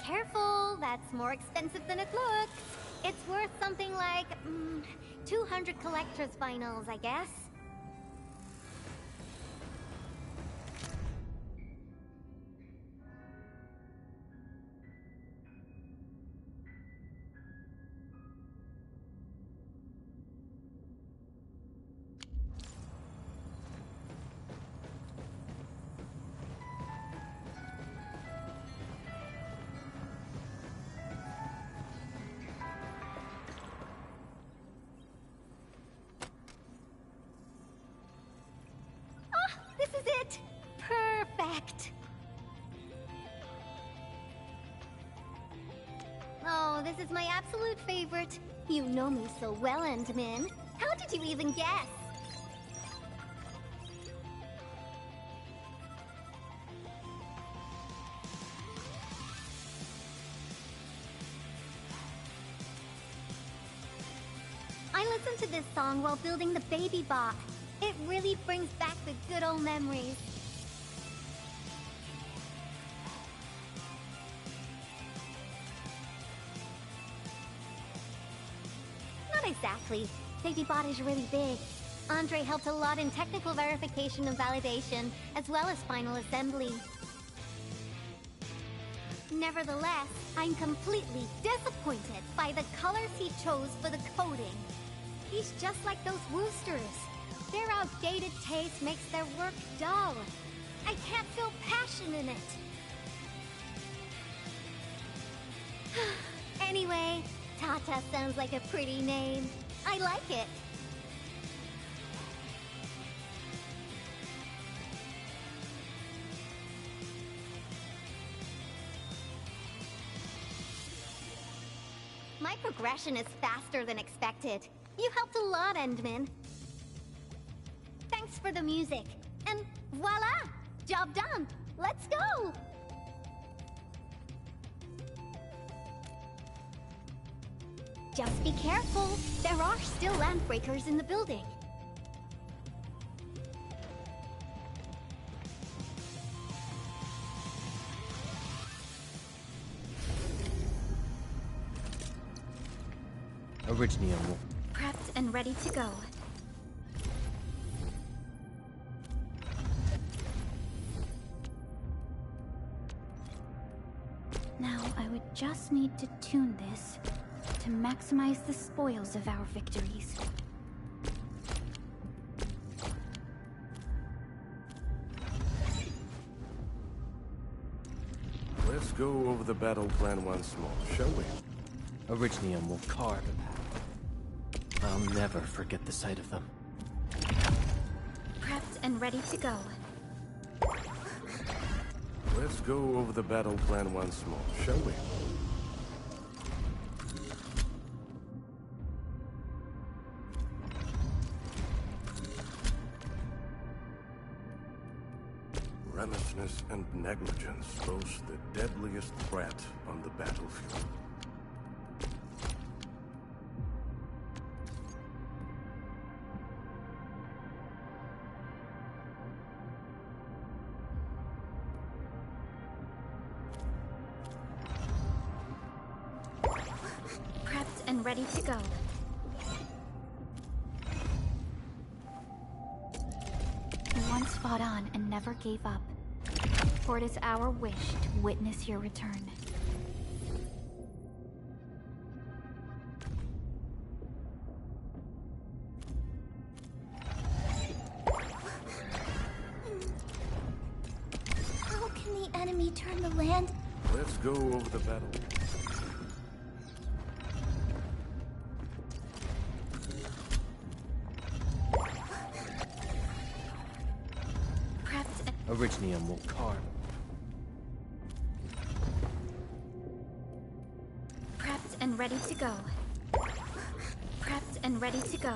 Careful, that's more expensive than it looks. It's worth something like, 200 collector's vinyls, I guess. This is it! Perfect! Oh, this is my absolute favorite. You know me so well, Endmin. How did you even guess? I listened to this song while building the baby bot. It really brings back the good old memories. Not exactly. BabyBot is really big. Andre helped a lot in technical verification and validation, as well as final assembly. Nevertheless, I'm completely disappointed by the colors he chose for the coding. He's just like those Woosters. Their outdated taste makes their work dull. I can't feel passion in it. Anyway, Tata sounds like a pretty name. I like it. My progression is faster than expected. You helped a lot, Endman. Thanks for the music. And voila! Job done! Let's go! Just be careful. There are still landbreakers in the building. Originium. Prepped and ready to go. Now, I would just need to tune this to maximize the spoils of our victories. Let's go over the battle plan once more, shall we? Originium will carve a path. I'll never forget the sight of them. Prepped and ready to go. Let's go over the battle plan once more, shall we? Remissness and negligence pose the deadliest threat on the battlefield. Prepped and ready to go. You once fought on and never gave up. For it is our wish to witness your return. How can the enemy turn the land? Let's go over the battle. Originium will carve. Prepped and ready to go. Prepped and ready to go.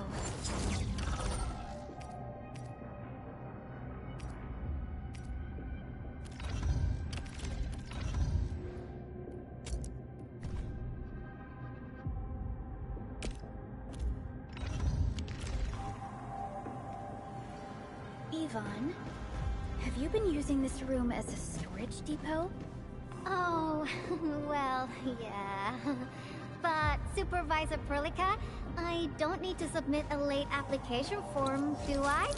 Yvonne? Have you been using this room as a storage depot? Oh, well, yeah. But, Supervisor Perlica, I don't need to submit a late application form, do I?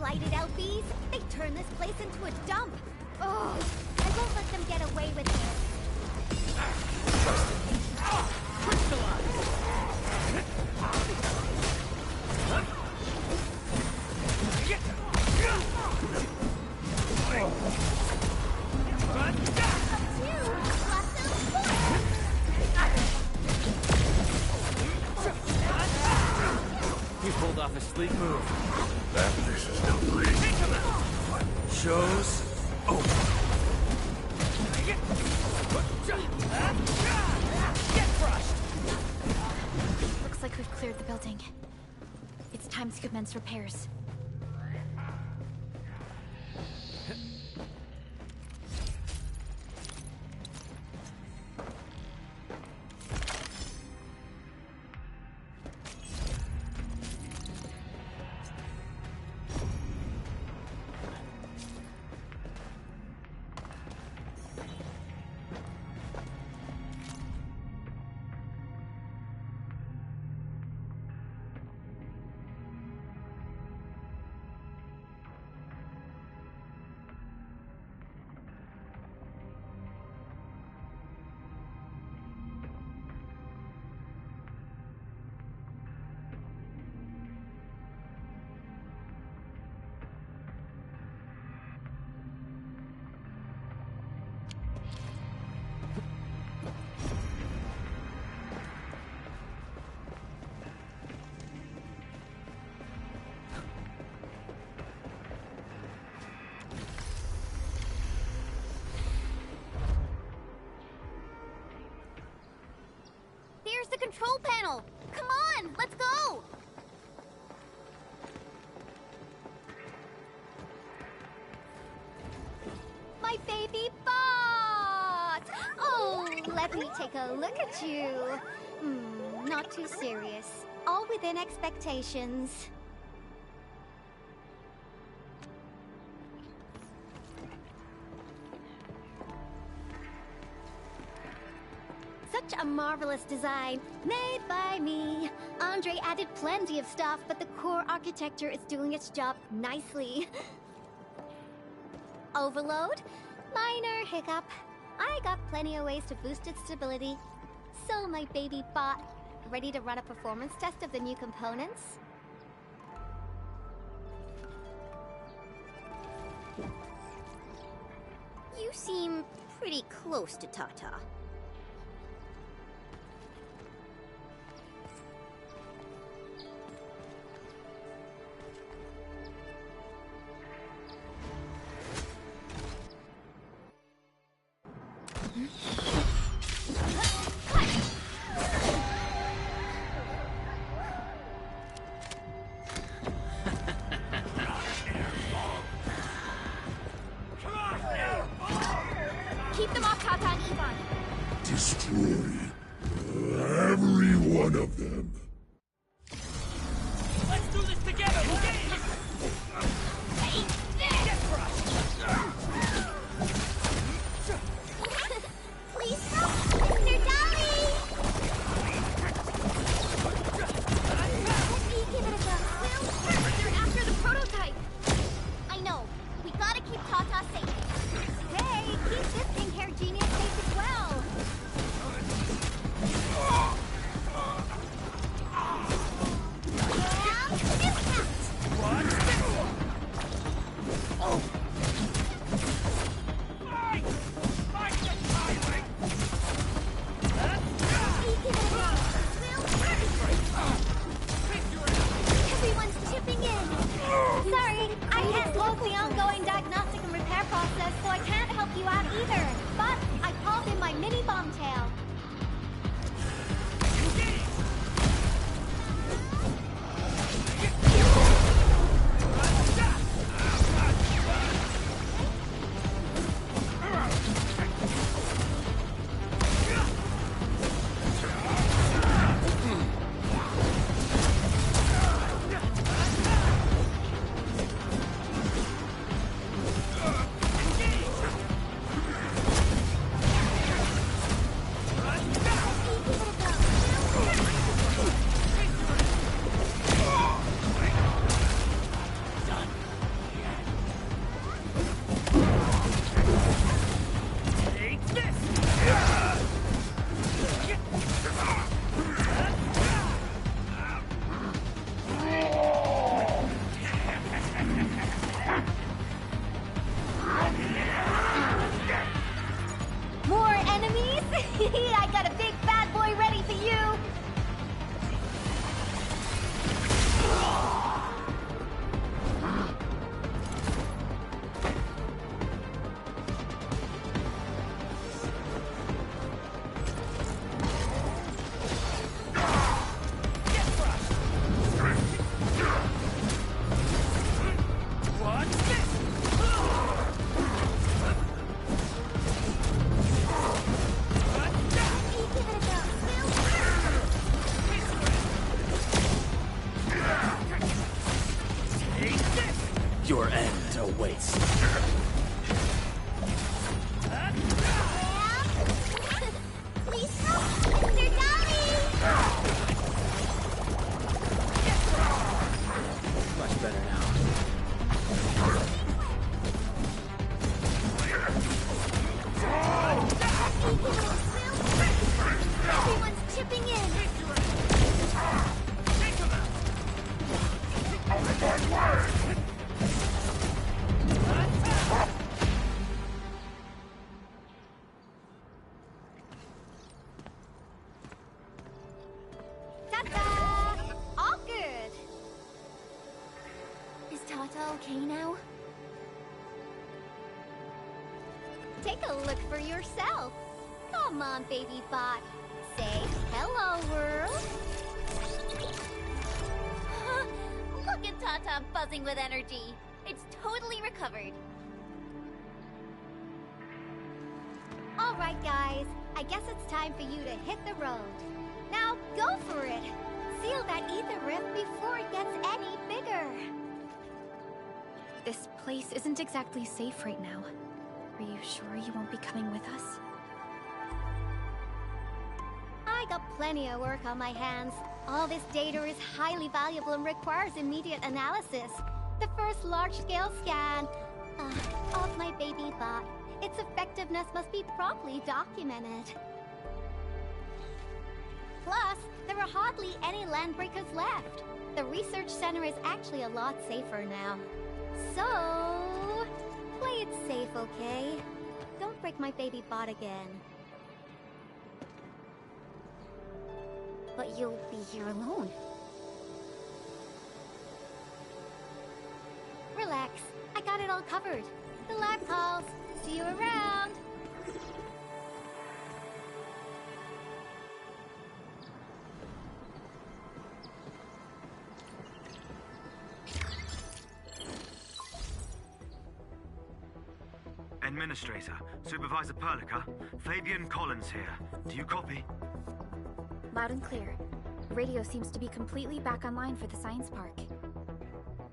Lighted out bees? They turn this place into a dump. Oh, I won't let them get away with this. Sleek move. That place is no place. Show's over. Get crushed! Looks like we've cleared the building. It's time to commence repairs. There's the control panel! Come on, let's go! My baby bot! Oh, let me take a look at you. Not too serious. All within expectations. Such a marvelous design, made by me. Andre added plenty of stuff, but the core architecture is doing its job nicely. Overload? Minor hiccup. I got plenty of ways to boost its stability. So, my baby bot, ready to run a performance test of the new components? You seem pretty close to Tata. Keep them off Tata and Ivan. Destroy every one of them. Let's do this together, okay? Get crushed! Please stop, Mr. Dolly! Let me give it a go. Will, they're after the prototype. I know. We gotta keep Tata safe. Hey, keep this pink-haired genius safe as well. Everyone's chipping in. Sorry, I can't close the ongoing diagnostic and repair process, so I can't help you out either. But I called in my mini bomb tail. Your end awaits. Please stop, Mr. Dolly! Much better now. Everyone's chipping in. Ta-da! All good. Is Tata okay now? Take a look for yourself. Come on, baby bot. Say hello, world. Look at Tata buzzing with energy. It's totally recovered. All right, guys. I guess it's time for you to hit the road. Now, go for it. Seal that ether rift before it gets any bigger. This place isn't exactly safe right now. Are you sure you won't be coming with us? I got plenty of work on my hands. All this data is highly valuable and requires immediate analysis. The first large-scale scan of my baby bot. Its effectiveness must be promptly documented. Plus, there are hardly any landbreakers left. The research center is actually a lot safer now. So, play it safe, okay? Don't break my baby bot again. But you'll be here alone. Relax, I got it all covered. The lab calls. See you around. Administrator, Supervisor Perlica, Fabian Collins here. Do you copy? Loud and clear. Radio seems to be completely back online for the science park.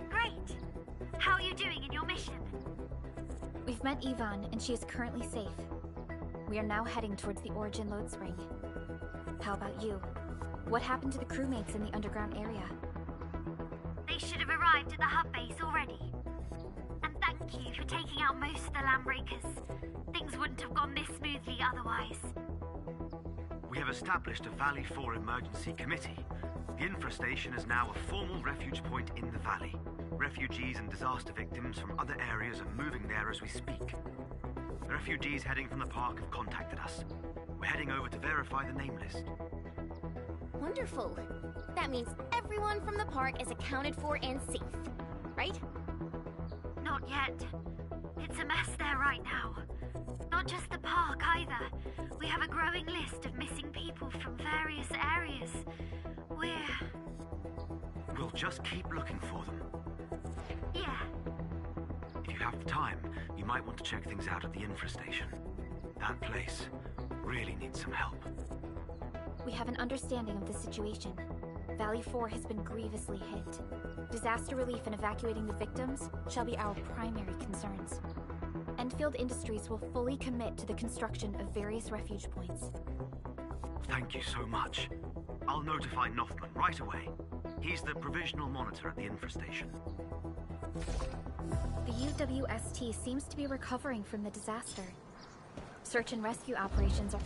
Great! How are you doing in your mission? We've met Yvonne, and she is currently safe. We are now heading towards the Origin load spring. How about you? What happened to the crewmates in the underground area? They should have arrived at the hub base already. And thank you for taking out most of the landbreakers. Things wouldn't have gone this smoothly otherwise. We have established a Valley 4 emergency committee. The infrastation is now a formal refuge point in the valley. Refugees and disaster victims from other areas are moving there as we speak. The refugees heading from the park have contacted us. We're heading over to verify the name list. Wonderful. That means everyone from the park is accounted for and safe, right? Not yet. It's a mess there right now. Not just the park either. We have a growing list of missing people from various areas. We'll just keep looking for them. Yeah. If you have the time, you might want to check things out at the infrastation. That place really needs some help. We have an understanding of the situation. Valley 4 has been grievously hit. Disaster relief and evacuating the victims shall be our primary concerns. Endfield Industries will fully commit to the construction of various refuge points. Thank you so much. I'll notify Nothman right away. He's the provisional monitor at the infrastation. The UWST seems to be recovering from the disaster. Search and rescue operations are...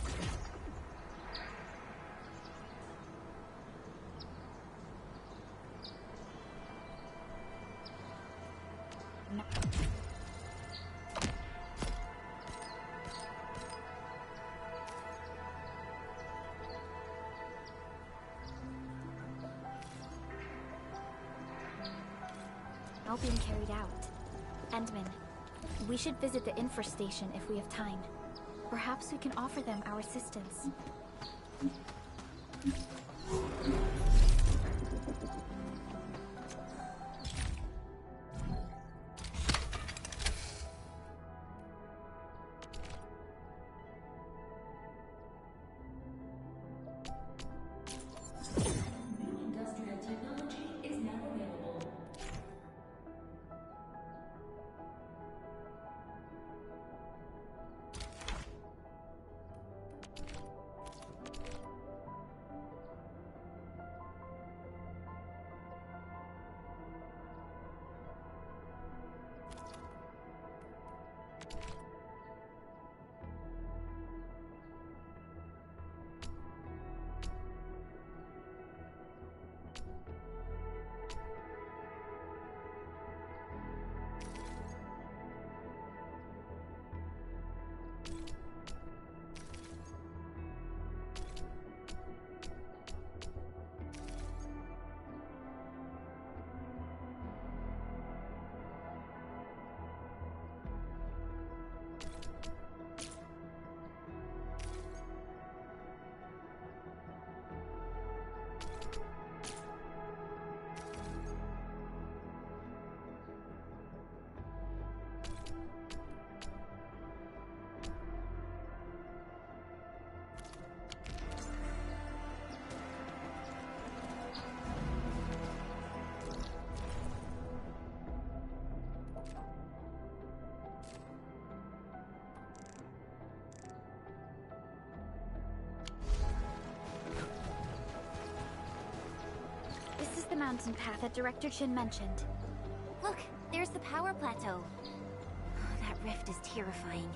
now being carried out. Endman, we should visit the infrastation if we have time. Perhaps we can offer them our assistance. mountain path that Director Chin mentioned. Look, there's the power plateau. That rift is terrifying.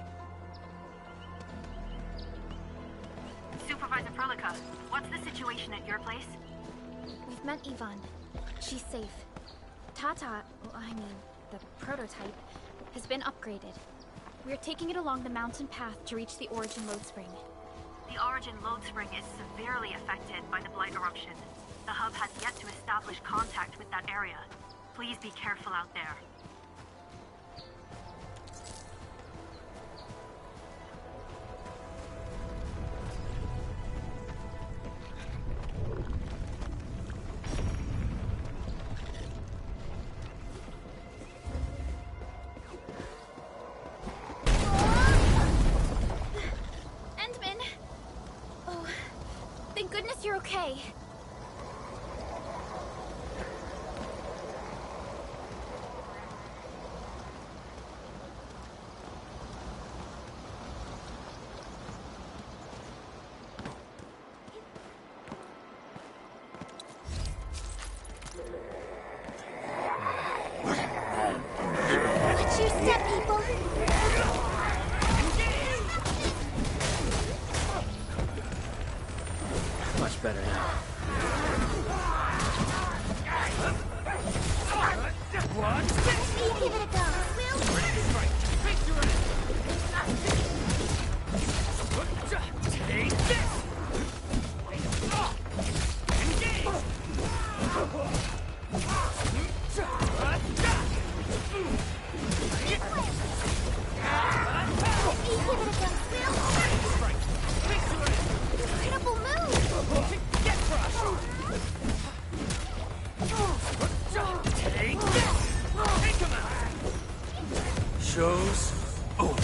Supervisor Perlica, what's the situation at your place? We've met Yvonne. She's safe. Tata, the prototype, has been upgraded. We're taking it along the mountain path to reach the Origin Load Spring. The Origin Load Spring is severely affected by the Blight eruption. The hub has yet to establish contact with that area. Please be careful out there. Endman! Oh, thank goodness you're okay. Watch your step, people! Much better now. You give it a go, Take this! Incredible move! Get crushed! Take this! Take him out! Show's over.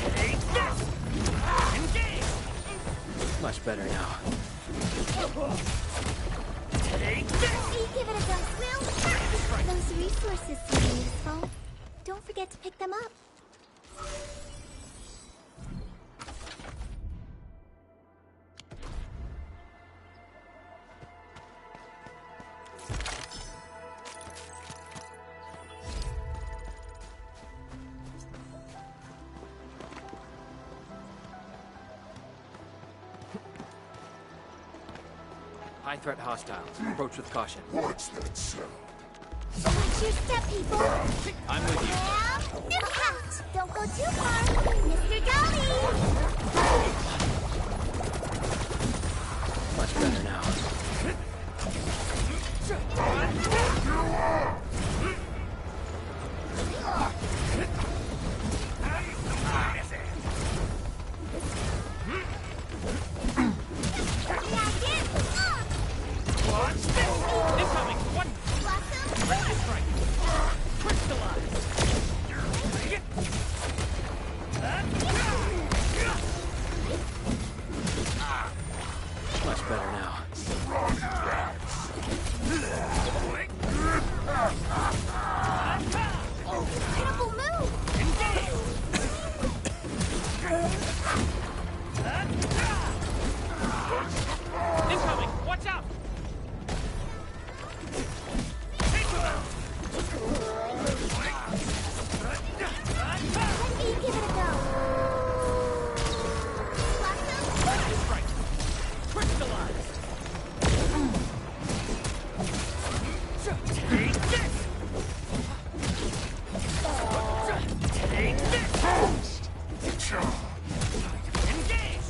Take this! Engage! Much better now. Take this! You give it a go, Will. Those resources seem useful. Don't forget to pick them up. High threat hostiles. Approach with caution. What's that sound? Watch your step, people! I'm with you. Now, look out! Don't go too far! Mr. Dolly! Much better now. Watch this! Incoming! One! Lightning strike! Crystallize! Much better now. Incredible move! Incoming! Watch out! Take him out! You give it a go. Lightning strike! Crystallize! Take this! Take this! Engage!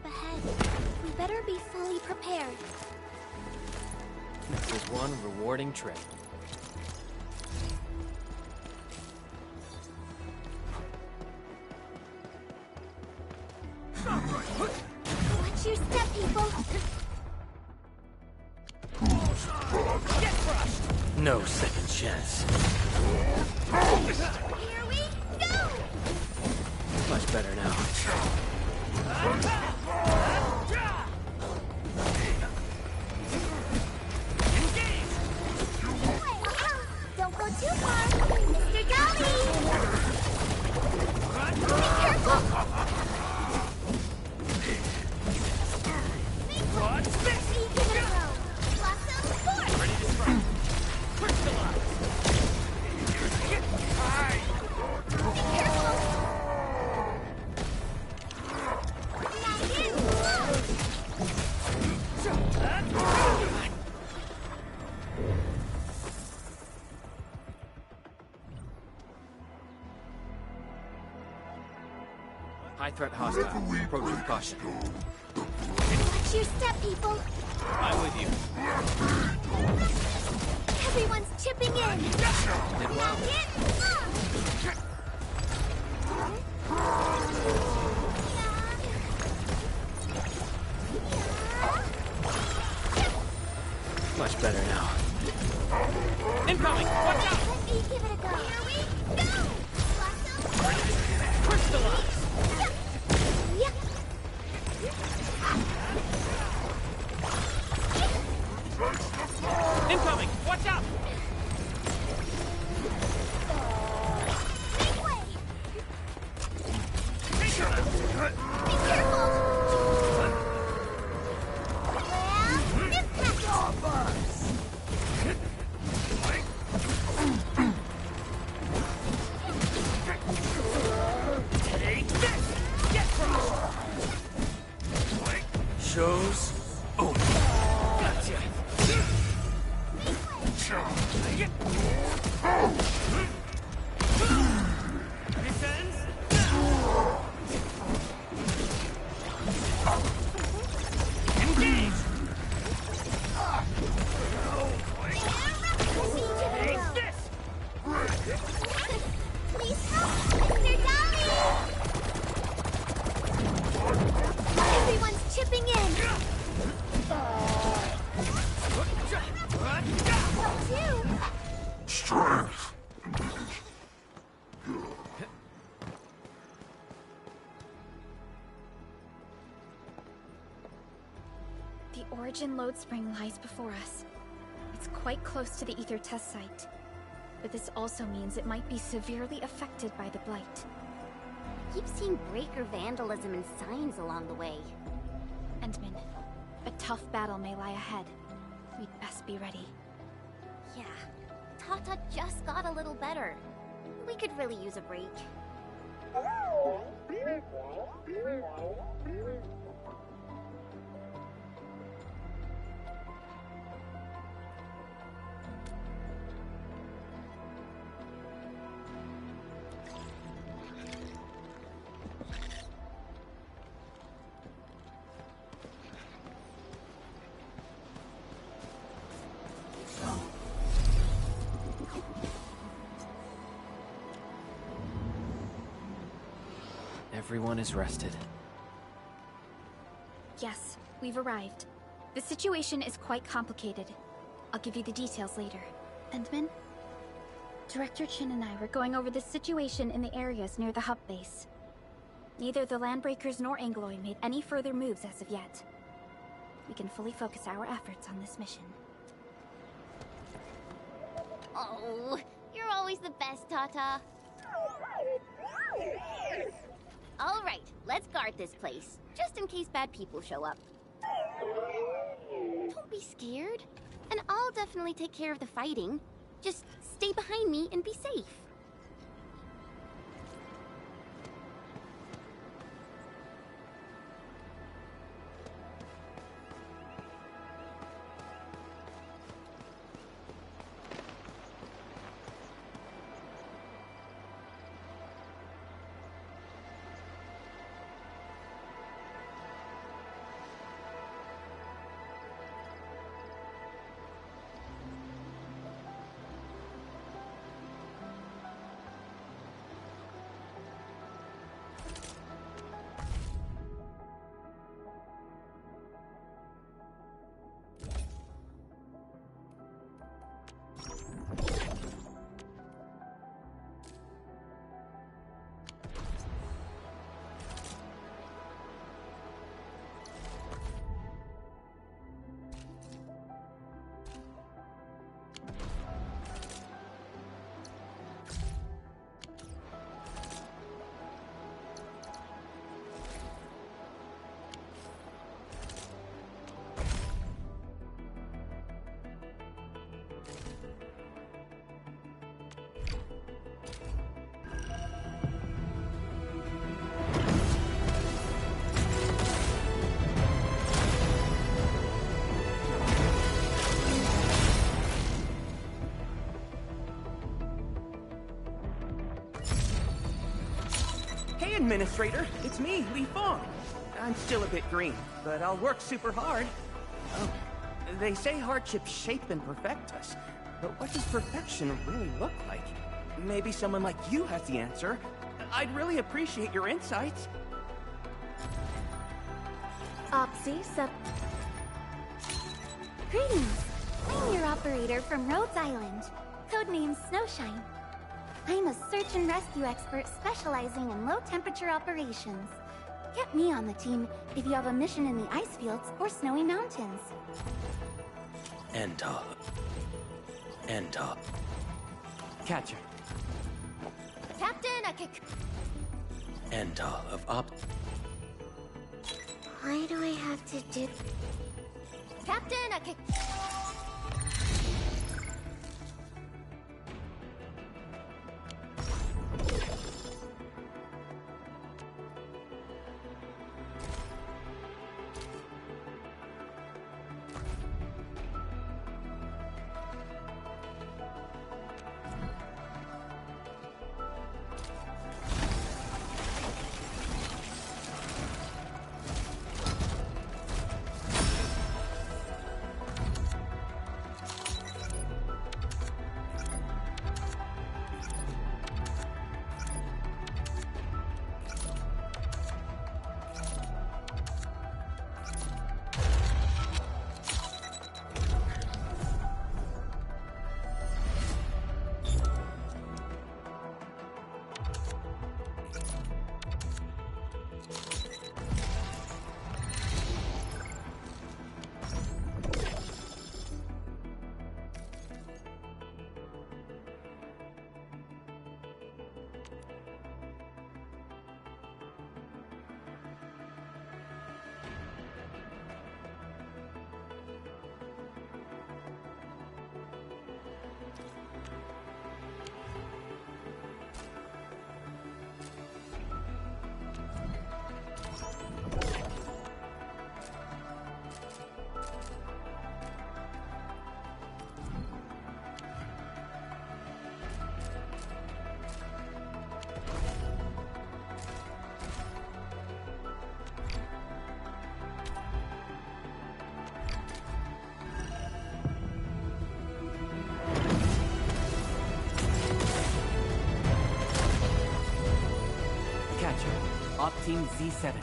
ahead. We better be fully prepared. This is one rewarding trip. Watch your step, people! Get crushed! No second chance. Here we go! Much better now. Don't go too far, Mr. Dolly! Be careful! What's this? Give it a go! Blossom force! Ready to strike. Crystallize. Be careful! Now get close! High threat hostile. Approach with caution. Watch your step, people! I'm with you. Everyone's chipping in! Did well. Get Much better now. Incoming! Watch out! Let me give it a go! Here we go! Crystallize! Yeah. Incoming! Watch out! Make way! Be careful! Well, impact! Take this! Get crushed! Shows over. Gotcha! This ends now! Engage! Take this! Please help, Mr. Dolly! Everyone's chipping in! Too. Strength! The Origin load spring lies before us. It's quite close to the Ether test site. But this also means it might be severely affected by the Blight. I keep seeing breaker vandalism and signs along the way. Endman, a tough battle may lie ahead. We'd best be ready. Yeah, Tata just got a little better. We could really use a break. Everyone is rested. Yes, we've arrived. The situation is quite complicated. I'll give you the details later. Endman? Director Chin and I were going over the situation in the areas near the hub base. Neither the Landbreakers nor Angloy made any further moves as of yet. We can fully focus our efforts on this mission. Oh, you're always the best, Tata. All right, let's guard this place, just in case bad people show up. Don't be scared, and I'll definitely take care of the fighting. Just stay behind me and be safe. Administrator. It's me, Li Fong. I'm still a bit green, but I'll work super hard. Oh, they say hardships shape and perfect us. But what does perfection really look like? Maybe someone like you has the answer. I'd really appreciate your insights. Greetings. I'm your operator from Rhodes Island, codenamed Snowshine. I'm a search and rescue expert specializing in low-temperature operations. Get me on the team if you have a mission in the ice fields or snowy mountains. Endtop. Catcher. Captain, a kick. Endtop of Op... Why do I have to do... Captain, a kick. Op Team Z7.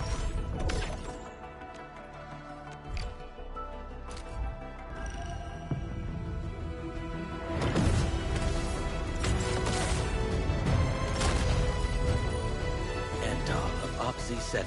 Endtop of Op Z7.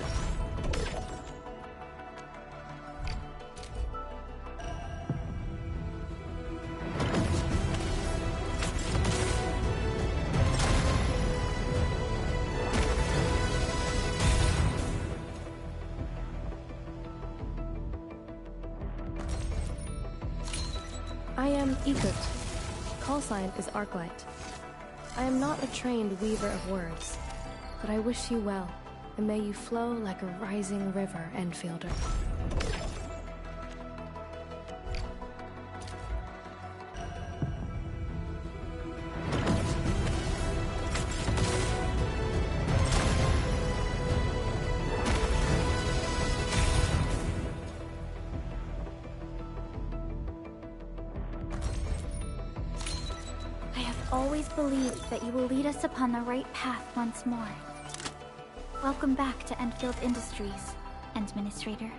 I am Ikut. Call sign is Arclight. I am not a trained weaver of words, but I wish you well, and may you flow like a rising river, Endfielder. Always believed that you will lead us upon the right path once more. Welcome back to Endfield Industries, Administrator.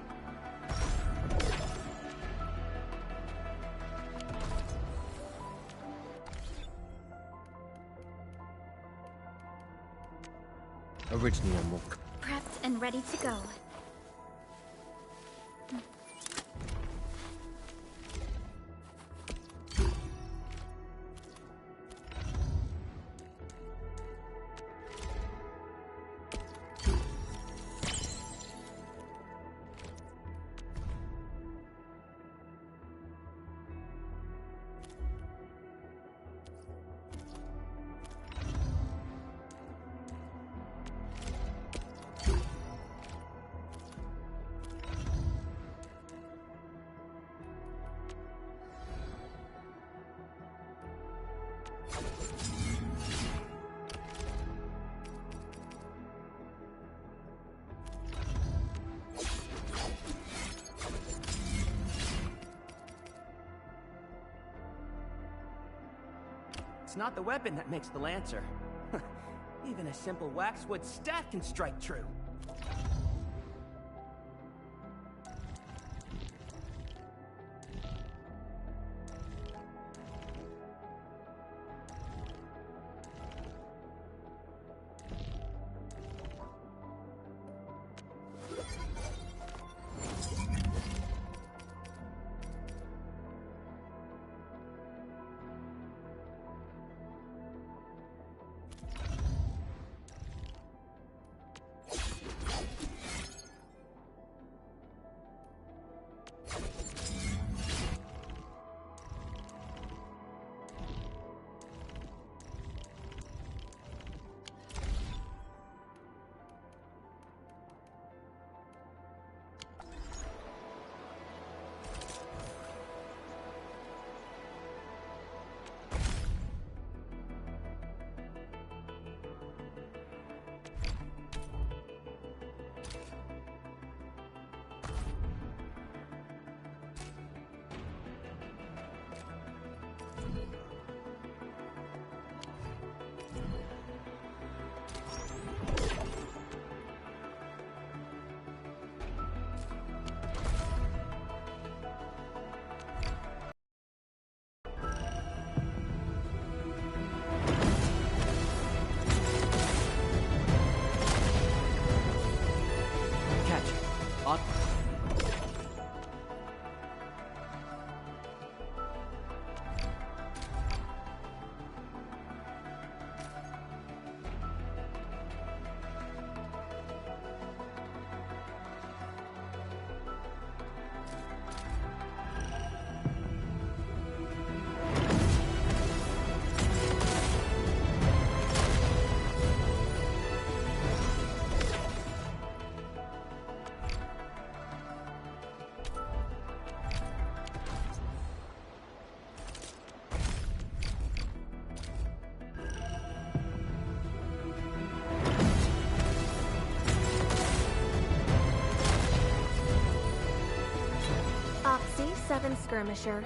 Original. Prepped and ready to go. It's not the weapon that makes the Lancer. Even a simple waxwood staff can strike true. Oxy 7 Skirmisher.